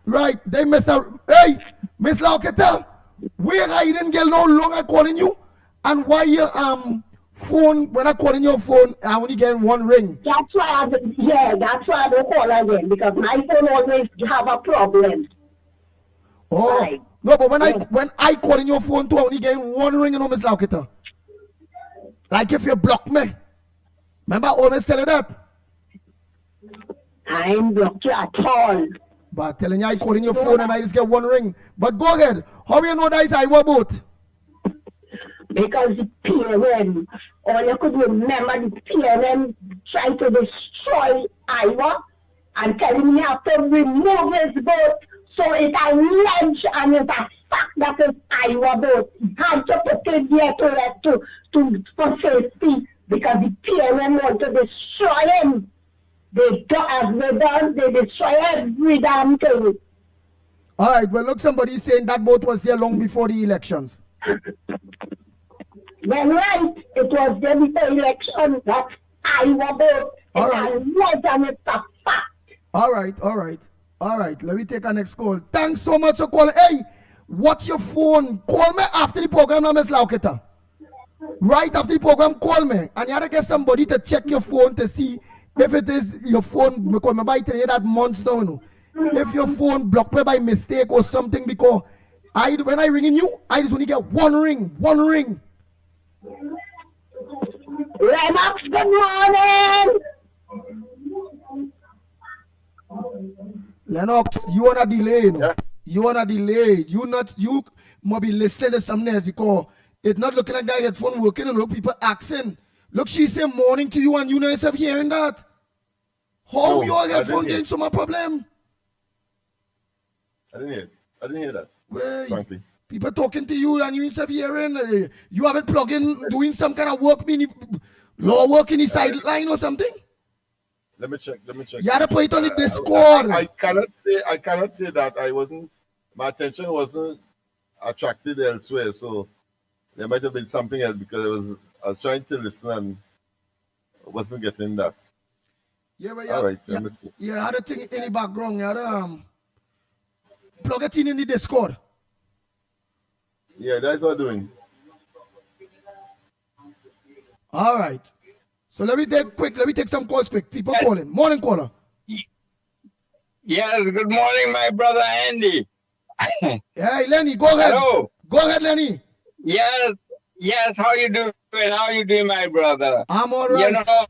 right, they mess up. Hey, Miss Lauketa, where I didn't get no longer calling you, and why your phone, when I calling your phone, I only get one ring. That's why that's why I don't call again, because my phone always have a problem. Oh. Right. No, but when I call in your phone too, I only get one ring, Miss Lauketa. Like if you block me. Remember I always tell you that? I ain't blocked you at all. But telling you I call in your phone and I just get one ring. But go ahead. How do you know that it's Iowa boat? Because the PNM, all you could remember, the PNM tried to destroy Iowa and telling me I have to remove his boat. So it's alleged and it's a fact that it's Iowa boat. He had to put it there for safety because the PNM want to destroy him. They destroy every damn thing. All right, well, look, somebody's saying that boat was there long before the elections. Well, right, it was there before election. That's Iowa boat. All right. And it's a fact. All right. Let me take our next call. Thanks so much for calling. Hey, what's your phone? Call me after the program, Miss Lauketa. Right after the program, call me. And you have to get somebody to check your phone to see if it is your phone. Because I tell you that months now, you know. If your phone blocked me by mistake or something, because when I ringing you, I just only get one ring. Lennox, good morning. Lennox, you on a delay, you know. Yeah. You on a delay. You must be listening to something else because it's not looking like that headphone working and look people asking. Look, she say morning to you and you know yourself hearing that. How your headphone getting so much problem? I didn't hear that. Well, frankly. People talking to you and you yourself hearing. You have it plugged in, doing some kind of work, law work in the sideline or something? Let me check. You had to put it on the Discord. I cannot say that my attention wasn't attracted elsewhere, so there might have been something else because I was trying to listen and wasn't getting that. Yeah, but all right, let me see. You had a thing in the background. You had to plug it in the Discord. Yeah, that's what I'm doing. All right. So let me take some calls quick. People calling. Morning caller. Yes, good morning, my brother Andy. Hey, Lenny, go ahead. Hello. Go ahead, Lenny. Yes, how you doing? How you doing, my brother? I'm all right. You know,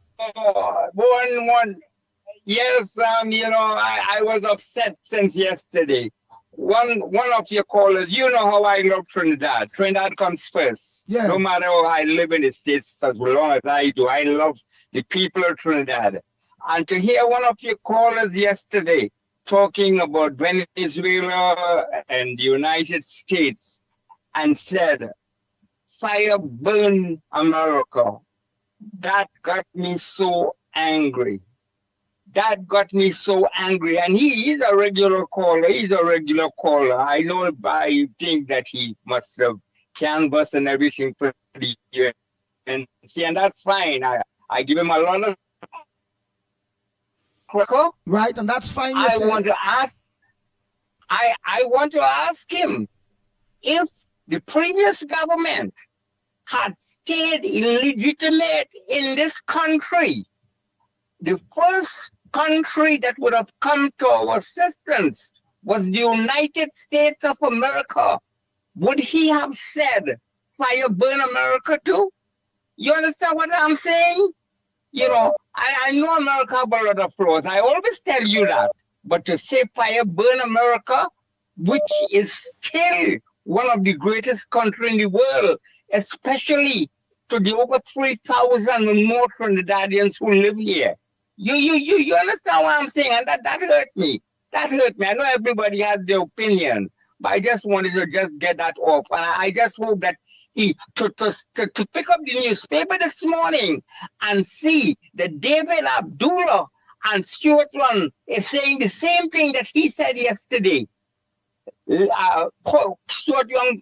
yes, I was upset since yesterday. One of your callers, you know how I love Trinidad. Trinidad comes first. Yeah. No matter how I live in the States as long as I do, I love the people of Trinidad. And to hear one of your callers yesterday talking about Venezuela and the United States and said, fire burn America. That got me so angry. And he is a regular caller. I know, I think that he must have canvassed and everything for the year. And that's fine. I give him a lot of cracker. Right, and that's fine. I want to ask him if the previous government had stayed illegitimate in this country, the first country that would have come to our assistance was the United States of America. Would he have said, fire burn America too? You understand what I'm saying? You know, I know America have a lot of flaws. I always tell you that. But to say fire burn America, which is still one of the greatest countries in the world, especially to the over 3,000 and more Trinidadians who live here. You understand what I'm saying? And that hurt me. I know everybody has their opinion, but I just wanted to just get that off. And I just hope that he to pick up the newspaper this morning and see that David Abdullah and Stuart Run is saying the same thing that he said yesterday. Stuart Young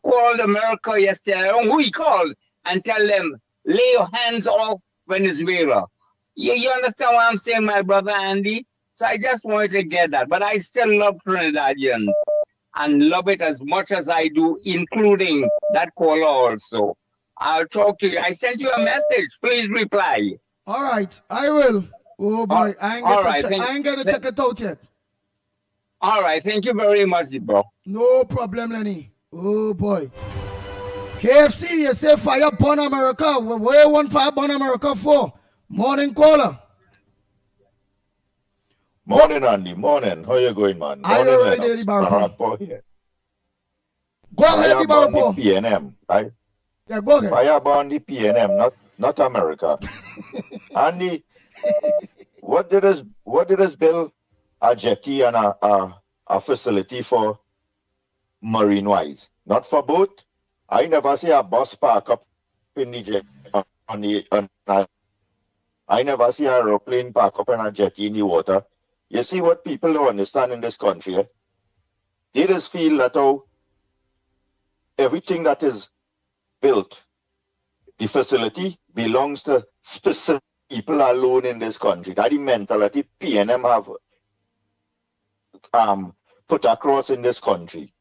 called America yesterday. I don't know who he called, and tell them, lay your hands off Venezuela. You understand what I'm saying, my brother Andy? So I just wanted to get that. But I still love Trinidadians and love it as much as I do, including that caller also. I'll talk to you. I sent you a message. Please reply. All right, I will. Oh boy, I ain't gonna check it out yet. All right, thank you very much, bro. No problem, Lenny. Oh boy. KFC, you say fire burn America. Where you want fire burn America for? Morning caller. Morning, Andy. Morning. How you going, man? I Morning, already Lennox. the Barapo. Here. Go ahead, the Barapo. PNM, right? Yeah, go ahead. Fire burn the PNM, not America. Andy, what did us build a jetty and a facility for marine wise? Not for boat. I never see a bus park up in the jet I never see an aeroplane park up in a jetty in the water. You see what people don't understand in this country? they just feel that everything that is built, the facility belongs to specific people alone in this country. That's the mentality PNM have put across in this country.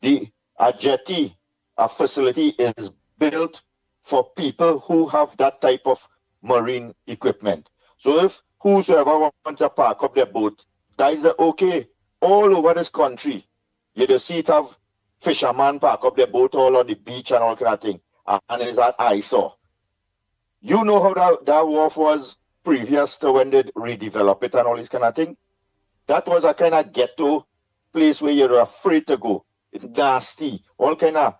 A jetty, a facility is built for people who have that type of marine equipment. So if whosoever wants to park up their boat, that is okay. All over this country, you just see it have fishermen park up their boat all on the beach and all kind of thing. And it's that eyesore. You know how that wharf was previous to when they redevelop it and all this kind of thing? That was a kind of ghetto place where you're afraid to go. It's nasty. All kind of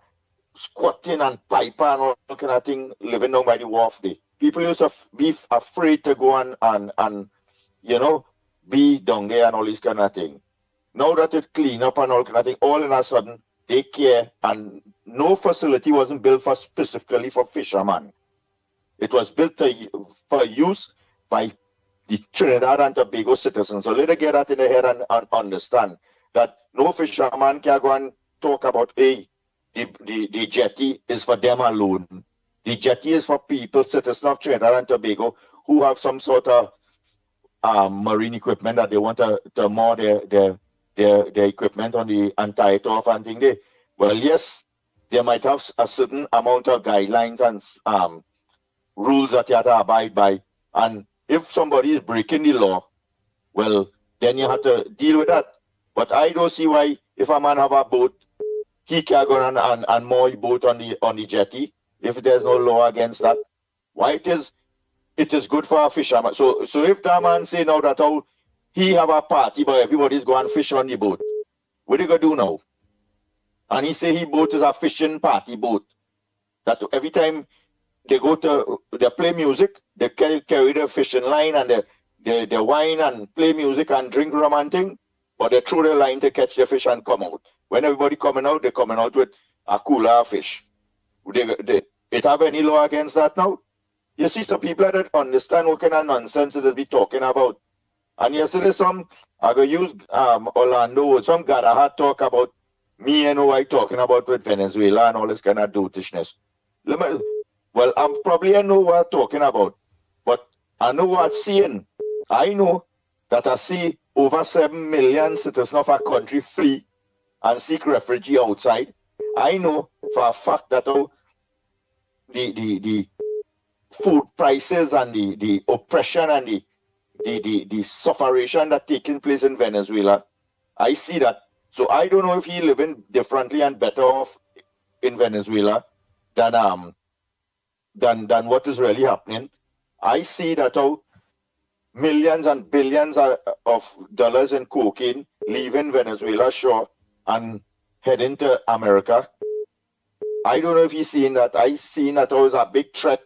squatting and piping and all kind of thing living down by the wharf there. People used to be afraid to go and you know, be down there and all this kind of thing. Now that it clean up and all kind of thing, all in a sudden, they care, and no facility wasn't built for specifically for fishermen. It was built for use by the Trinidad and Tobago citizens. So let us get that in the head and understand that no fisherman can go and talk about, hey, the jetty is for them alone. The jetty is for people, citizens of Trinidad and Tobago, who have some sort of marine equipment that they want to moor their equipment on the and tie it off and thing there. Well, yes, they might have a certain amount of guidelines and rules that you have to abide by. And if somebody is breaking the law, well, then you have to deal with that. But I don't see why, if a man have a boat, he can go and moor his boat on the jetty if there's no law against that. Why it is good for a fisherman. So if that man say now that he have a party but everybody's going to fish on the boat, what are you going to do now? And he say his boat is a fishing party boat. That every time they play music, they carry the fishing line and they wine and play music and drink rum and thing, but they throw the line to catch the fish and come out. When everybody coming out, they're coming out with a cooler of fish. It have any law against that now? You see some people that don't understand what kind of nonsense they be talking about. And yesterday I go use Orlando, some Gadaha talk about me and who I talking about with Venezuela and all this kind of dotishness. Well, I know what I'm talking about, but I know what I'm seeing. I know that I see over 7 million citizens of our country flee and seek refuge outside. I know for a fact that the food prices and the oppression and the sufferation that taking place in Venezuela, I see that. So I don't know if he living differently and better off in Venezuela than what is really happening. I see that millions and billions of dollars in cocaine leaving Venezuela shore and heading to America. I don't know if he's seeing that. I seen that was a big threat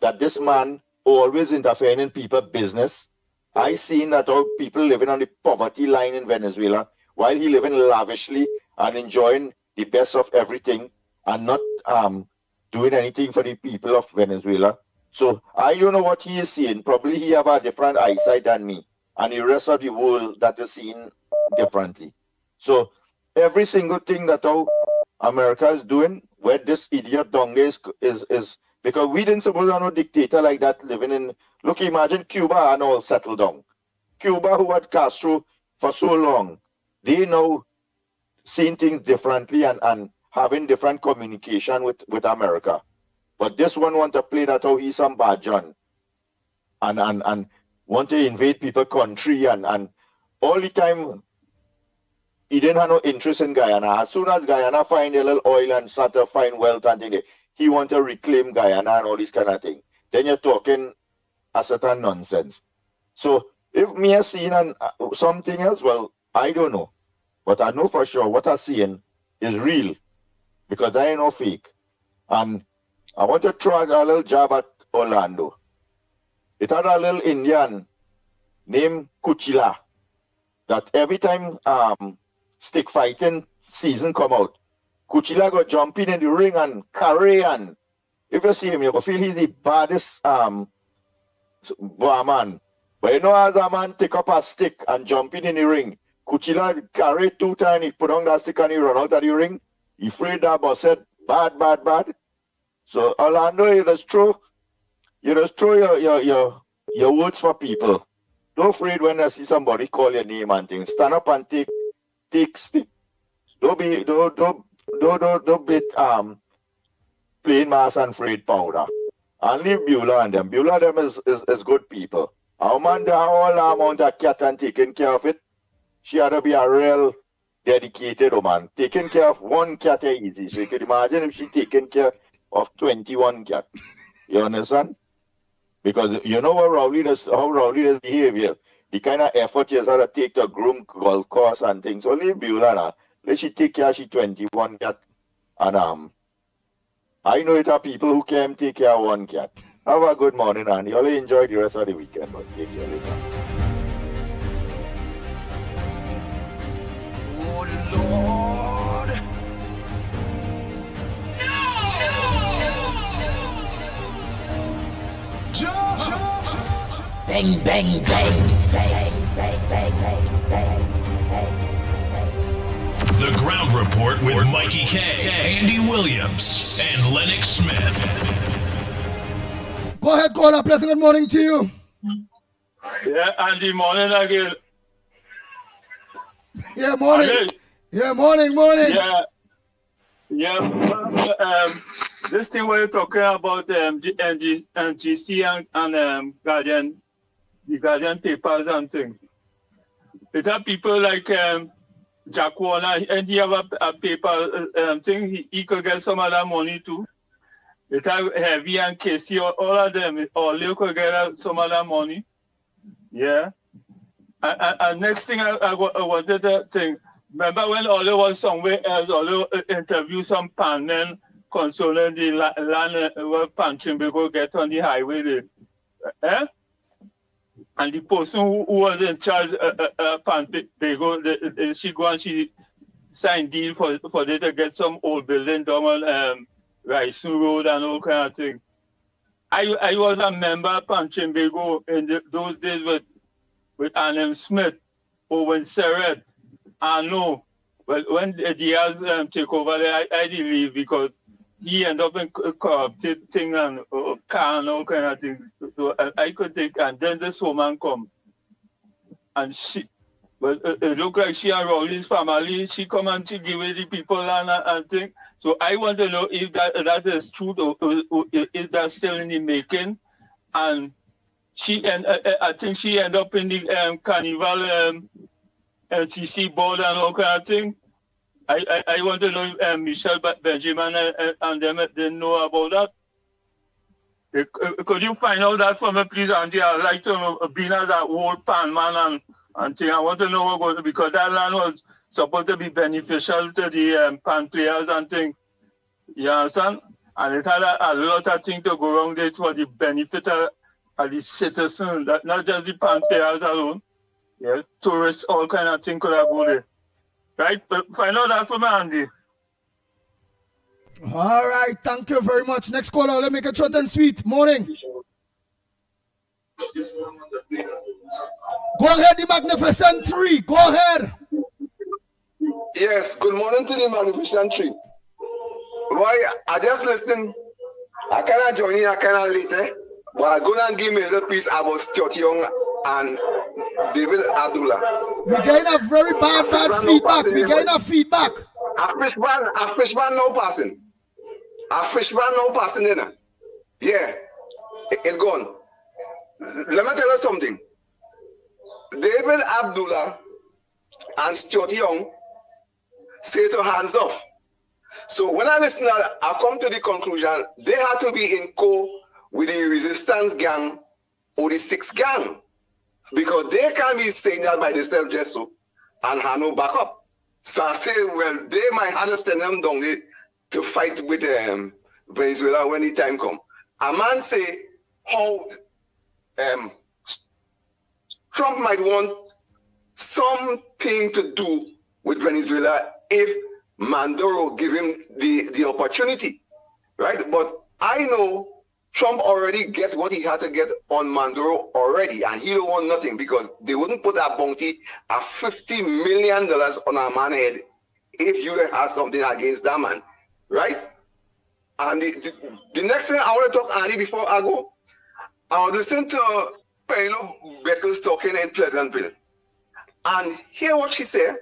that this man always interfering in people's business. I seen that people living on the poverty line in Venezuela while he living lavishly and enjoying the best of everything and not doing anything for the people of Venezuela. So I don't know what he is seeing. Probably he have a different eyesight than me and the rest of the world that is seeing differently. So every single thing that America is doing, where this idiot down there is because we didn't suppose to have no dictator like that living in. Look, imagine Cuba and all settled down. Cuba, who had Castro for so long, they now seeing things differently and having different communication with America. But this one want to play that he's some bad John and want to invade people's country and all the time he didn't have no interest in Guyana. As soon as Guyana find a little oil and start to find wealth and things, he want to reclaim Guyana and all this kind of thing. Then you're talking a certain nonsense. So if me are seeing something else, well, I don't know. But I know for sure what I'm seeing is real because I ain't no fake. And I want to try a little job at Orlando. It had a little Indian named Kuchila that every time stick fighting season come out, Kuchila go jumping in the ring and carry, and if you see him, you go feel he's the baddest man. But you know, as a man take up a stick and jumping in the ring, Kuchila carry 2 times, he put on that stick and he run out of the ring. He afraid that boss said, bad. So Orlando, you just throw your words for people. Don't afraid when you see somebody call your name and things. Stand up and take stick. Don't be plain mass and afraid powder. And leave Beulah and them. Beulah them is good people. Our man there all amount of cat and taking care of it. She had to be a real dedicated woman. Taking care of one cat is easy. So you could imagine if she taking care of 21 cats. You understand? Because you know how rowdy this behavior. The kind of effort she has to take to groom golf course and things. So leave Beulah now. Let she take care of she 21 cat. And I know it are people who can take care of one cat. Have a good morning, and you all enjoy the rest of the weekend. But take care later. Lord. Bang, bang, bang. The Ground Report with Mikey K, Andy Williams, and Lennox Smith. Go ahead, caller. Pleasant good morning to you. Yeah, Andy, morning again. Yeah, morning. Andy. Yeah, morning. Yeah. This thing we're talking about NGC and Guardian, the Guardian papers and things. It are people like Jack Warner, and he have a paper thing. He could get some of that money too. It are Heavy and Casey, all of them, all they could get some of that money. Yeah. And next thing I wanted to think. Remember when Ole was somewhere else, Ole interviewed some panmen concerning the land where Panchimbigo get on the highway there. And the person who was in charge Panchimbigo, she go and she signed deal for them to get some old building down on Rising Road and all kind of thing. I was a member of Panchimbigo in those days with Annem Smith, Owen Serret. I know, but when Diaz take over there, I didn't leave because he ended up in corrupted thing and car and all kind of thing. So I could take, and then this woman come, and it looked like she and Rowley's family. She come and she give it the people and thing. So I want to know if that is true or if that's still in the making. And I think she ended up in the carnival. LCC board and all kind of thing. I want to know if Michelle Benjamin and them didn't know about that. Could you find out that for me, please, Andy? I'd like to know, being as an old pan man and thing, I want to know what because that land was supposed to be beneficial to the pan players and thing. You understand? And it had a lot of things to go wrong there for the benefit of the citizens, not just the pan players alone. Yeah, tourists, all kind of things could have go there. Right? But find out that from Andy. All right, thank you very much. Next caller, let's make it short and sweet. Morning. Go ahead, the Magnificent Three. Go ahead. Yes, good morning to the Magnificent Three. Boy, I just listen. I cannot join in, I cannot later. But I'm going to give me a little piece about Stuart Young and David Abdullah. We're getting a very bad feedback. We're getting a feedback. A freshman no passing. A freshman no passing in. Yeah, it's gone. Let me tell you something. David Abdullah and Stuart Young say to hands off. So when I listen, I come to the conclusion they had to be in with the resistance gang or the 6th gang. Because they can be saying that by themselves just so and have no backup. So I say, well, they might understand them down there to fight with Venezuela when the time comes. A man say how Trump might want something to do with Venezuela if Maduro give him the opportunity, right? But I know Trump already get what he had to get on Manduro already, and he don't want nothing because they wouldn't put a bounty of $50 million on a man's head if you had something against that man, right? And the next thing I want to talk, Andy, before I go, I was listening to Penelope Beckles talking in Pleasantville, and hear what she said.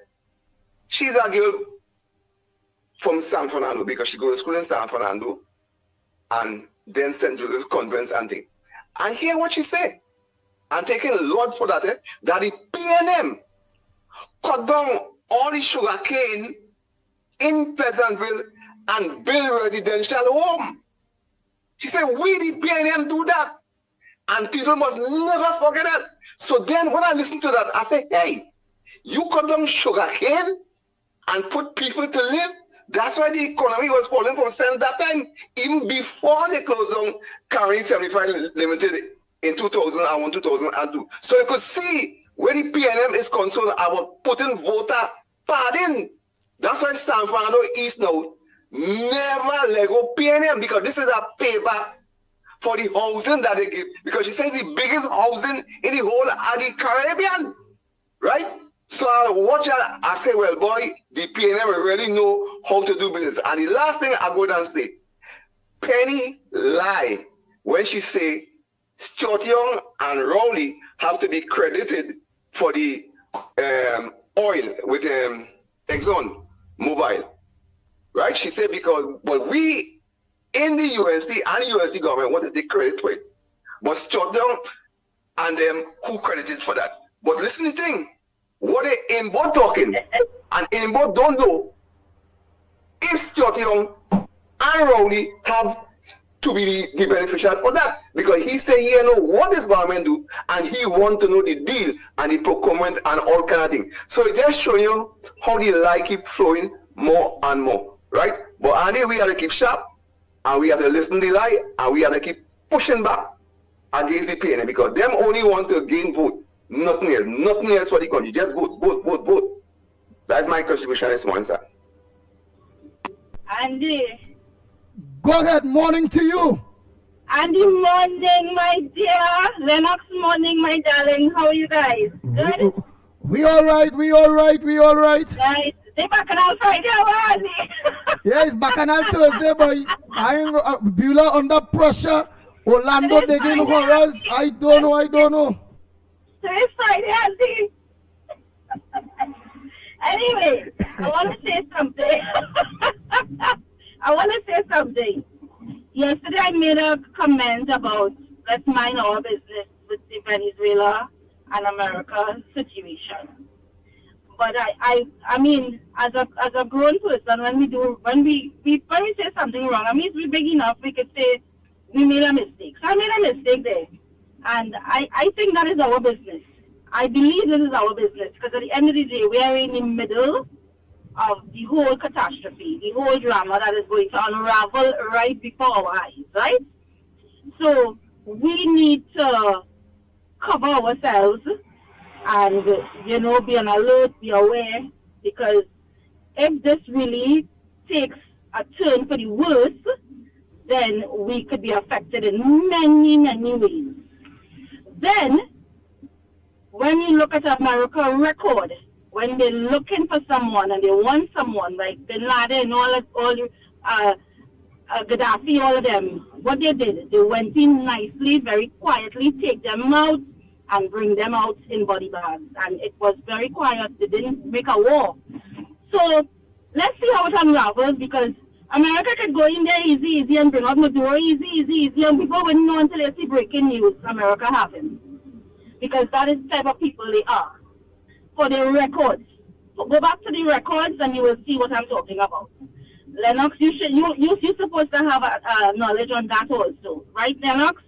She's a girl from San Fernando because she goes to school in San Fernando, and then St. Joseph Convent and thing. And hear what she said. And taking Lord for that, that the PNM cut down all the sugar cane in Pleasantville and build residential home. She said, we the PNM do that. And people must never forget that. So then when I listen to that, I say, hey, you cut down sugar cane and put people to live. That's why the economy was falling from cent that time, even before they closed down Carrying 75 Limited in 2001, 2002. So you could see where the PNM is concerned about putting voter pardon. That's why San Fernando East now never let go PNM, because this is a payback for the housing that they give. Because she says the biggest housing in the whole of the Caribbean, right? So I watch that, I say, well, boy, the PNM really know how to do business. And the last thing I go down and say, Penny lie when she say Stuart Young and Rowley have to be credited for the oil with Exxon Mobil, right? She said because, well, we in the UNC and the UNC government wanted to take credit for it. But Stuart Young and them who credited for that. But listen to the thing. What they Imbo talking, and Imbo don't know if Stuart Young and Rowley have to be the beneficiary for that, because he say he know what this government do, and he want to know the deal and the procurement and all kind of thing. So it just show you how the lie keep flowing more and more, right? But Andy, we have to keep sharp, and we have to listen to the lie, and we have to keep pushing back against the PNM, because them only want to gain vote. Nothing else for the country. Just vote. That's my contribution this morning, sir. Andy. Go ahead, morning to you. Andy, morning, my dear. Lennox, morning, my darling. How are you guys? Good? We all right. Nice. They Bacchanal Friday, Andy. Yeah, it's Bacchanal Thursday, boy. I ain't Beulah under pressure. Orlando digging horrors. I don't know. Today's Friday, Auntie. Anyway, I want to say something. Yesterday I made a comment about let's mind our business with the Venezuela and America situation. But I mean, as a grown person, when we say something wrong, I mean, we're big enough, we could say we made a mistake. So I made a mistake there. And I think that is our business. I believe this is our business, because at the end of the day, we are in the middle of the whole catastrophe, the whole drama that is going to unravel right before our eyes, right? So we need to cover ourselves and, be on alert, be aware, because if this really takes a turn for the worse, then we could be affected in many, many ways. Then, when you look at America's record, when they're looking for someone and they want someone like Bin Laden, all Gaddafi, all of them, what they did, they went in nicely, very quietly, take them out and bring them out in body bags. And it was very quiet. They didn't make a war. So, let's see how it unravels, because America could go in there easy and bring out Maduro easy, and people wouldn't know until they see breaking news America having. Because that is the type of people they are. For their records. So go back to the records and you will see what I'm talking about. Lennox, you're supposed to have knowledge on that also. Right, Lennox?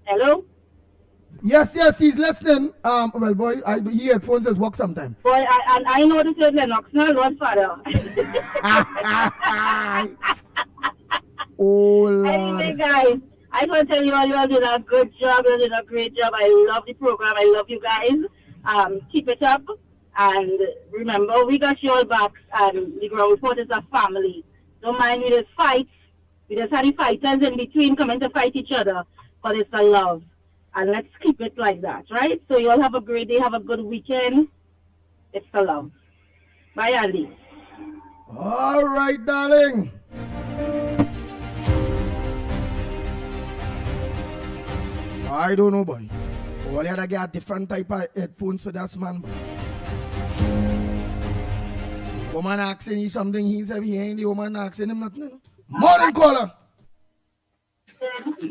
Hello? Yes, he's listening. Well, boy, he headphones just work sometime. Boy, I know this is Lennox, no, Lord Father. Oh, Lord. Anyway, guys, I want to tell you all did a good job. You did a great job. I love the program. I love you guys. Keep it up. And remember, we got you all back. And the Ground Report is a family. Don't mind me, there's fights. We just had the fighters in between coming to fight each other, but it's a love. And let's keep it like that, right? So you all have a great day, have a good weekend. It's a love. Bye, Andy. All right, darling. I don't know, boy. All you gotta get different type of headphones for that man, boy. Woman asking you something, he said he ain't the woman asking him nothing. Morning caller.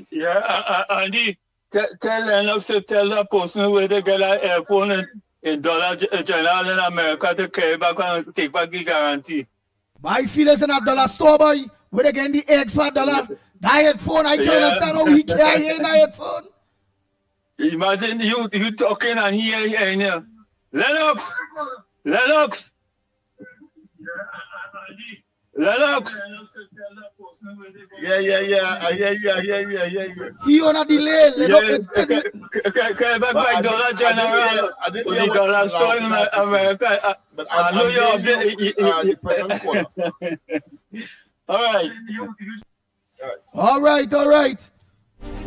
Yeah, Andy, tell Lennox to tell the person where they get an airphone in Dollar General in America to carry back and take back the guarantee. Buy feelers in a dollar store, boy. Where they get the eggs for $1. That headphone, I can't understand how he can't hear that headphone. Imagine you talking and he hearing you. Lennox! Lennox! Lennox! Yeah. I hear you. He on a delay. Carry back by Dollar General with the dollar store in America. But I know you're the present caller. All right.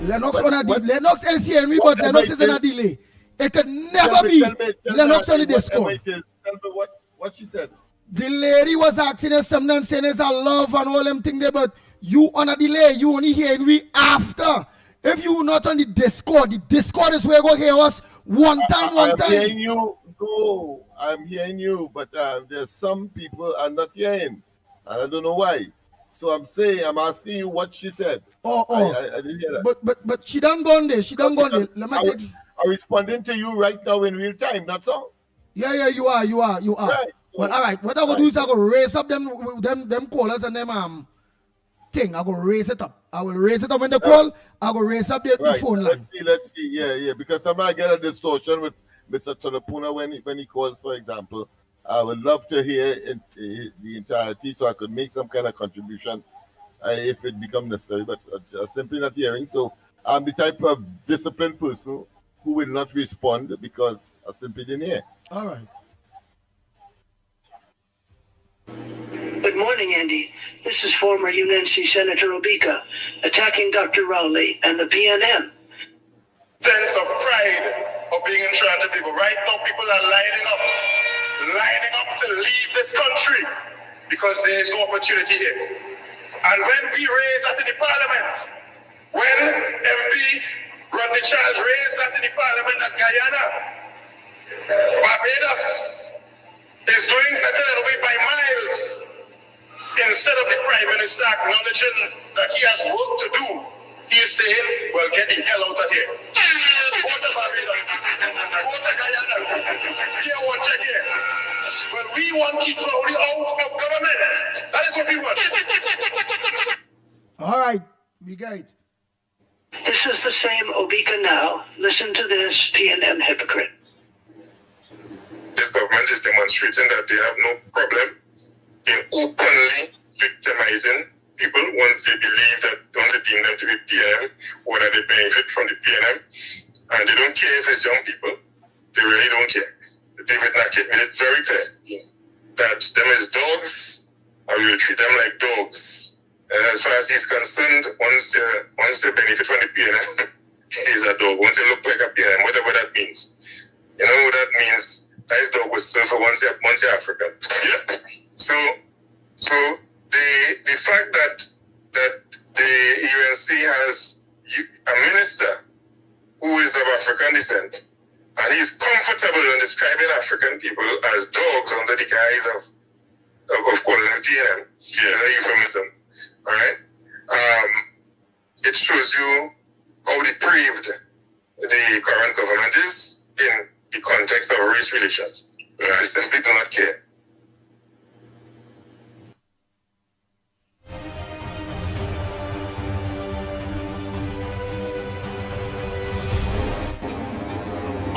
Lennox on a delay. Lennox is hearing me, but Lennox is on a delay. It could never be Lennox on the Discord. Tell me what she said. The lady was asking us something, saying it's a love and all them things there, but you on a delay, you only hearing me after. If you not on the Discord is where you go hear us one time. I'm hearing you. No, I'm hearing you, but there's some people are not hearing, and I don't know why. So I'm asking you what she said. I didn't hear that. But she done gone there. I'm responding to you right now in real time. That's all. Yeah, you are. Right. Well, all right. What I gonna do is I gonna raise up them callers and them thing. I gonna raise it up. I will raise it up when they call. I gonna raise up the phone line. Let's see. Yeah. Because sometimes I get a distortion with Mr. Tonapuna when he calls, for example. I would love to hear the entirety so I could make some kind of contribution if it becomes necessary, but I'm simply not hearing. So I'm the type of disciplined person who will not respond because I simply didn't hear. All right. Good morning, Andy. This is former UNC Senator Obika attacking Dr. Rowley and the PNM. Sense of pride of being in Toronto, people. Right now, people are lining up to leave this country because there is no opportunity here. And when we raise that in the parliament, when MP Rodney Charles raised that in the parliament at Guyana, Barbados is doing better than we by miles. Instead of the Prime Minister acknowledging that he has work to do, he is saying, well, get the hell out of here. Go to Barbados. Go to Guyana. Here, what check here. Well, we want Keith Rowley out of government. That is what we want. All right, we got it. This is the same Obika now. Listen to this PNM hypocrite. This government is demonstrating that they have no problem in openly victimizing people once they deem them to be PNM, or that they benefit from the PNM. And they don't care if it's young people. They really don't care. David Nackett made it very clear that them is dogs, and we will treat them like dogs. And as far as he's concerned, once they benefit from the PNM, he's a dog. Once they look like a PNM, whatever that means. You know what that means? Nice dog was served for once you're African. Yeah. So the fact that the UNC has a minister who is of African descent, and he's comfortable in describing African people as dogs under the guise of calling them PNM. Yeah, that's a euphemism. All right? It shows you how depraved the current government is in the context of race relations. They simply do not care.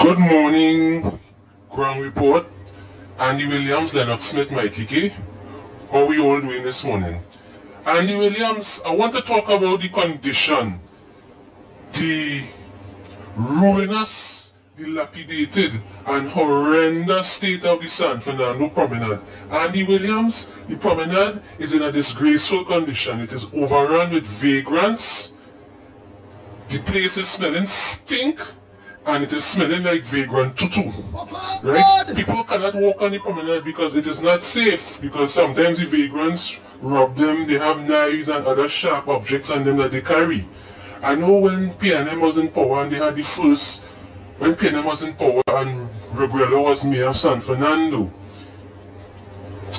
Good morning, Ground Report. Andy Williams, Lennox Smith, Mickie K. How are we all doing this morning? Andy Williams, I want to talk about the condition, the ruinous, dilapidated and horrendous state of the San Fernando Promenade. Andy Williams, the promenade is in a disgraceful condition. It is overrun with vagrants. The place is smelling stink, and it is smelling like vagrant tutu. Right? People cannot walk on the promenade because it is not safe, because sometimes the vagrants rob them, they have knives and other sharp objects on them that they carry. I know when PNM was in power and they had the first, when PNM was in power and Reguero was mayor of San Fernando,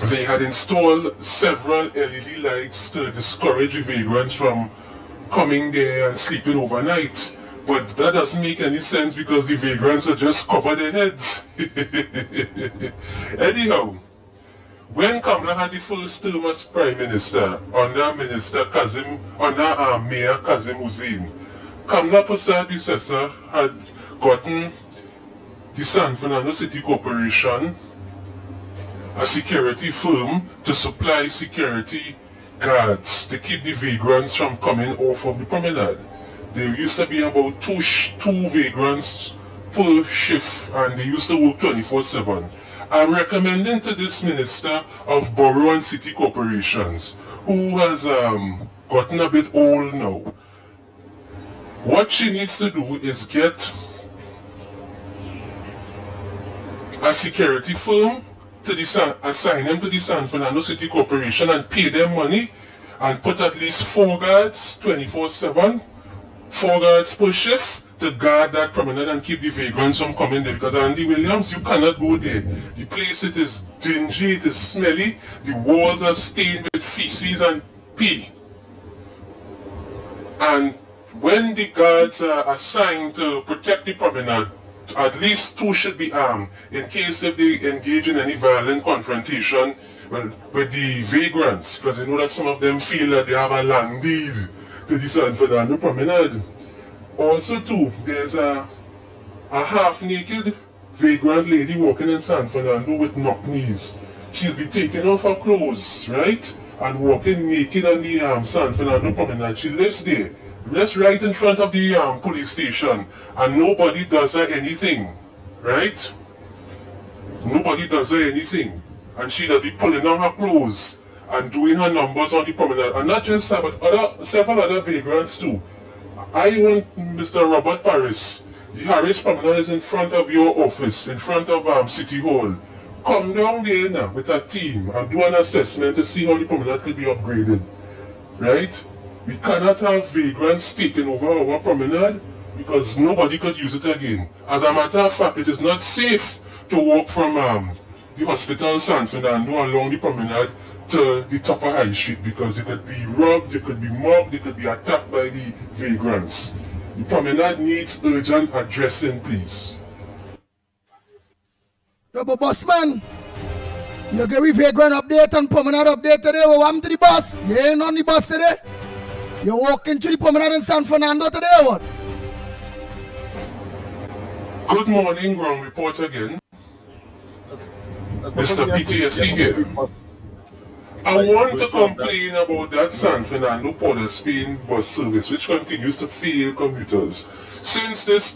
they had installed several LED lights to discourage the vagrants from coming there and sleeping overnight. But that doesn't make any sense because the vagrants would just cover their heads. Anyhow, when Kamala had the first term as Prime Minister under Mayor Kazim Hussein, Kamala Prasad predecessor had gotten the San Fernando City Corporation, a security firm, to supply security guards to keep the vagrants from coming off of the promenade. There used to be about two vagrants per shift, and they used to work 24/7. I'm recommending to this Minister of Borough and City Corporations, who has gotten a bit old now, what she needs to do is get a security firm to assign them to the San Fernando City Corporation and pay them money and put at least 4 guards 24/7, 4 guards per shift, to guard that promenade and keep the vagrants from coming there. Because Andy Williams, you cannot go there. The place, it is dingy, it is smelly, the walls are stained with feces and pee. And when the guards are assigned to protect the promenade, at least 2 should be armed in case if they engage in any violent confrontation with the vagrants, because you know that some of them feel that they have a land deed to the San Fernando Promenade. Also too, there's a half-naked vagrant lady walking in San Fernando with knock knees. She'll be taking off her clothes, right? And walking naked on the San Fernando Promenade. She lives there, just right in front of the police station, and nobody does her anything, right? Nobody does her anything. And she does be pulling on her clothes and doing her numbers on the promenade. And not just her, but several other vagrants too. I want Mr. Robert Paris, the Harris Promenade is in front of your office, in front of City Hall. Come down there now with a team and do an assessment to see how the promenade could be upgraded. Right? We cannot have vagrants taking over our promenade because nobody could use it again. As a matter of fact, it is not safe to walk from the hospital San Fernando along the promenade to the top of High Street because it could be robbed, it could be mobbed, it could be attacked by the vagrants. The promenade needs urgent addressing, please. Yo, but boss man, you get with vagrant update and promenade update today. What happened to the bus? You ain't on the bus today? You're walking to the promenade in San Fernando today or what? Good morning, ground report again. Mr. PTSC here. I want to complain about that San Fernando Port of Spain bus service, which continues to fail commuters. Since this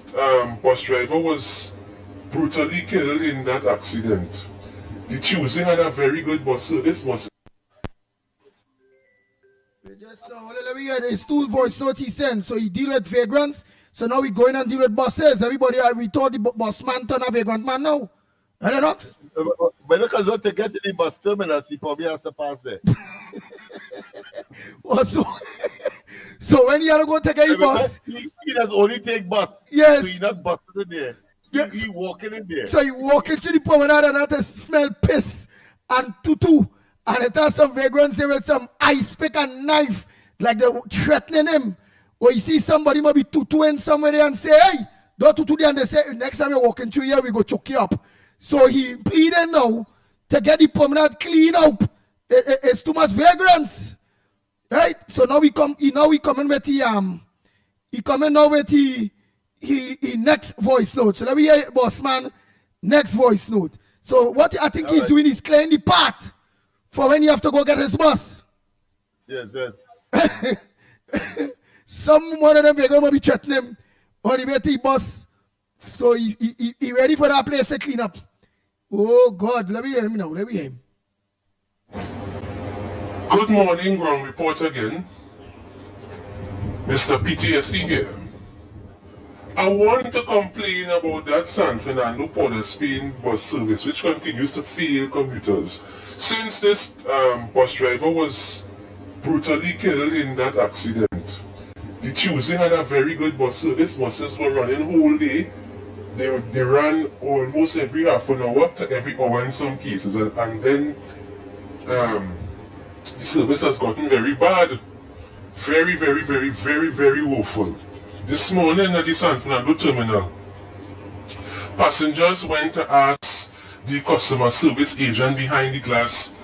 bus driver was brutally killed in that accident, the Tuesday had a very good bus service. Just now, let me hear his 2 voice notes he sent. So he deal with vagrants. So now we going and deal with buses. Everybody, we thought the bus man turn a vagrant man now. Lennox? When you can to get to the bus terminus, he probably has to pass there. So when you have to go take a bus, he does only take bus. Yes. So he's not busting in there. Yes. He walking in there. So you walk into the promenade and that smell piss and tutu. And it has some vagrants here with some ice pick and knife, like they're threatening him. Or you see somebody might be tutuing somewhere and say, hey, don't tutu there. And they say, next time you're walking through here, we go choke you up. So he pleading now to get the promenade clean up. It's too much vagrants. Right? So now we coming with the he coming now with the next voice note. So let me hear boss man, next voice note. So what I think he's doing is clearing the path for when you have to go get his bus. Yes. Some one of them vagrants will be threatening him on the way to the bus So he ready for that place to clean up. Oh God, let me hear him now. Let me hear him. Good morning, ground report again. Mr. PTSC here. I want to complain about that San Fernando Port of Spain bus service which continues to fail commuters. Since this bus driver was brutally killed in that accident, the Tuesday had a very good bus service. Buses were running whole day. They ran almost every half an hour to every hour in some cases, and then the service has gotten very bad. Very, very, very, very, very woeful. This morning at the San Fernando terminal, passengers went to ask the customer service agent behind the glass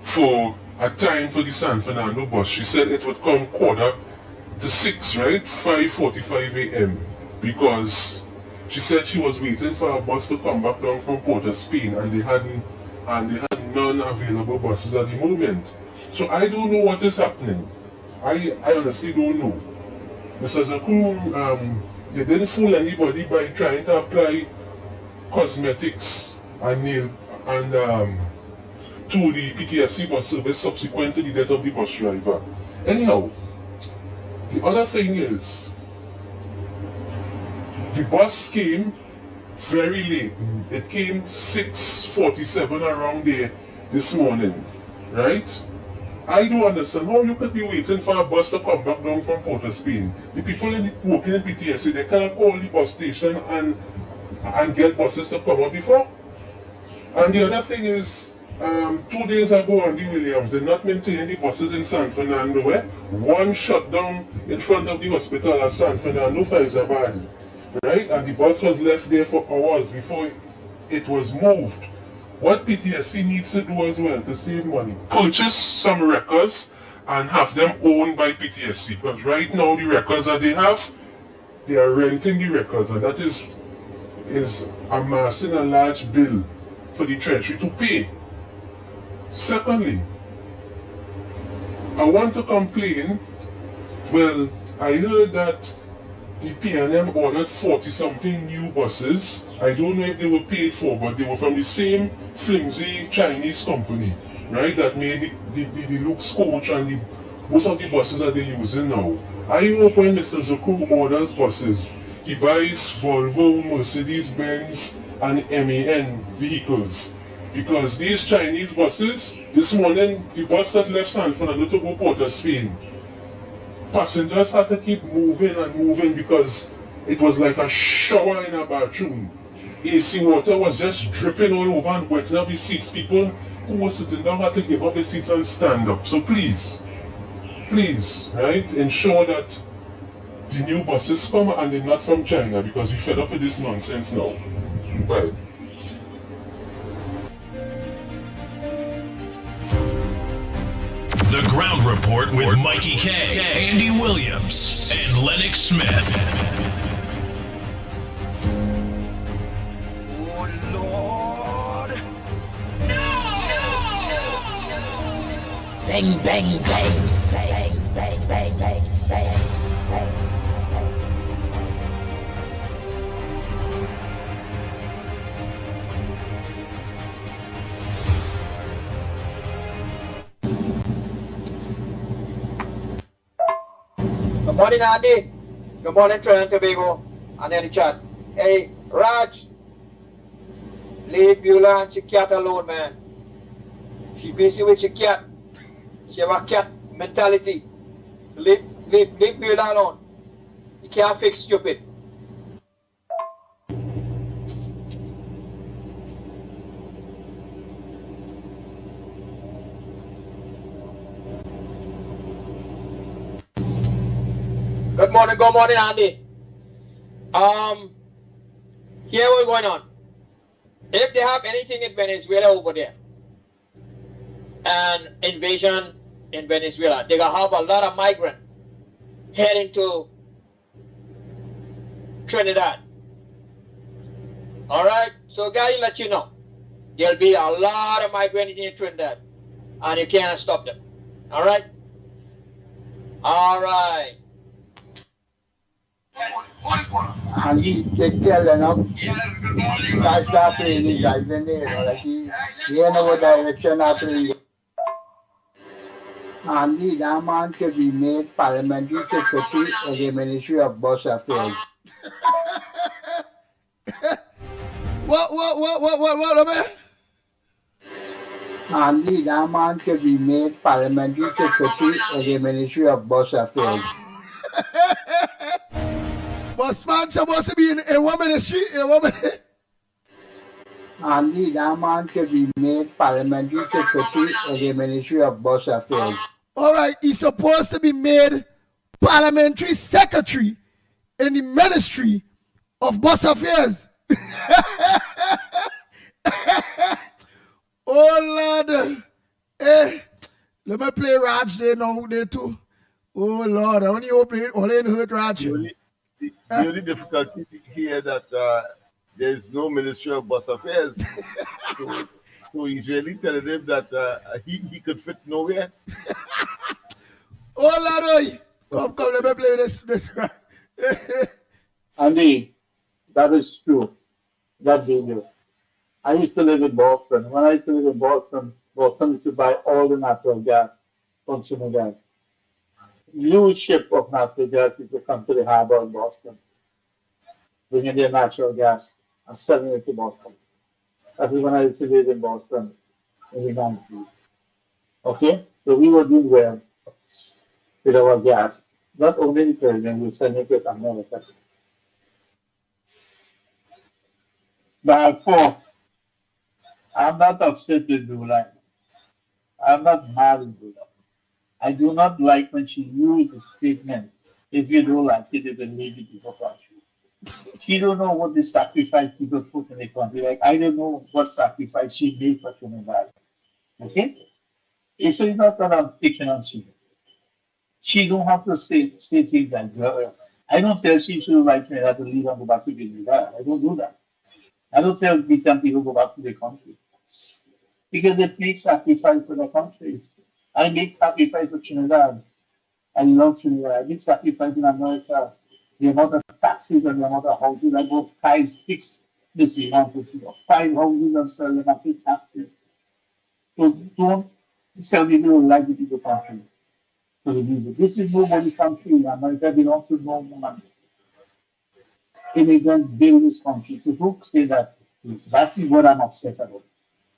for a time for the San Fernando bus. She said it would come 5:45, right? 5:45 a.m. because she said she was waiting for a bus to come back down from Port of Spain, and they had none available buses at the moment. So I don't know what is happening. I honestly don't know. Mr. Zaku, they didn't fool anybody by trying to apply cosmetics and nail and to the PTSC bus service subsequent to the death of the bus driver. Anyhow, the other thing is, the bus came very late. It came 6:47 around there this morning, right? I don't understand how you could be waiting for a bus to come back down from Port of Spain. The people working in PTSC, they can't call the bus station and get buses to come out before. And the other thing is, 2 days ago, Andy Williams did not maintain the buses in San Fernando. One shut down in front of the hospital at San Fernando, Faizabad, right? And the bus was left there for hours before it was moved. What PTSC needs to do as well to save money, purchase some records and have them owned by PTSC. Because right now the records that they have, they are renting the records, and that is amassing a large bill for the treasury to pay. Secondly, I want to complain. Well, I heard that the PNM ordered 40-something new buses. I don't know if they were paid for, but they were from the same flimsy Chinese company, right, that made the Lux coach and most of the buses that they're using now. I hope when Mr. Zuku orders buses, he buys Volvo, Mercedes-Benz, and MAN vehicles. Because these Chinese buses, this morning, the bus that left San Fernando to go Port of Spain, passengers had to keep moving and moving because it was like a shower in a bathroom. AC water was just dripping all over and wetting up the seats. People who were sitting down had to give up the seats and stand up. So please, right, ensure that the new buses come and they're not from China, because we're fed up with this nonsense now. Well. The Ground Report with Mickie K, Andy Williams, and Lennox Smith. Oh Lord! No! Bang, bang, bang, bang, bang, bang, bang, bang. Good morning, Andy. Good morning, Trinidad and Tobago. And in the chat. Hey, Raj. Leave Beulah and your cat alone, man. She busy with your cat. She have a cat mentality. Leave Beulah alone. You can't fix stupid. Good morning, Andy. Here what's going on. If they have anything in Venezuela over there, an invasion in Venezuela, they're gonna have a lot of migrants heading to Trinidad. Alright, so guys, let you know, there'll be a lot of migrants in Trinidad, and you can't stop them. Alright? Alright. And he take care Lennox. That's that plane is driving there, like he know what direction that plane. And that man to be made parliamentary secretary in the Ministry of Bus Affairs. What, man? Andy, that man to be made parliamentary secretary in the Ministry of Bus Affairs. Busman supposed to be in one ministry, Andy, that man to be made parliamentary secretary in the Ministry of Bus Affairs. All right, he's supposed to be made parliamentary secretary in the Ministry of Bus Affairs. Oh Lord, let me play Raj there now there too. Oh Lord, I only hope it only hurt Raj. The only difficulty here that there is no Ministry of Bus Affairs, so he's really telling him that he could fit nowhere. Oh Lord, come, let me play this. Andy, that is true. That's dangerous. I used to live in Boston. When I used to live in Boston used to buy all the natural gas, consumer gas. Huge ship of natural gas used to come to the harbor in Boston, bringing their natural gas and selling it to Boston. That is when I used to live in Boston in the 90s. Okay? So we were doing well with our gas. Not only the Caribbean, we were selling it to America. Therefore, I'm not upset with Dula. I'm not mad with Dula. I do not like when she used a statement, if you don't like it, you can leave it to the country. She don't know what the sacrifice people put in the country. Like, I don't know what sacrifice she made for Trinidad. Okay? So it's not that I'm picking on she. She don't have to say things like that. I don't tell she should like Trinidad to leave and go back to Trinidad. I don't do that. I don't tell people go back to the country. Because they make sacrifice for the country. I make sacrifice for Trinidad. I love Trinidad. I make sacrifice in America. The amount of taxes and the amount of houses. I go 5, 6, this amount of people. 5 houses and sell them and pay taxes. So don't tell me you don't like the people country. So this is nobody's country. America belongs to no one. Immigrants build this country. So don't say that. That's what I'm upset about.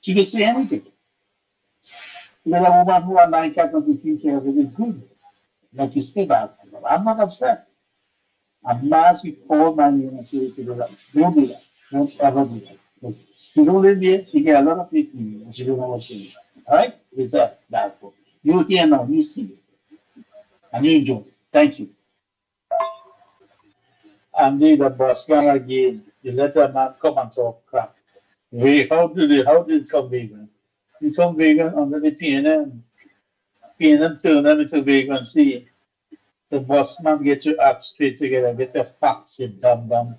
She can say anything. Because a woman who are like that of the future of it is good. Like you say that. I'm not upset. I'm mad with all my units to do that. Don't do that. Don't ever do that. Because you don't live here, you get a lot of people and you don't know what's in it. Alright? With that. You here now, you see it. And you enjoy it. Thank you. And then the boss man again, you let a man come and talk crap. How did it come vegan? It come vegan under the PNM. PNM turn them into vegan. See, the boss man get your act straight together, get your facts, you dumb.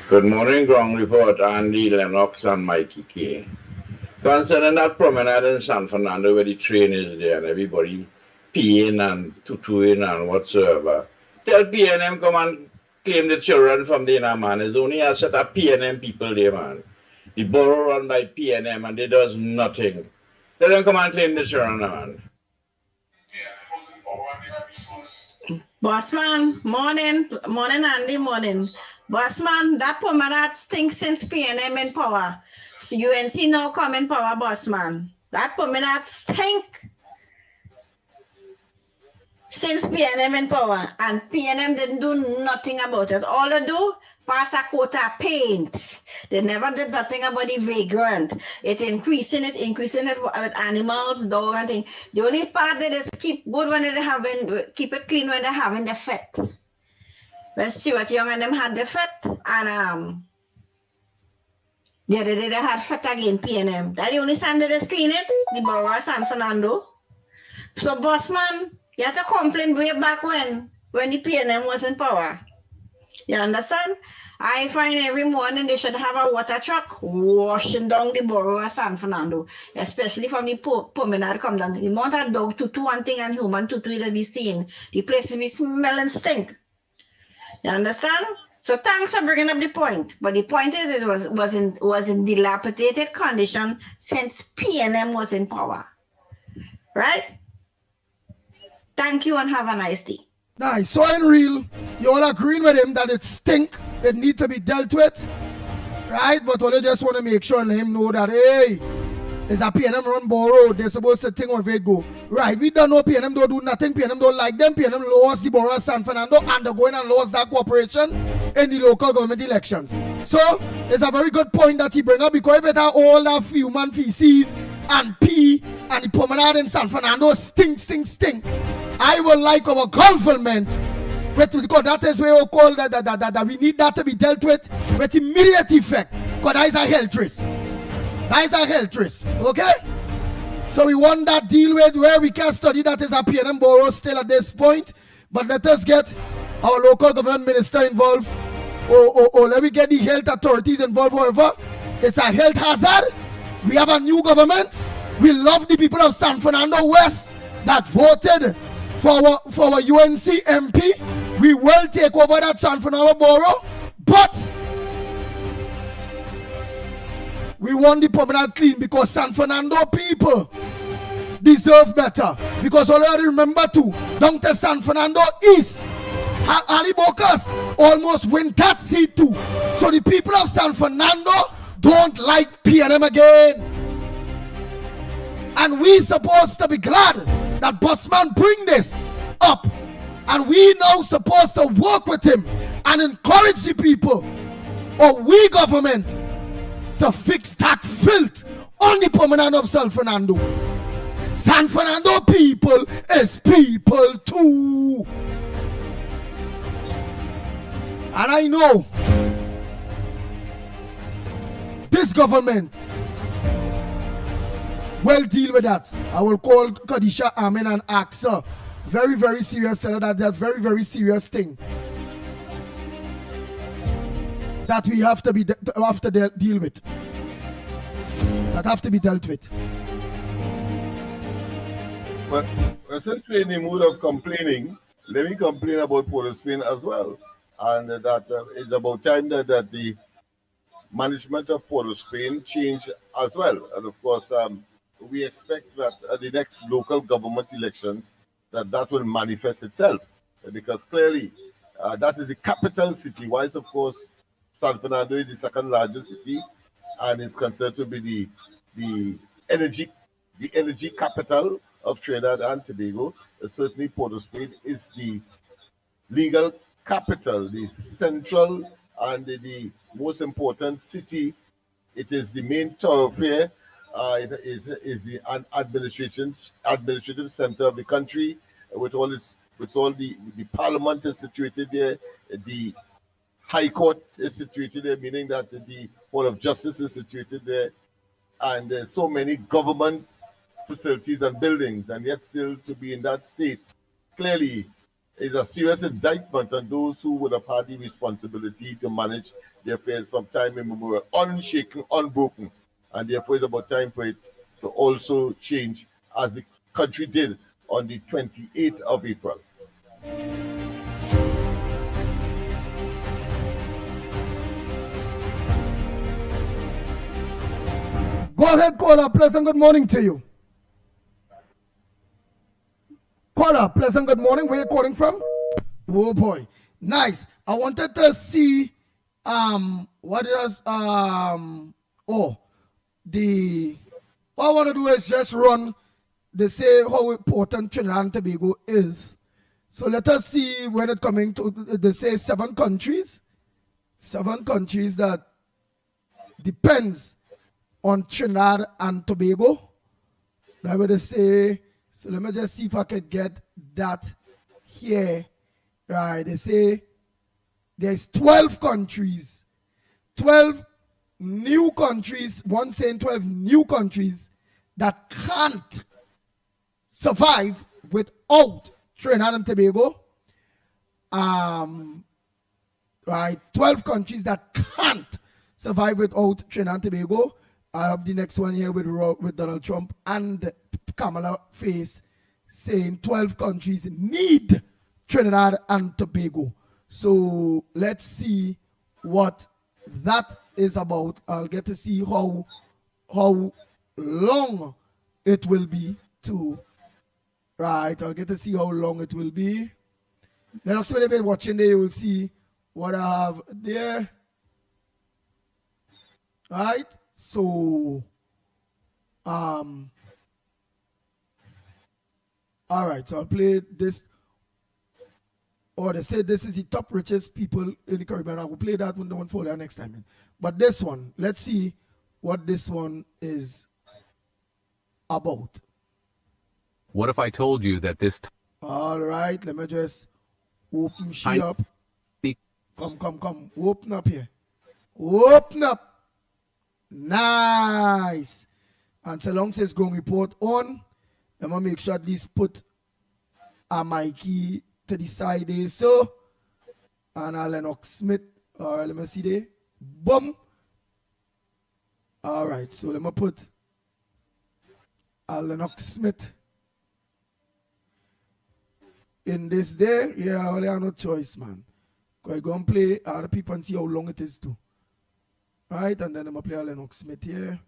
Good morning, Ground Report, Andy, Lennox, and Mickie K. Concerning that promenade in San Fernando where the train is there and everybody peeing and tutuing and whatsoever, tell PNM come and claim the children from the inner man. There's only a set of PNM people there, man. The borough run by PNM and they does nothing. Tell them come and claim the children, man. Bossman, morning, Andy, morning. Bossman, that promenade stinks since PNM in power. So UNC now come in power, Bossman. That promenade stink since PNM in power. And PNM didn't do nothing about it. All they do, pass a quota paint. They never did nothing about the vagrant. Increasing it with animals, dog and things. The only part that is keep good when they having, keep it clean when they're having the fete. When Stuart Young and them had the fete, and they had fete again, PNM. That's the only time they just clean it, the borough of San Fernando. So, Bossman, you have to complain way back when the PNM was in power. You understand? I find every morning they should have a water truck washing down the borough of San Fernando, especially from the promenade come down. The amount of dog tutu one thing and human tutu that we seen. The place will be smell and stink. You understand? So thanks for bringing up the point. But the point is it was in dilapidated condition since PNM was in power. Right? Thank you and have a nice day. Nice. So in real, you all agreeing with him that it stink, it need to be dealt with, right? But all you just want to make sure and let him know that, hey, it's a PNM run borough, they're supposed to think of it go. Right, we don't know PNM don't do nothing, PNM don't like them, PNM lost the borough of San Fernando and they're going and lost that cooperation in the local government elections. So, it's a very good point that he bring up because if it are all that human feces and pee and the promenade in San Fernando stink, I would like our government, because that is where we call that we need that to be dealt with immediate effect, because that is a health risk. That is a health risk, okay? So we want that deal with where we can study that is a PNM borough still at this point, but let us get our local government minister involved, or let me get the health authorities involved, however. It's a health hazard. We have a new government. We love the people of San Fernando West that voted for our UNC MP. We will take over that San Fernando borough, but we want the promenade clean because San Fernando people deserve better. Because already remember too, down to San Fernando East, Ali Bocas almost win that seat too. So the people of San Fernando don't like PNM again. And we supposed to be glad that Bossman bring this up. And we now supposed to work with him and encourage the people, or we government, to fix that filth on the promenade of San Fernando. San Fernando people is people too. And I know this government will deal with that. I will call Kadisha Amin and ask her. Very, very serious, that very, very serious thing that we have to deal with. That have to be dealt with. Well, since we're in the mood of complaining, let me complain about Port of Spain as well. And that it's about time that the management of Port of Spain change as well. And of course, we expect that at the next local government elections, that will manifest itself. Because clearly, that is the capital city. Whilst, of course, San Fernando is the second largest city and is considered to be the energy capital of Trinidad and Tobago. Certainly, Port of Spain is the legal capital, the central and the most important city. It is the main thoroughfare. It is the administrative center of the country, with all the parliament is situated there. The High Court is situated there, meaning that the Court of Justice is situated there, and there's so many government facilities and buildings, and yet still to be in that state clearly is a serious indictment on those who would have had the responsibility to manage their affairs from time immemorial, unshaken, unbroken. And therefore it's about time for it to also change, as the country did on the 28th of April. Go ahead, caller. Pleasant good morning to you. Caller, pleasant good morning. Where are you calling from? Oh boy, nice. I wanted to see what I want to do is just run. They say how important Trinidad and Tobago is. So let us see when it's coming to. They say 7 countries that depends on Trinidad and Tobago. That's what they say. So let me just see if I can get that here. Right, they say there's 12 countries. 12 new countries, one saying 12 new countries that can't survive without Trinidad and Tobago. Right, right? 12 countries that can't survive without Trinidad and Tobago. I have the next one here with Donald Trump and Kamala face saying 12 countries need Trinidad and Tobago. So let's see what that is about. I'll get to see how long it will be to, right, I'll get to see how long it will be. Then also if you're watching there, you will see what I have there. Right? So, all right, so I'll play this. Or they say this is the top richest people in the Caribbean. I will play that one, the one for next time. But this one, let's see what this one is about. What if I told you that this... All right, let me just open she up. Come. Open up here. Open up. Nice. And so long says Ground Report on, let me make sure at least put a Mickie to the side there, so. And a Lennox Smith. All right, let me see there. Boom. All right, so let me put a Lennox Smith in this there. Yeah, I only have no choice, man. I go and play other people and see how long it is too. Right, and then I'm going to play a Lennox Smith here.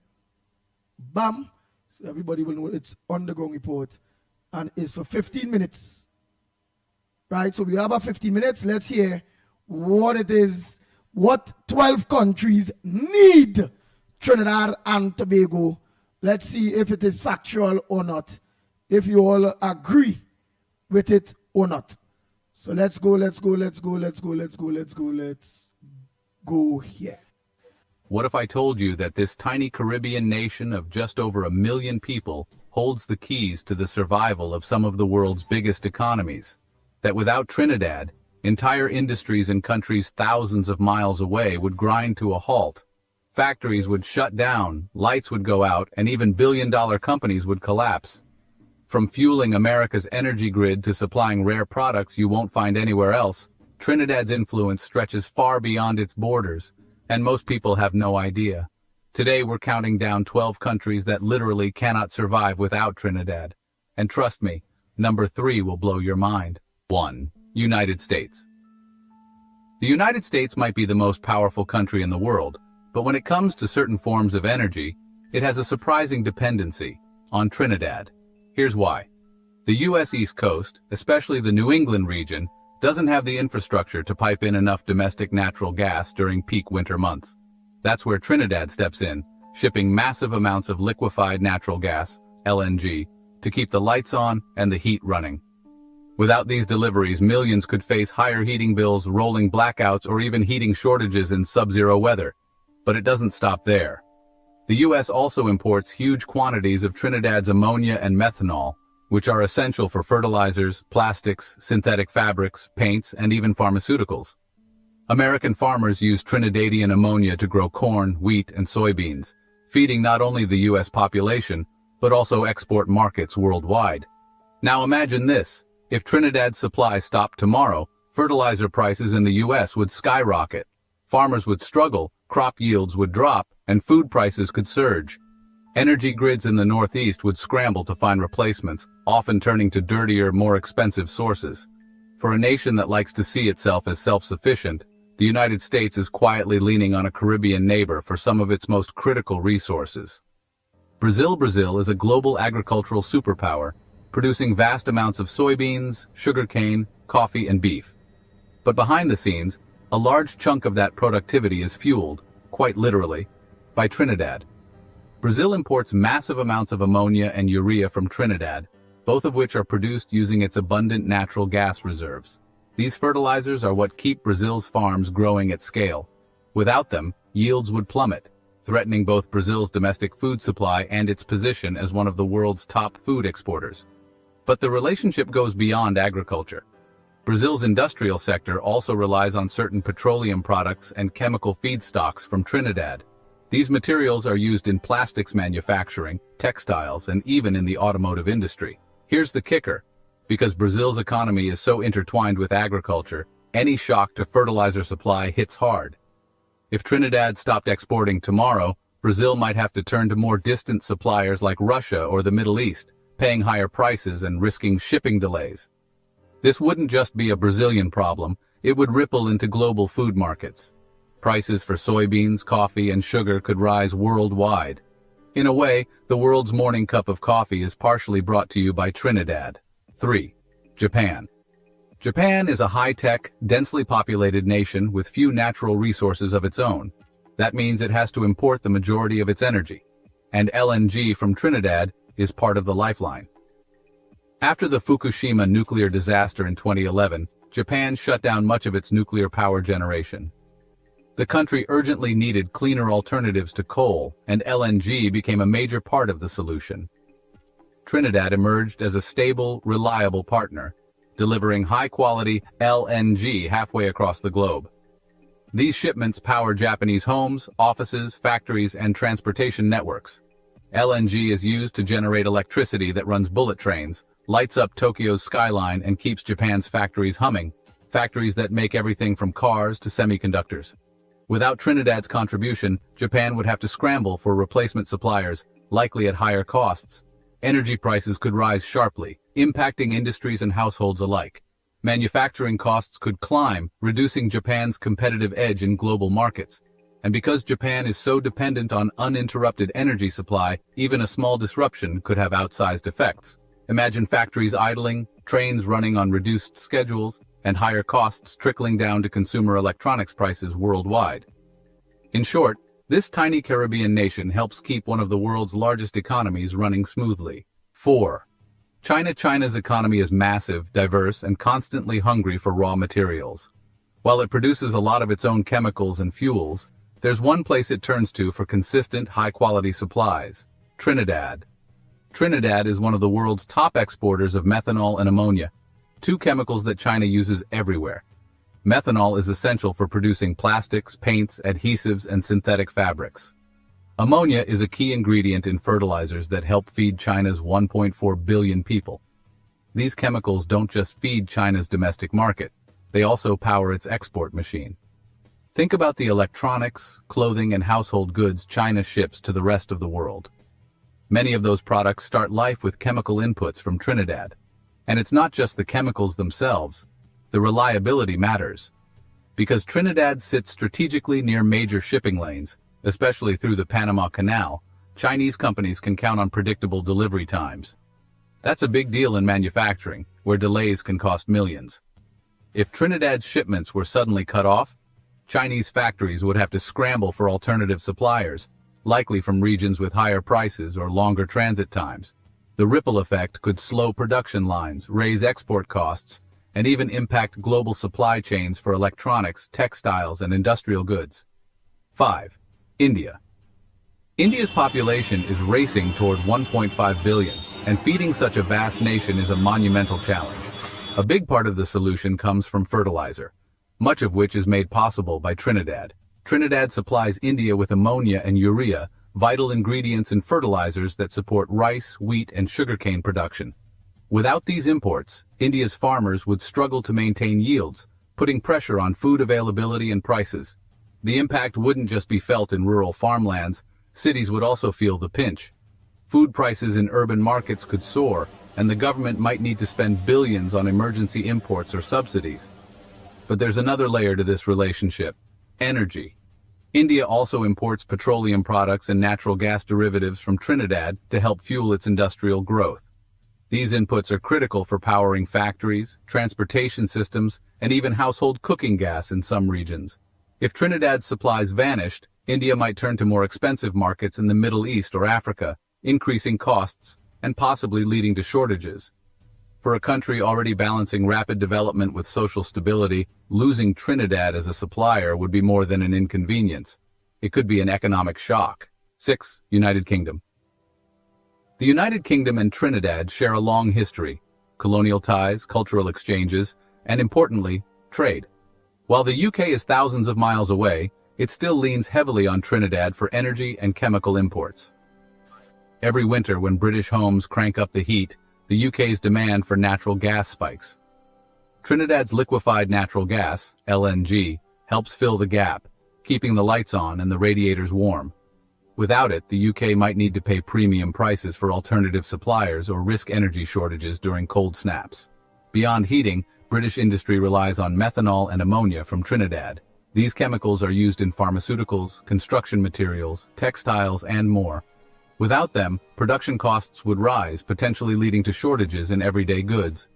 Bam. So everybody will know it's on the Ground Report. And it's for 15 minutes. Right, so we have our 15 minutes. Let's hear what it is, what 12 countries need Trinidad and Tobago. Let's see if it is factual or not. If you all agree with it or not. So let's go here. What if I told you that this tiny Caribbean nation of just over 1 million people holds the keys to the survival of some of the world's biggest economies? That without Trinidad, entire industries in countries thousands of miles away would grind to a halt. Factories would shut down, lights would go out, and even billion-dollar companies would collapse. From fueling America's energy grid to supplying rare products you won't find anywhere else, Trinidad's influence stretches far beyond its borders, and most people have no idea. Today we're counting down 12 countries that literally cannot survive without Trinidad. And trust me, number 3 will blow your mind. 1. United States. The United States might be the most powerful country in the world, but when it comes to certain forms of energy, it has a surprising dependency on Trinidad. Here's why. The U.S. East Coast, especially the New England region, doesn't have the infrastructure to pipe in enough domestic natural gas during peak winter months. That's where Trinidad steps in, shipping massive amounts of liquefied natural gas, LNG, to keep the lights on and the heat running. Without these deliveries, millions could face higher heating bills, rolling blackouts, or even heating shortages in sub-zero weather. But it doesn't stop there. The U.S. also imports huge quantities of Trinidad's ammonia and methanol, which are essential for fertilizers, plastics, synthetic fabrics, paints, and even pharmaceuticals. American farmers use Trinidadian ammonia to grow corn, wheat, and soybeans, feeding not only the U.S. population, but also export markets worldwide. Now imagine this. If Trinidad's supply stopped tomorrow, fertilizer prices in the U.S. would skyrocket. Farmers would struggle, crop yields would drop, and food prices could surge. Energy grids in the Northeast would scramble to find replacements, often turning to dirtier, more expensive sources. For a nation that likes to see itself as self-sufficient, the United States is quietly leaning on a Caribbean neighbor for some of its most critical resources. Brazil is a global agricultural superpower, producing vast amounts of soybeans, sugarcane, coffee, and beef. But behind the scenes, a large chunk of that productivity is fueled, quite literally, by Trinidad. Brazil imports massive amounts of ammonia and urea from Trinidad, both of which are produced using its abundant natural gas reserves. These fertilizers are what keep Brazil's farms growing at scale. Without them, yields would plummet, threatening both Brazil's domestic food supply and its position as one of the world's top food exporters. But the relationship goes beyond agriculture. Brazil's industrial sector also relies on certain petroleum products and chemical feedstocks from Trinidad. These materials are used in plastics manufacturing, textiles, and even in the automotive industry. Here's the kicker. Because Brazil's economy is so intertwined with agriculture, any shock to fertilizer supply hits hard. If Trinidad stopped exporting tomorrow, Brazil might have to turn to more distant suppliers like Russia or the Middle East, paying higher prices and risking shipping delays. This wouldn't just be a Brazilian problem, it would ripple into global food markets. Prices for soybeans, coffee, and sugar could rise worldwide. In a way, the world's morning cup of coffee is partially brought to you by Trinidad. 3. Japan. Japan is a high-tech, densely populated nation with few natural resources of its own. That means it has to import the majority of its energy. And LNG from Trinidad is part of the lifeline. After the Fukushima nuclear disaster in 2011, Japan shut down much of its nuclear power generation. The country urgently needed cleaner alternatives to coal, and LNG became a major part of the solution. Trinidad emerged as a stable, reliable partner, delivering high-quality LNG halfway across the globe. These shipments power Japanese homes, offices, factories, and transportation networks. LNG is used to generate electricity that runs bullet trains, lights up Tokyo's skyline, and keeps Japan's factories humming, factories that make everything from cars to semiconductors. Without Trinidad's contribution, Japan would have to scramble for replacement suppliers, likely at higher costs. Energy prices could rise sharply, impacting industries and households alike. Manufacturing costs could climb, reducing Japan's competitive edge in global markets. And because Japan is so dependent on uninterrupted energy supply, even a small disruption could have outsized effects. Imagine factories idling, trains running on reduced schedules, and higher costs trickling down to consumer electronics prices worldwide. In short, this tiny Caribbean nation helps keep one of the world's largest economies running smoothly. 4. China's economy is massive, diverse, and constantly hungry for raw materials. While it produces a lot of its own chemicals and fuels, there's one place it turns to for consistent, high-quality supplies: Trinidad. Trinidad is one of the world's top exporters of methanol and ammonia, two chemicals that China uses everywhere. Methanol is essential for producing plastics, paints, adhesives, and synthetic fabrics. Ammonia is a key ingredient in fertilizers that help feed China's 1.4 billion people. These chemicals don't just feed China's domestic market, they also power its export machine. Think about the electronics, clothing, and household goods China ships to the rest of the world. Many of those products start life with chemical inputs from Trinidad. And it's not just the chemicals themselves. The reliability matters. Because Trinidad sits strategically near major shipping lanes, especially through the Panama Canal, Chinese companies can count on predictable delivery times. That's a big deal in manufacturing, where delays can cost millions. If Trinidad's shipments were suddenly cut off, Chinese factories would have to scramble for alternative suppliers, likely from regions with higher prices or longer transit times. The ripple effect could slow production lines, raise export costs, and even impact global supply chains for electronics, textiles, and industrial goods. 5. India. India's population is racing toward 1.5 billion, and feeding such a vast nation is a monumental challenge. A big part of the solution comes from fertilizer, much of which is made possible by Trinidad. Trinidad supplies India with ammonia and urea, vital ingredients in fertilizers that support rice, wheat, and sugarcane production. Without these imports, India's farmers would struggle to maintain yields, putting pressure on food availability and prices. The impact wouldn't just be felt in rural farmlands, cities would also feel the pinch. Food prices in urban markets could soar, and the government might need to spend billions on emergency imports or subsidies. But there's another layer to this relationship: energy. India also imports petroleum products and natural gas derivatives from Trinidad to help fuel its industrial growth. These inputs are critical for powering factories, transportation systems, and even household cooking gas in some regions. If Trinidad's supplies vanished, India might turn to more expensive markets in the Middle East or Africa, increasing costs and possibly leading to shortages. For a country already balancing rapid development with social stability, losing Trinidad as a supplier would be more than an inconvenience. It could be an economic shock. 6. United Kingdom. The United Kingdom and Trinidad share a long history: colonial ties, cultural exchanges, and importantly, trade. While the UK is thousands of miles away, it still leans heavily on Trinidad for energy and chemical imports. Every winter when British homes crank up the heat, the UK's demand for natural gas spikes. Trinidad's liquefied natural gas, LNG, helps fill the gap, keeping the lights on and the radiators warm. Without it, the UK might need to pay premium prices for alternative suppliers or risk energy shortages during cold snaps. Beyond heating, British industry relies on methanol and ammonia from Trinidad. These chemicals are used in pharmaceuticals, construction materials, textiles, and more. Without them, production costs would rise, potentially leading to shortages in everyday goods.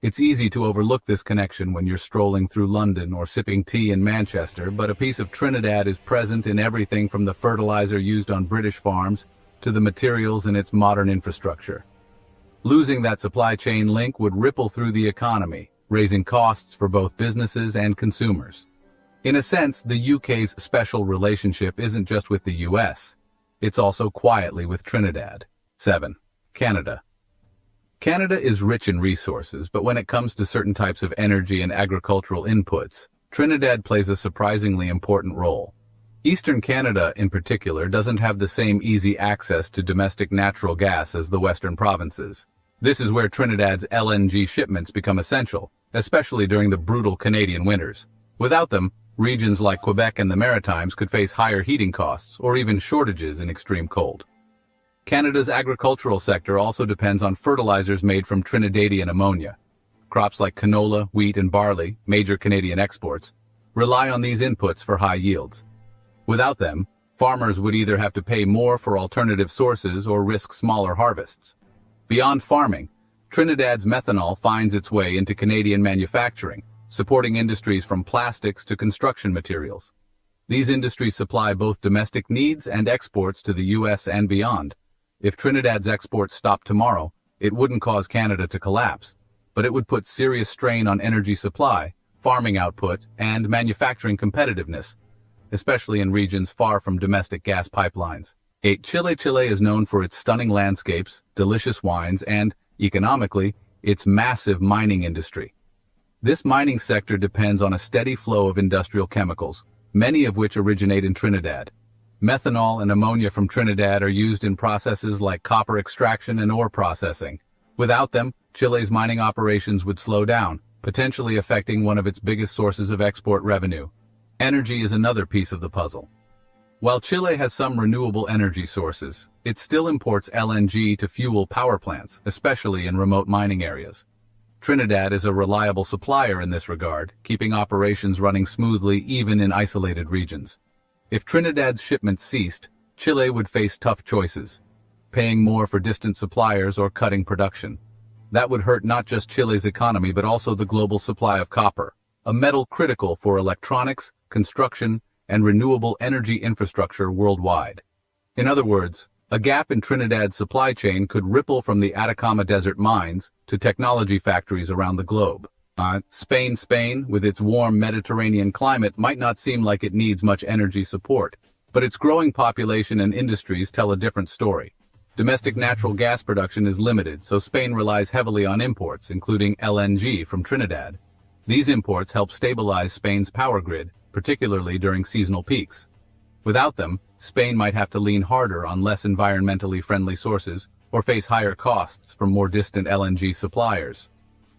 It's easy to overlook this connection when you're strolling through London or sipping tea in Manchester, but a piece of Trinidad is present in everything from the fertilizer used on British farms to the materials in its modern infrastructure. Losing that supply chain link would ripple through the economy, raising costs for both businesses and consumers. In a sense, the UK's special relationship isn't just with the US, it's also quietly with Trinidad. 7. Canada. Canada is rich in resources, but when it comes to certain types of energy and agricultural inputs, Trinidad plays a surprisingly important role. Eastern Canada, in particular, doesn't have the same easy access to domestic natural gas as the western provinces. This is where Trinidad's LNG shipments become essential, especially during the brutal Canadian winters. Without them, regions like Quebec and the Maritimes could face higher heating costs or even shortages in extreme cold. Canada's agricultural sector also depends on fertilizers made from Trinidadian ammonia. Crops like canola, wheat, and barley, major Canadian exports, rely on these inputs for high yields. Without them, farmers would either have to pay more for alternative sources or risk smaller harvests. Beyond farming, Trinidad's methanol finds its way into Canadian manufacturing, supporting industries from plastics to construction materials. These industries supply both domestic needs and exports to the US and beyond. If Trinidad's exports stopped tomorrow, it wouldn't cause Canada to collapse, but it would put serious strain on energy supply, farming output, and manufacturing competitiveness, especially in regions far from domestic gas pipelines. 8. Chile is known for its stunning landscapes, delicious wines, and, economically, its massive mining industry. This mining sector depends on a steady flow of industrial chemicals, many of which originate in Trinidad. Methanol and ammonia from Trinidad are used in processes like copper extraction and ore processing. Without them, Chile's mining operations would slow down, potentially affecting one of its biggest sources of export revenue. Energy is another piece of the puzzle. While Chile has some renewable energy sources, it still imports LNG to fuel power plants, especially in remote mining areas. Trinidad is a reliable supplier in this regard, keeping operations running smoothly even in isolated regions. If Trinidad's shipments ceased, Chile would face tough choices, paying more for distant suppliers or cutting production. That would hurt not just Chile's economy but also the global supply of copper, a metal critical for electronics, construction, and renewable energy infrastructure worldwide. In other words, a gap in Trinidad's supply chain could ripple from the Atacama Desert mines to technology factories around the globe. Spain, with its warm Mediterranean climate, might not seem like it needs much energy support, but its growing population and industries tell a different story. Domestic natural gas production is limited, so Spain relies heavily on imports, including LNG from Trinidad. These imports help stabilize Spain's power grid, particularly during seasonal peaks. Without them, Spain might have to lean harder on less environmentally friendly sources or face higher costs from more distant LNG suppliers.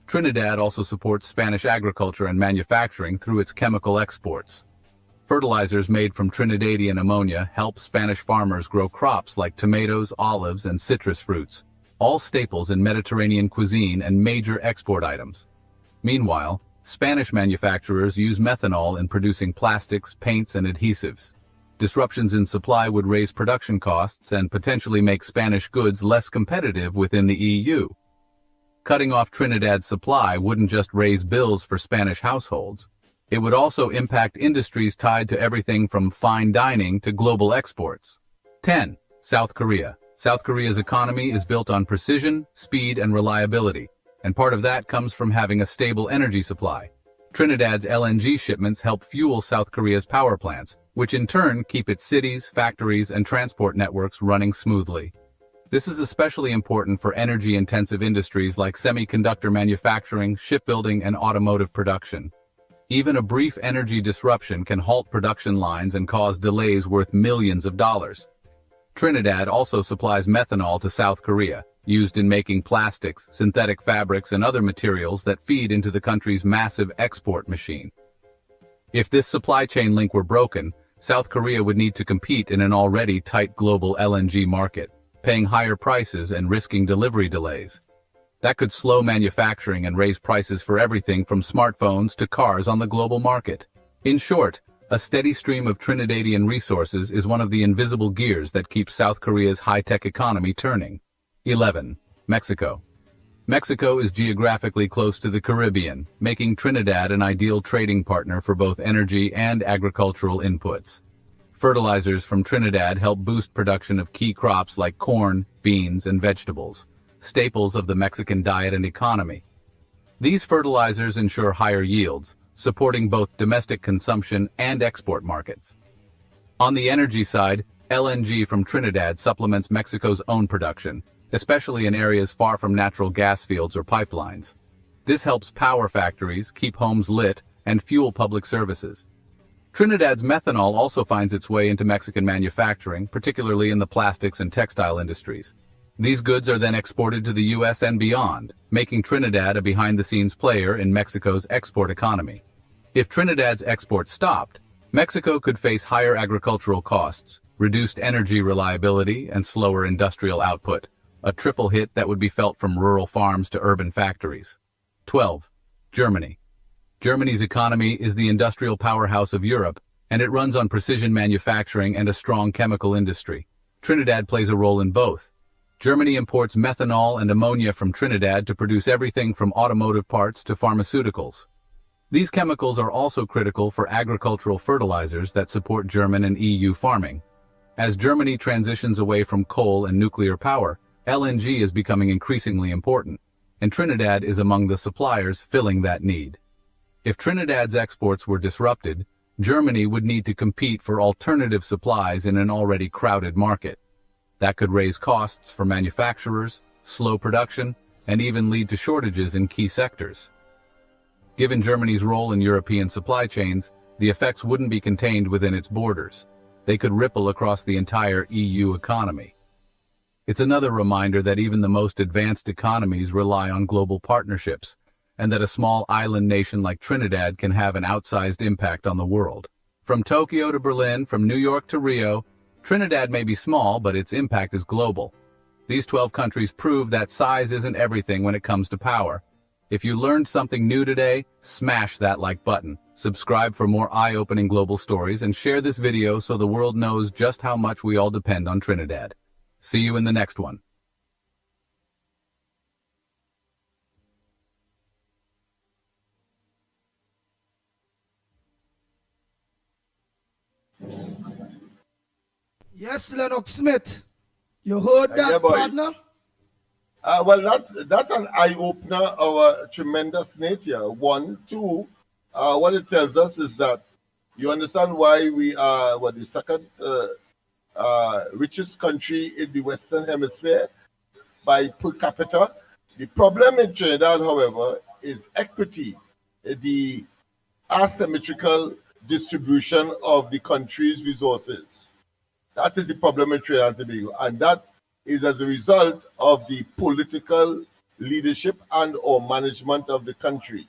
Trinidad also supports Spanish agriculture and manufacturing through its chemical exports. Fertilizers made from Trinidadian ammonia help Spanish farmers grow crops like tomatoes, olives, and citrus fruits, all staples in Mediterranean cuisine and major export items. Meanwhile, Spanish manufacturers use methanol in producing plastics, paints, and adhesives. Disruptions in supply would raise production costs and potentially make Spanish goods less competitive within the EU. Cutting off Trinidad's supply wouldn't just raise bills for Spanish households. It would also impact industries tied to everything from fine dining to global exports. 10. South Korea. South Korea's economy is built on precision, speed, and reliability, and part of that comes from having a stable energy supply. Trinidad's LNG shipments help fuel South Korea's power plants, which in turn keep its cities, factories, and transport networks running smoothly. This is especially important for energy-intensive industries like semiconductor manufacturing, shipbuilding, and automotive production. Even a brief energy disruption can halt production lines and cause delays worth millions of dollars. Trinidad also supplies methanol to South Korea, used in making plastics, synthetic fabrics, and other materials that feed into the country's massive export machine. If this supply chain link were broken, South Korea would need to compete in an already tight global LNG market, paying higher prices and risking delivery delays. That could slow manufacturing and raise prices for everything from smartphones to cars on the global market. In short, a steady stream of Trinidadian resources is one of the invisible gears that keeps South Korea's high-tech economy turning. 11. Mexico. Mexico is geographically close to the Caribbean, making Trinidad an ideal trading partner for both energy and agricultural inputs. Fertilizers from Trinidad help boost production of key crops like corn, beans, and vegetables, staples of the Mexican diet and economy. These fertilizers ensure higher yields, supporting both domestic consumption and export markets. On the energy side, LNG from Trinidad supplements Mexico's own production, especially in areas far from natural gas fields or pipelines. This helps power factories, keep homes lit, and fuel public services. Trinidad's methanol also finds its way into Mexican manufacturing, particularly in the plastics and textile industries. These goods are then exported to the U.S. and beyond, making Trinidad a behind-the-scenes player in Mexico's export economy. If Trinidad's exports stopped, Mexico could face higher agricultural costs, reduced energy reliability, and slower industrial output, a triple hit that would be felt from rural farms to urban factories. 12. Germany. Germany's economy is the industrial powerhouse of Europe, and it runs on precision manufacturing and a strong chemical industry. Trinidad plays a role in both. Germany imports methanol and ammonia from Trinidad to produce everything from automotive parts to pharmaceuticals. These chemicals are also critical for agricultural fertilizers that support German and EU farming. As Germany transitions away from coal and nuclear power, LNG is becoming increasingly important, and Trinidad is among the suppliers filling that need. If Trinidad's exports were disrupted, Germany would need to compete for alternative supplies in an already crowded market. That could raise costs for manufacturers, slow production, and even lead to shortages in key sectors. Given Germany's role in European supply chains, the effects wouldn't be contained within its borders. They could ripple across the entire EU economy. It's another reminder that even the most advanced economies rely on global partnerships, and that a small island nation like Trinidad can have an outsized impact on the world. From Tokyo to Berlin, from New York to Rio, Trinidad may be small, but its impact is global. These 12 countries prove that size isn't everything when it comes to power. If you learned something new today, smash that like button, subscribe for more eye-opening global stories, and share this video so the world knows just how much we all depend on Trinidad. See you in the next one. Yes, Lennox Smith. You heard that, yeah, partner? Well, that's an eye-opener of a tremendous nature. One, two, what it tells us is that you understand why we are the second richest country in the Western Hemisphere by per capita. The problem in Trinidad, however, is equity, the asymmetrical distribution of the country's resources. That is the problem in Trinidad and Tobago, and that is as a result of the political leadership and or management of the country.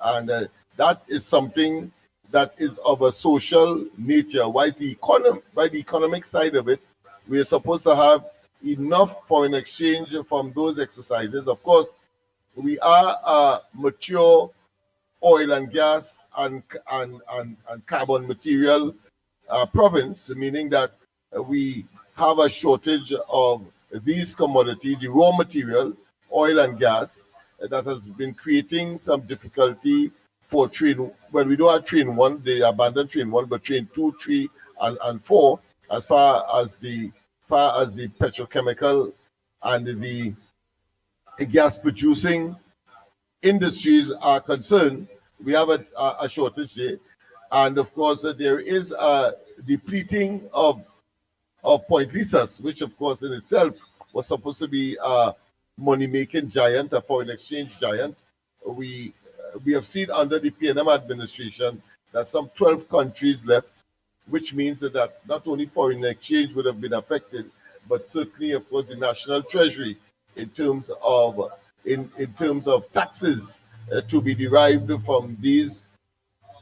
And that is something that is of a social nature. By the economic side of it, we are supposed to have enough foreign exchange from those exercises. Of course, we are a mature oil and gas and carbon material province, meaning that we have a shortage of these commodities, the raw material, oil and gas, that has been creating some difficulty for train. Well, we don't have train 1, they abandoned train 1, but train 2, 3, and 4, as far as the petrochemical and the gas producing industries are concerned, we have a shortage there. And of course, there is a depleting of Point Lisas, which of course in itself was supposed to be a money-making giant, a foreign exchange giant. We have seen under the PNM administration that some 12 countries left, which means that not only foreign exchange would have been affected, but certainly, of course, the national treasury in terms of taxes to be derived from these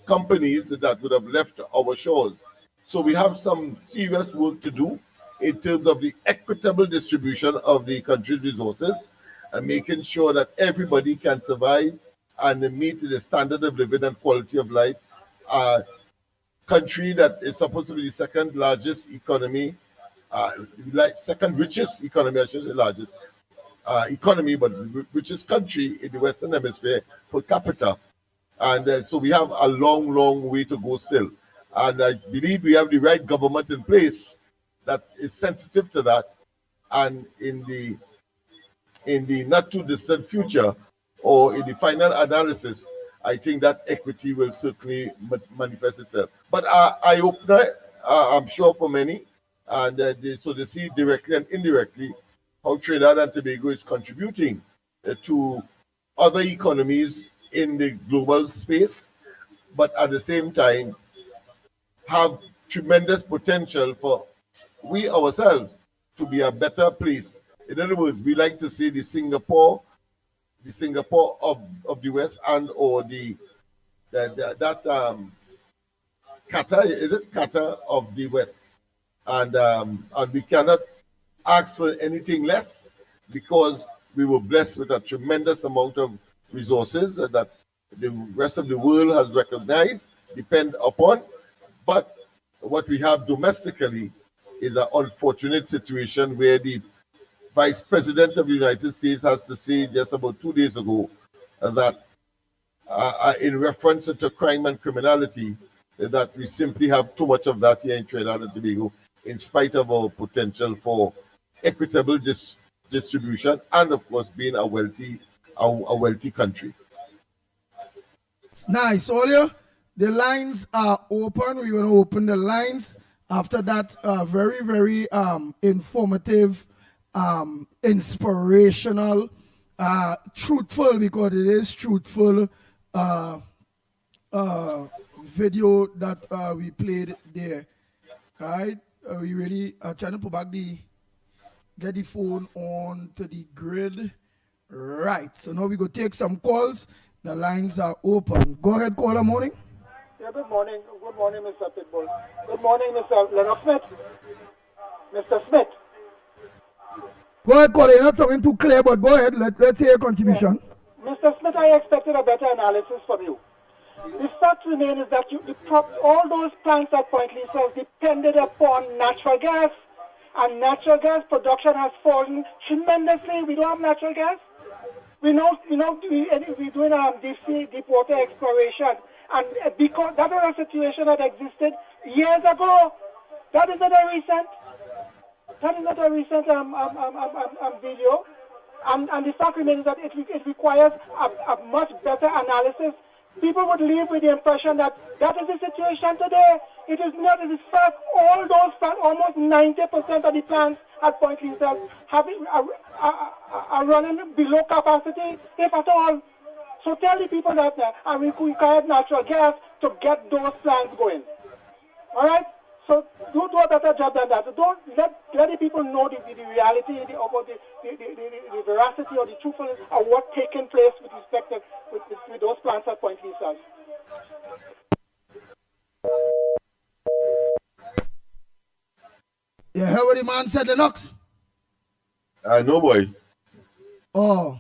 companies that would have left our shores. So we have some serious work to do in terms of the equitable distribution of the country's resources and making sure that everybody can survive and meet the standard of living and quality of life. A country that is supposed to be the second largest economy, second richest economy, I should say largest economy, but richest country in the Western Hemisphere per capita. And so we have a long, long way to go still. And I believe we have the right government in place that is sensitive to that. And in the not too distant future, or in the final analysis, I think that equity will certainly manifest itself. But I hope that, I'm sure for many, and so they see directly and indirectly how Trinidad and Tobago is contributing to other economies in the global space, but at the same time have tremendous potential for we ourselves to be a better place. In other words, we like to say the Singapore of the West, and or Qatar, is it Qatar of the West? And we cannot ask for anything less, because we were blessed with a tremendous amount of resources that the rest of the world has recognized, depend upon. But what we have domestically is an unfortunate situation where the Vice President of the United States has to say just about 2 days ago that in reference to crime and criminality, that we simply have too much of that here in Trinidad and Tobago, in spite of our potential for equitable distribution and, of course, being a wealthy country. It's nice, Olio. The lines are open. We're going to open the lines. After that, very, very informative, inspirational, truthful, because it is truthful video that we played there. Right? We really are trying to put back get the phone on to the grid. Right. So now we go take some calls. The lines are open. Go ahead, caller. Morning. Yeah, good morning. Good morning, Mr. Pitbull. Good morning, Mr. Lennox Smith. Mr. Smith. Go ahead, caller. You're not sounding too clear, but go ahead. Let's hear your contribution. Yeah. Mr. Smith, I expected a better analysis from you. The fact remains is that all those plants at Point Lisa depended upon natural gas, and natural gas production has fallen tremendously. We don't have natural gas. We're doing deep water exploration, and because that was a situation that existed years ago. That is not a recent video, and the fact remains that it requires a much better analysis. People would leave with the impression that is the situation today. It is not. It is fact. All those plants, almost 90% of the plants at Point Lisa are running below capacity, if at all. So tell the people that we require natural gas to get those plants going. All right? So do a better job than that. Don't let the people know the reality about the veracity or the truthfulness of what's taking place with respect to with those plants at Point Lisa. You heard what the man said, Lennox? No, boy. Oh.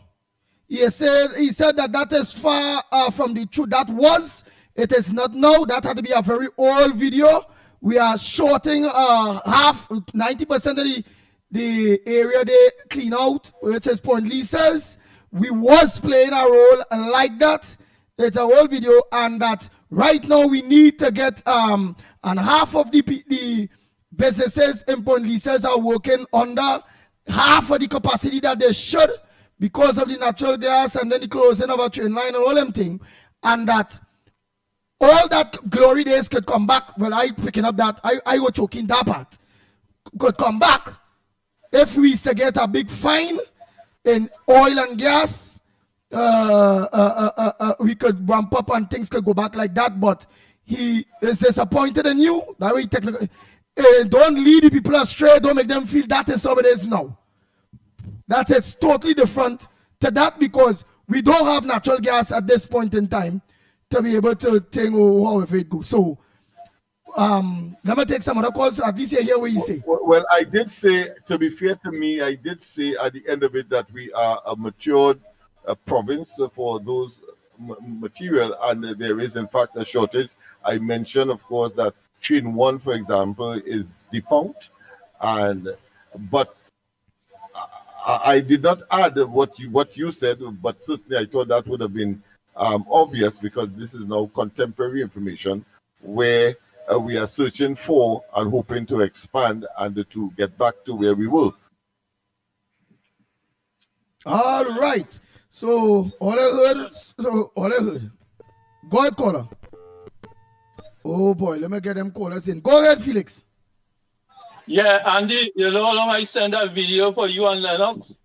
He said that is far from the truth. It is not now. That had to be a very old video. We are shorting 90% of the area they clean out, which is Point Lisa's. We was playing a role like that. It's a whole video, and that right now we need to get and half of the businesses in Point Lisa's are working under half of the capacity that they should, because of the natural gas and then the closing of a train line and all them things, and that all that glory days could come back. Well, I picking up that, I was choking that part, could come back if we used to get a big fine in oil and gas. We could ramp up and things could go back like that. But he is disappointed in you. That way, technically, don't lead the people astray. Don't make them feel that is how it is now. That's it's totally different to that because we don't have natural gas at this point in time to be able to think however it goes. So, let me take some other calls. At least you hear what you say. Well, I did say, to be fair to me, I did say at the end of it that we are a matured province for those material, and there is in fact a shortage. I mentioned, of course, that Train 1, for example, is defunct, but I did not add what you said, but certainly I thought that would have been obvious because this is now contemporary information where we are searching for and hoping to expand and to get back to where we were. All right. So all I heard. Go ahead, caller. Oh boy, let me get them callers in. Go ahead, Felix. Yeah, Andy, you know how long I sent that video for you and Lennox?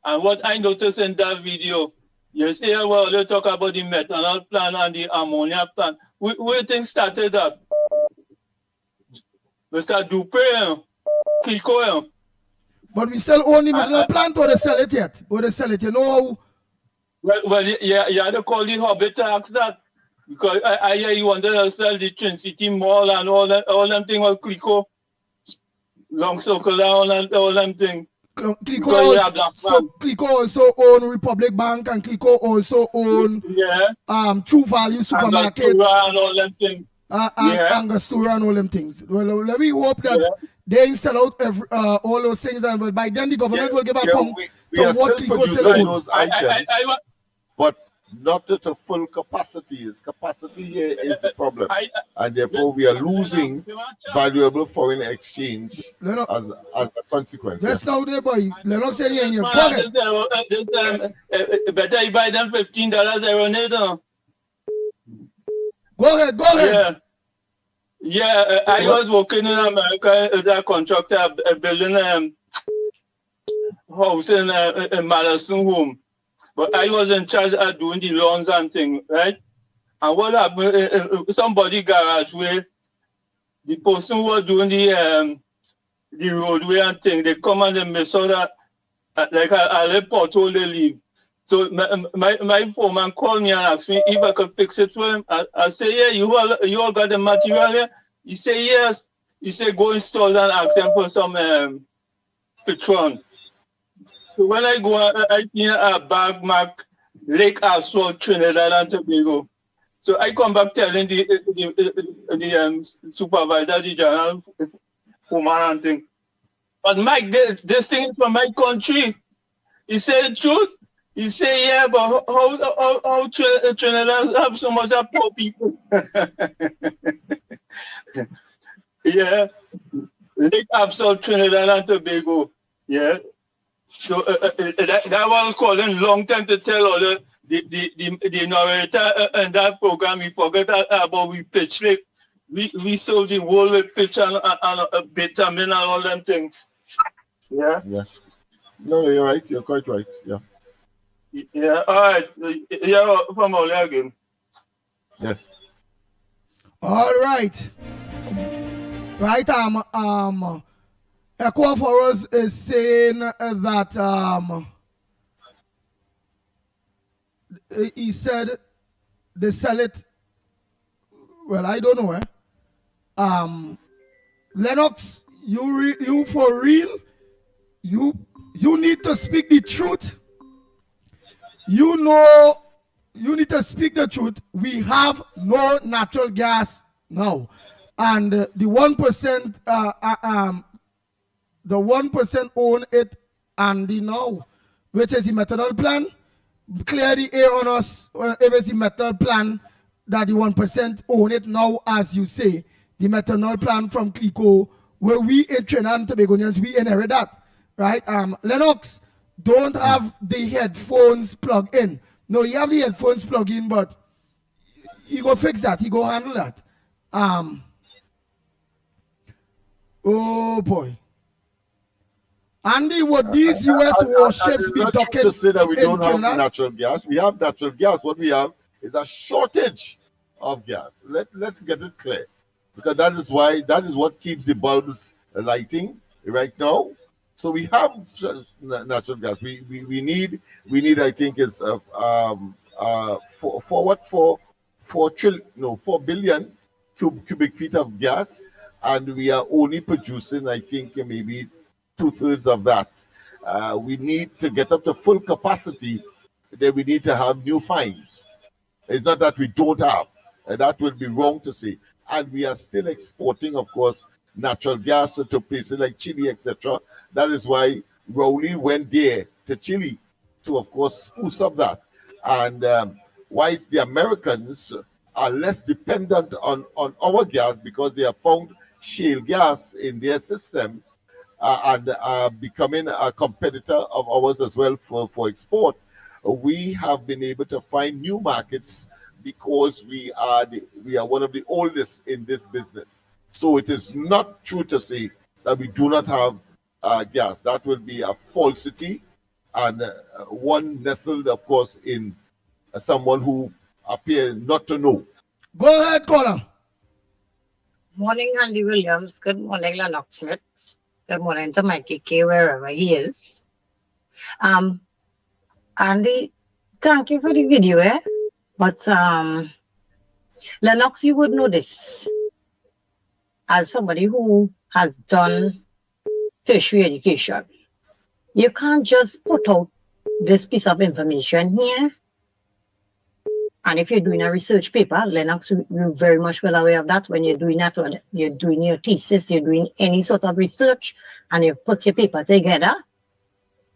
And what I noticed in that video, you see well they talk about the methanol plant and the ammonia plant. Where things started up? Mr. Dupré, Kiko. But we sell only methanol plant or they sell it yet? Or they sell it, you know how? Well, yeah, you had to call the Hobbit to ask that. Because I hear you wanted to sell the Twin City Mall and all them things with Kiko. Long circle down and all them things. Kiko also own Republic Bank and Kiko also own True Value Supermarkets. And all them things. Angostura and all them things. Well, let me hope that they sell out all those things, and by then the government will give a pump to what Kiko sells. Those items, but not at a full capacity. Its capacity here is the problem, and therefore we are losing valuable foreign exchange as a consequence. That's now there, boy. Lennox said in your pocket. Better you buy them $15 aeronator. Go ahead. Yeah, I was working in America as a contractor building house in Madison home. But I was in charge of doing the lawns and things, right? And what happened, somebody garage where the person who was doing the roadway and thing, they come and they miss out that, like a little pothole they leave. So my foreman called me and asked me if I could fix it for him. I say, yeah, you all got the material here? He said, yes. He said, go in stores and ask them for some Patron. So when I go, I see a bag mark Lake Asphalt, Trinidad and Tobago. So I come back telling the supervisor, the general foreman and thing. But Mike, this thing is from my country. He said, truth? He said, yeah, but how Trinidad have so much of poor people? Yeah. Lake Asphalt, Trinidad and Tobago. Yeah. So that was calling long time to tell all the narrator in that program. We forget about we pitch like we sold the world with pitch and vitamin and all them things. Yeah. No, you're right. You're quite right. Yeah. Yeah. All right. Yeah. From all again. Yes. All right. Right. Echo for us is saying that he said they sell it. Well, I don't know. Lennox, you for real? You need to speak the truth. You know, you need to speak the truth. We have no natural gas now, and the 1%. The 1% own it, and the now, which is the methanol plan. Clear the air on us. If it's the methanol plan that the 1% own it now, as you say, the methanol plan from Clico, where we in Trinidad and Tobagonians, we inherit that, right? Lennox don't have the headphones plugged in. No, you have the headphones plugged in, but you go fix that. You go handle that. Oh boy. Andy, would these U.S. warships be docking? To say that we don't have natural gas. We have natural gas. What we have is a shortage of gas. Let's get it clear, because that is what keeps the bulbs lighting right now. So we have natural gas. We need I think is 4 billion cubic feet of gas, and we are only producing I think maybe 2/3 of that. We need to get up to full capacity. Then we need to have new finds. It's not that we don't have. That would be wrong to say. And we are still exporting, of course, natural gas to places like Chile, etc. That is why Rowley went there to Chile to, of course, spruce up that. And why the Americans are less dependent on our gas, because they have found shale gas in their system and are becoming a competitor of ours as well for export. We have been able to find new markets because we are one of the oldest in this business. So it is not true to say that we do not have gas. That would be a falsity, and one nestled, of course, in someone who appears not to know. Go ahead, caller. Morning, Andy Williams. Good morning, Lennox Smith. Good morning to Mickie K, wherever he is. Andy, thank you for the video, But Lennox, you would know this as somebody who has done tertiary education. You can't just put out this piece of information here. And if you're doing a research paper, Lennox, you're very much well aware of that. When you're doing that, when you're doing your thesis, you're doing any sort of research, and you put your paper together,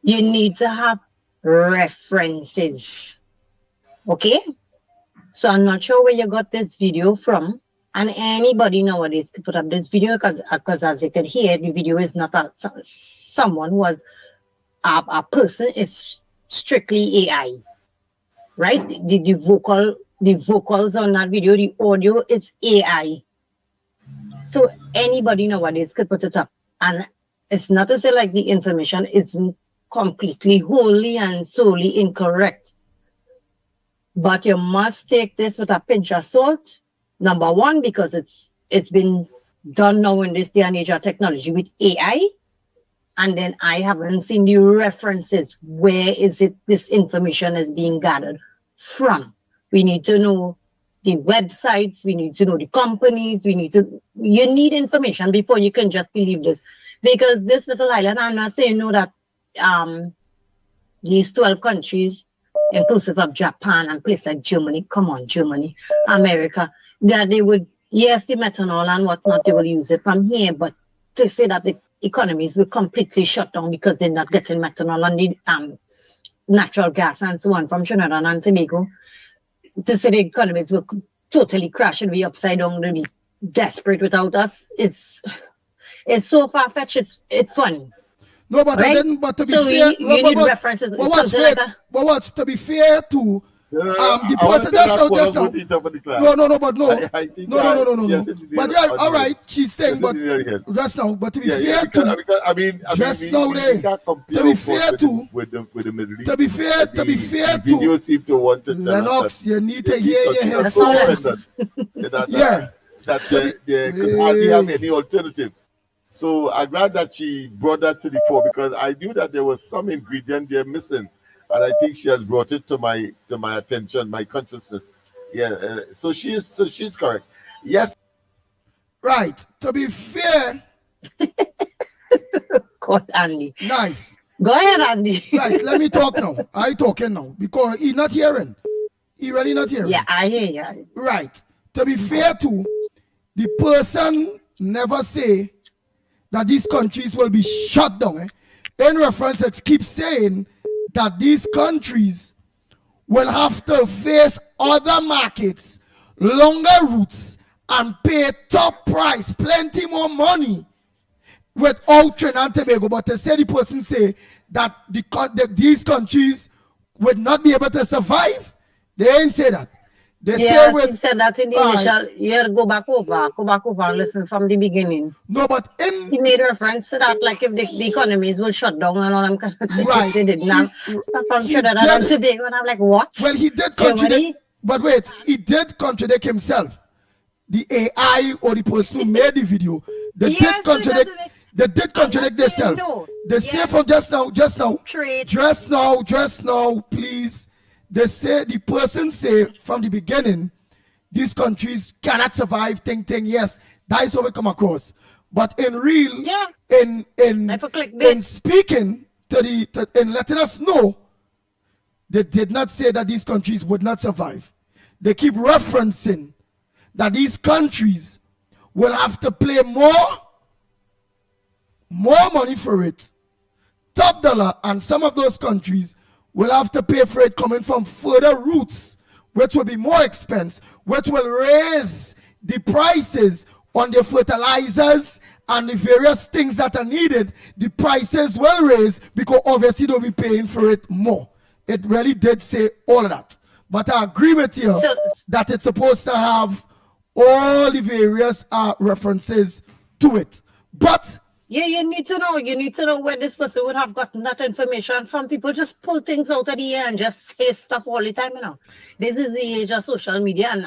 you need to have references. Okay? So I'm not sure where you got this video from. And anybody nowadays can put up this video, because as you can hear, the video is not someone who was a person, it's strictly AI. Right? The vocals on that video, the audio, it's AI. So anybody nowadays could put it up. And it's not to say like the information isn't completely wholly and solely incorrect. But you must take this with a pinch of salt. Number one, because it's been done now in this day and age of technology with AI. And then I haven't seen the references. Where is it this information is being gathered from? We need to know the websites. We need to know the companies. You need information before you can just believe this. Because this little island, I'm not saying no that these 12 countries, inclusive of Japan and places like Germany, come on, Germany, America, that they would, yes, the methanol and whatnot, they will use it from here, but to say that the economies will completely shut down because they're not getting methanol and the natural gas and so on from Trinidad and Tobago, to say the economies will totally crash and be upside down and be desperate without us, it's so far-fetched, it's funny. No, but right? But to be so fair, you need references. But to be fair to the person that's out just now. No. But yeah, all right, she's saying, but just now. But to be fair to, just now there. To be fair to, to be fair to, video seem to want to Lennox, you need to hear your head. Yeah, that they could hardly have any alternatives. So I'm glad that she brought that to the fore, because I knew that there was some ingredient there missing, and I think she has brought it to my attention, my consciousness. Yeah, so she's correct. Yes. Right. To be fair. God, Andy. Nice. Go ahead, Andy. Right. Let me talk now. I talking now because he's not hearing. He really not hearing. Yeah, I hear you. Right. To be fair to, the person never say that these countries will be shut down. In reference, it keeps saying that these countries will have to face other markets, longer routes, and pay top price, plenty more money without Trinidad and Tobago. But to say the person say that these countries would not be able to survive, they ain't say that. They yes, he said that in the initial. Yeah, go back over and listen from the beginning. No, but he made reference to that, like if the economies will shut down and all them kind of things. Right. They did now. Stuff from Trinidad and Tobago, and I'm like, what? Well, he did Germany? But wait, he did contradict himself. The AI or the person who made the video, they did contradict. They did contradict themselves. They say from just now, please. They say the person say from the beginning, these countries cannot survive. Think. Yes, that is how we come across. But in real, in speaking in letting us know, they did not say that these countries would not survive. They keep referencing that these countries will have to pay more money for it, top dollar, and some of those countries will have to pay for it coming from further routes, which will be more expensive, which will raise the prices on the fertilizers and the various things that are needed. The prices will raise because obviously they'll be paying for it more. It really did say all of that. But I agree with you that it's supposed to have all the various references to it. But yeah, you need to know where this person would have gotten that information from. People just pull things out of the air and just say stuff all the time, This is the age of social media, and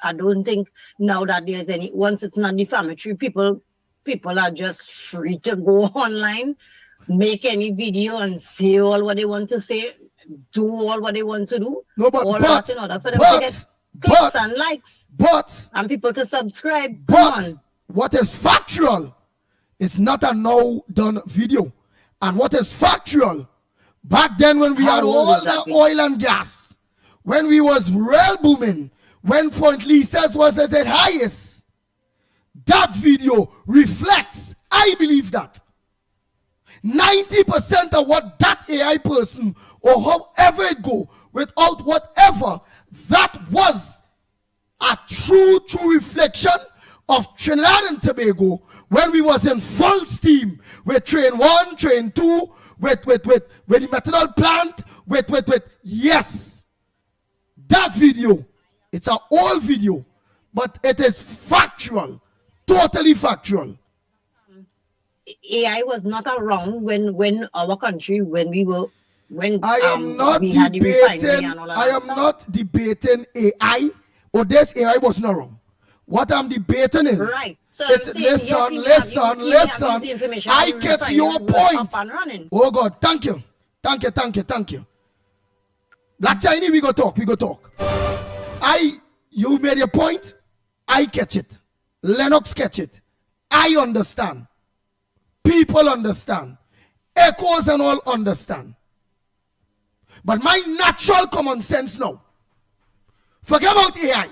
I don't think now that there's any, once it's not defamatory, people are just free to go online, make any video and say all what they want to say, do all what they want to do. No, but that in order for them to get clicks and likes. And people to subscribe. But what is factual, it's not a now done video. And what is factual, back then when we had all the oil and gas, when we was real booming, when Point Lisa's was at its highest, that video reflects, I believe that 90% of what that AI person or however it go, without whatever, that was a true reflection of Trinidad and Tobago when we was in full steam with train 1, train 2, with the methanol plant, yes, that video, it's an old video, but it is factual, totally factual. AI was not around when our country, when we am not debating AI, or this AI was not wrong. What I'm debating is, right. So listen. I get your point. Oh God, thank you. Black Chinese, we go talk. You made your point. I catch it. Lennox catch it. I understand. People understand. Echoes and all understand. But my natural common sense now, forget about AI.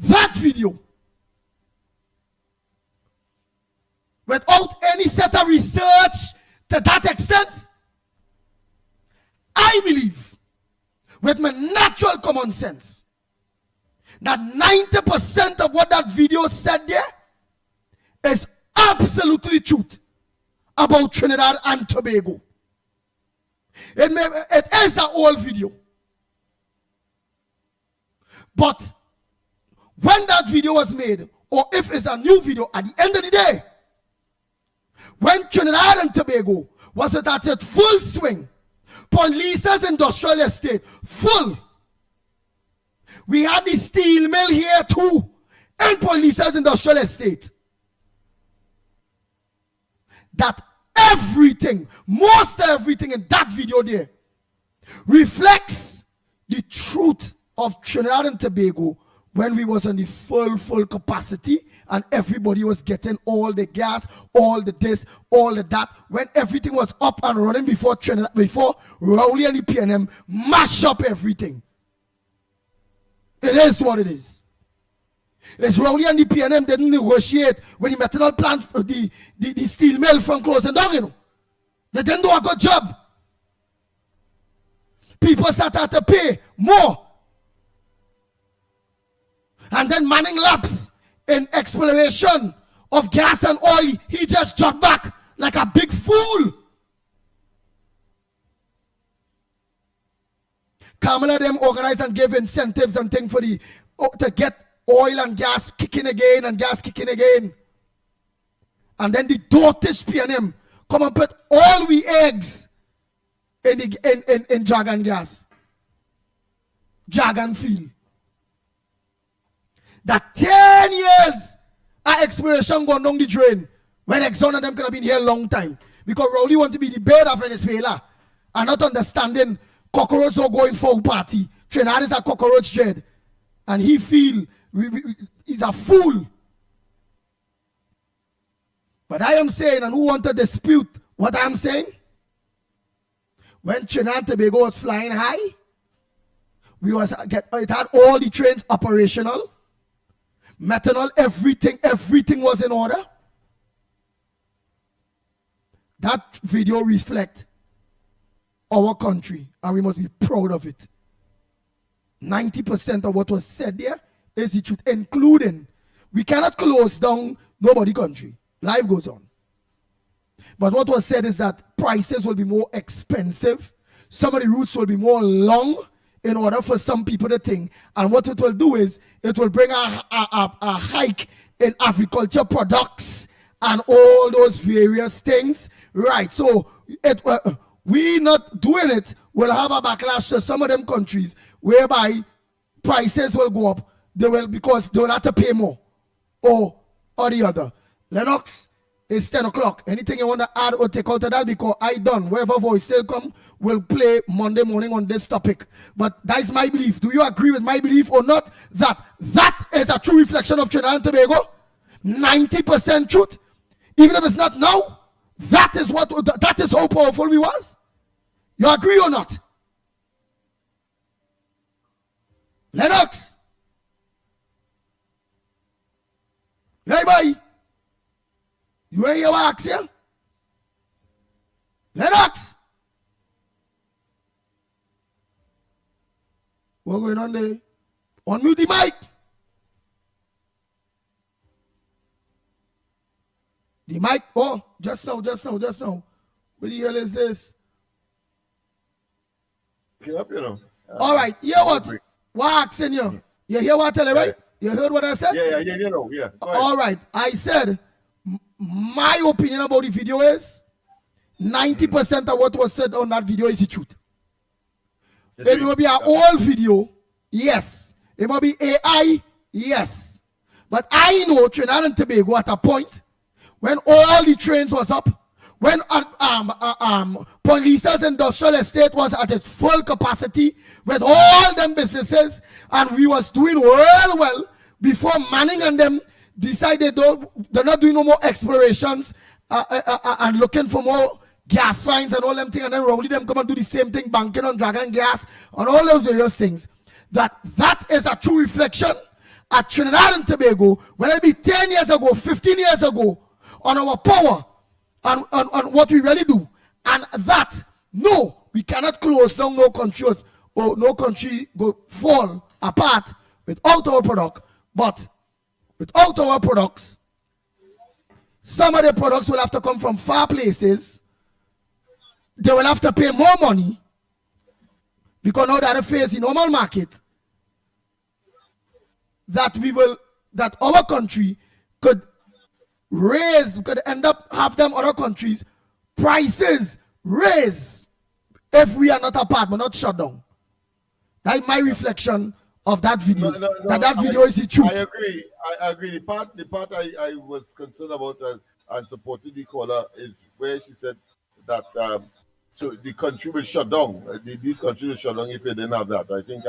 That video, without any set of research to that extent, I believe, with my natural common sense, that 90% of what that video said there is absolutely truth about Trinidad and Tobago. It is an old video. But when that video was made, or if it's a new video, at the end of the day, when Trinidad and Tobago was at its full swing, Point Lisa's industrial estate, full. We had the steel mill here too, in Point Lisa's industrial estate. That everything, most everything in that video there, reflects the truth of Trinidad and Tobago when we was on the full capacity and everybody was getting all the gas, all the this, all the that, when everything was up and running before Trinidad, before Rowley and the PNM mash up everything. It is what it is. It's Rowley and the PNM didn't negotiate when the methanol plant, the steel mill from closing down, They didn't do a good job. People started to pay more. And then Manning Labs in exploration of gas and oil, he just dropped back like a big fool. Kamala them organized and gave incentives and things for to get oil and gas kicking again and gas kicking again. And then the Dortish PNM come and put all we eggs in dragon gas. Dragon feel. That 10 years of exploration going down the drain when Exxon and them could have been here a long time. Because Rowley want to be the bird of Venezuela and not understanding cockroach are going for a party. Trinidad is a cockroach dread. And he feel he's a fool. But I am saying, and who want to dispute what I'm saying? When Trinidad and Tobago was flying high, it had all the trains operational. Methanol, everything was in order. That video reflects our country, and we must be proud of it. 90% of what was said there is the truth, including we cannot close down nobody country. Life goes on. But what was said is that prices will be more expensive. Some of the routes will be more long in order for some people to think. And what it will do is it will bring a hike in agriculture products and all those various things. Right. So we not doing it will have a backlash to some of them countries whereby prices will go up. Because they will have to pay more. Or the other. Lennox, it's 10 o'clock. Anything you want to add or take out of that? Because I done. Wherever voice still come, will play Monday morning on this topic. But that is my belief. Do you agree with my belief or not? That is a true reflection of Trinidad and Tobago. 90% truth. Even if it's not now, that is how powerful we was. You agree or not? Lennox. Hey, boy. You ain't your wax here? Lennox. What's going on there? Unmute the mic. The mic. Oh, just now. What the hell is this? Get up, you know. All right. Hear what? What accent you? You hear what I tell you, right? You heard what I said? Yeah, you know. Yeah. All right. I said my opinion about the video is 90% of what was said on that video is the truth. It will be an old video, yes. It might be AI, yes. But I know Trinidad and Tobago at a point when all the trains was up, when Point Lisa's industrial estate was at its full capacity with all them businesses, and we was doing well before Manning and them decided they're not doing no more explorations and looking for more gas finds and all them things, and then Rowley them come and do the same thing, banking on Dragon gas and all those various things. That is a true reflection at Trinidad and Tobago, when it be 10 years ago, 15 years ago, on our power and on what we really do. And that, no, we cannot close down no country or no country go fall apart without our product. But without our products, some of the products will have to come from far places. They will have to pay more money because now that they face the normal market, that our country could end up have them other countries prices raise if we are not apart but not shut down. That's my reflection of that video. That video is the truth. I agree. The part I was concerned about and supported the caller is where she said that so the country will shut down. These countries will shut down if they didn't have that. I think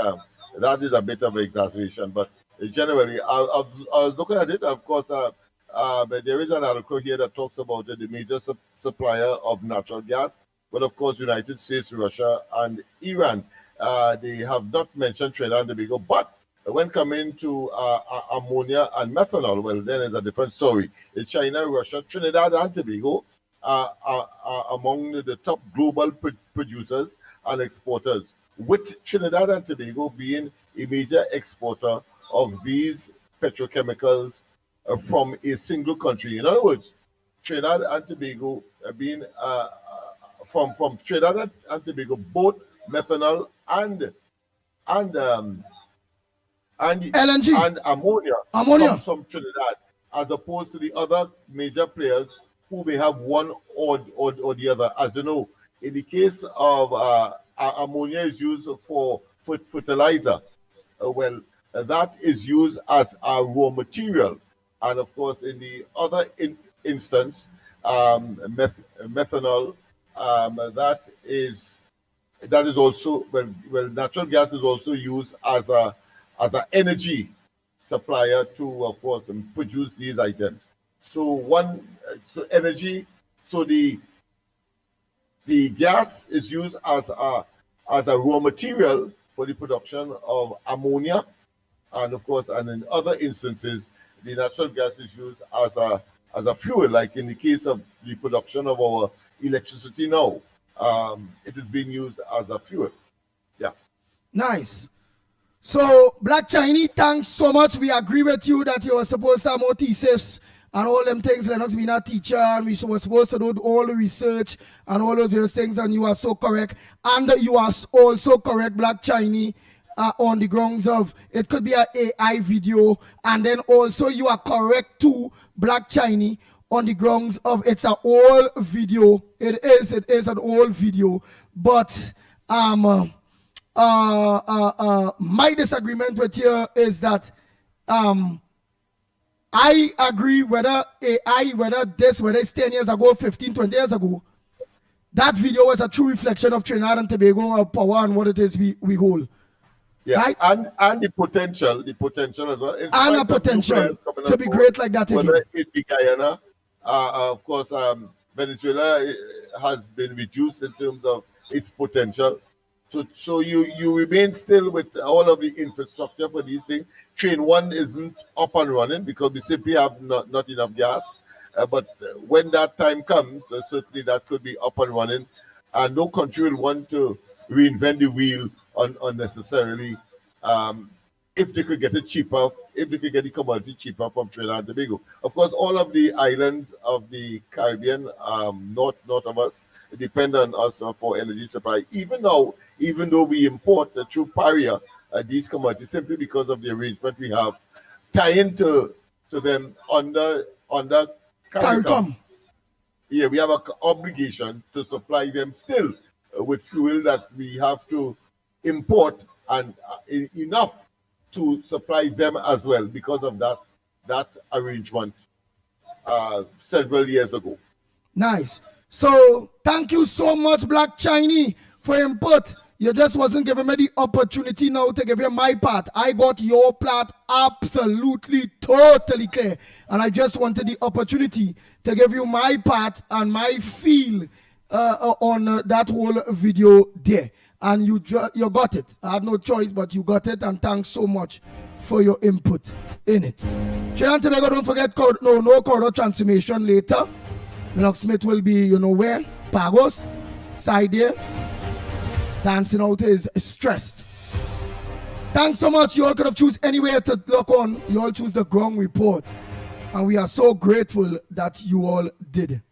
that is a bit of an exaggeration. But generally, I was looking at it. Of course, but there is an article here that talks about the major supplier of natural gas. But of course, United States, Russia, and Iran. They have not mentioned Trinidad and Tobago. But when coming to ammonia and methanol, well, then it's a different story. It's China, Russia, Trinidad, and Tobago are among the top global producers and exporters, with Trinidad and Tobago being a major exporter of these petrochemicals from a single country. In other words, Trinidad and Tobago being from Trinidad and Tobago, both methanol and LNG and ammonia comes from Trinidad, as opposed to the other major players who may have one or the other. As you know, in the case of ammonia is used for fertilizer, that is used as a raw material. And of course, in the other instance, methanol, that is also natural gas is also used as an energy supplier to, of course, produce these items. So energy. So the gas is used as a raw material for the production of ammonia, and of course, and in other instances, the natural gas is used as a fuel, like in the case of the production of our electricity now. It is being used as a fuel. Yeah. Nice. So, Black Chinese, thanks so much. We agree with you that you were supposed to have more thesis and all them things. Lennox being a teacher, and we were supposed to do all the research and all of those things, and you are so correct. And you are also correct, Black Chinese, on the grounds of it could be an AI video, and then also you are correct too, Black Chinese, on the grounds of it's an old video. It is an old video, but my disagreement with you is that I agree whether AI, whether it's 10 years ago, 15, 20 years ago, that video was a true reflection of Trinidad and Tobago power and what it is we hold. Yeah, right? and the potential as well. And a potential to be great like that again. Whether it be Guyana, of course, Venezuela has been reduced in terms of its potential. So you remain still with all of the infrastructure for these things. Train 1 isn't up and running because we simply have not enough gas. But when that time comes, certainly that could be up and running. And no country will want to reinvent the wheel unnecessarily. If they could get it cheaper, if they could get the commodity cheaper from Trinidad and Tobago. Of course, all of the islands of the Caribbean, north of us, depend on us for energy supply. Even though we import through Paria these commodities, simply because of the arrangement we have, tying to them under CARICOM. Yeah, we have an obligation to supply them still with fuel that we have to import, and enough to supply them as well because of that arrangement several years ago. Nice. So thank you so much, Black Chinese, for your input. You just wasn't giving me the opportunity now to give you my part. I got your part absolutely, totally clear. And I just wanted the opportunity to give you my part and my feel on that whole video there. And you got it. I had no choice, but you got it. And thanks so much for your input in it. Trinidad and Tobago, don't forget, no corridor transformation later. Lennox Smith will be, where? Pagos, side there, dancing out his stressed. Thanks so much. You all could have choose anywhere to look on. You all choose the ground report. And we are so grateful that you all did.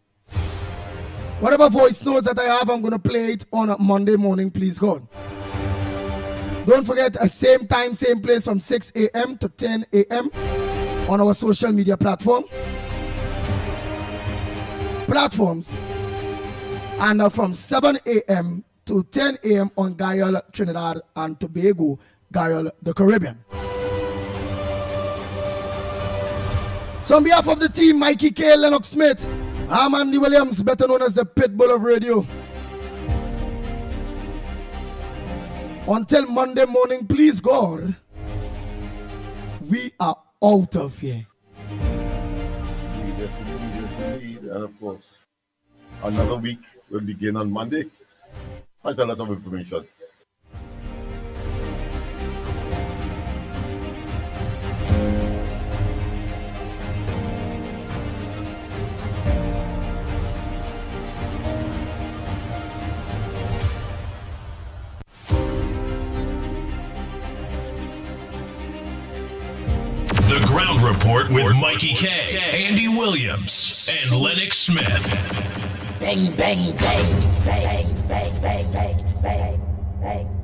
Whatever voice notes that I have, I'm going to play it on a Monday morning, please God. Don't forget, same time, same place from 6 a.m. to 10 a.m. on our social media platforms, and from 7 a.m. to 10 a.m. on Guyana, Trinidad and Tobago, Guyana, the Caribbean. So on behalf of the team, Mickie K, Lennox Smith, I'm Andy Williams, better known as the Pitbull of radio. Until Monday morning, please God, we are out of here. Yes, indeed. And of course, another week will begin on Monday. Quite a lot of information. The Ground Report with Mickie K, Andy Williams, and Lennox Smith. Bang, bang, bang, bang, bang, bang, bang, bang, bang.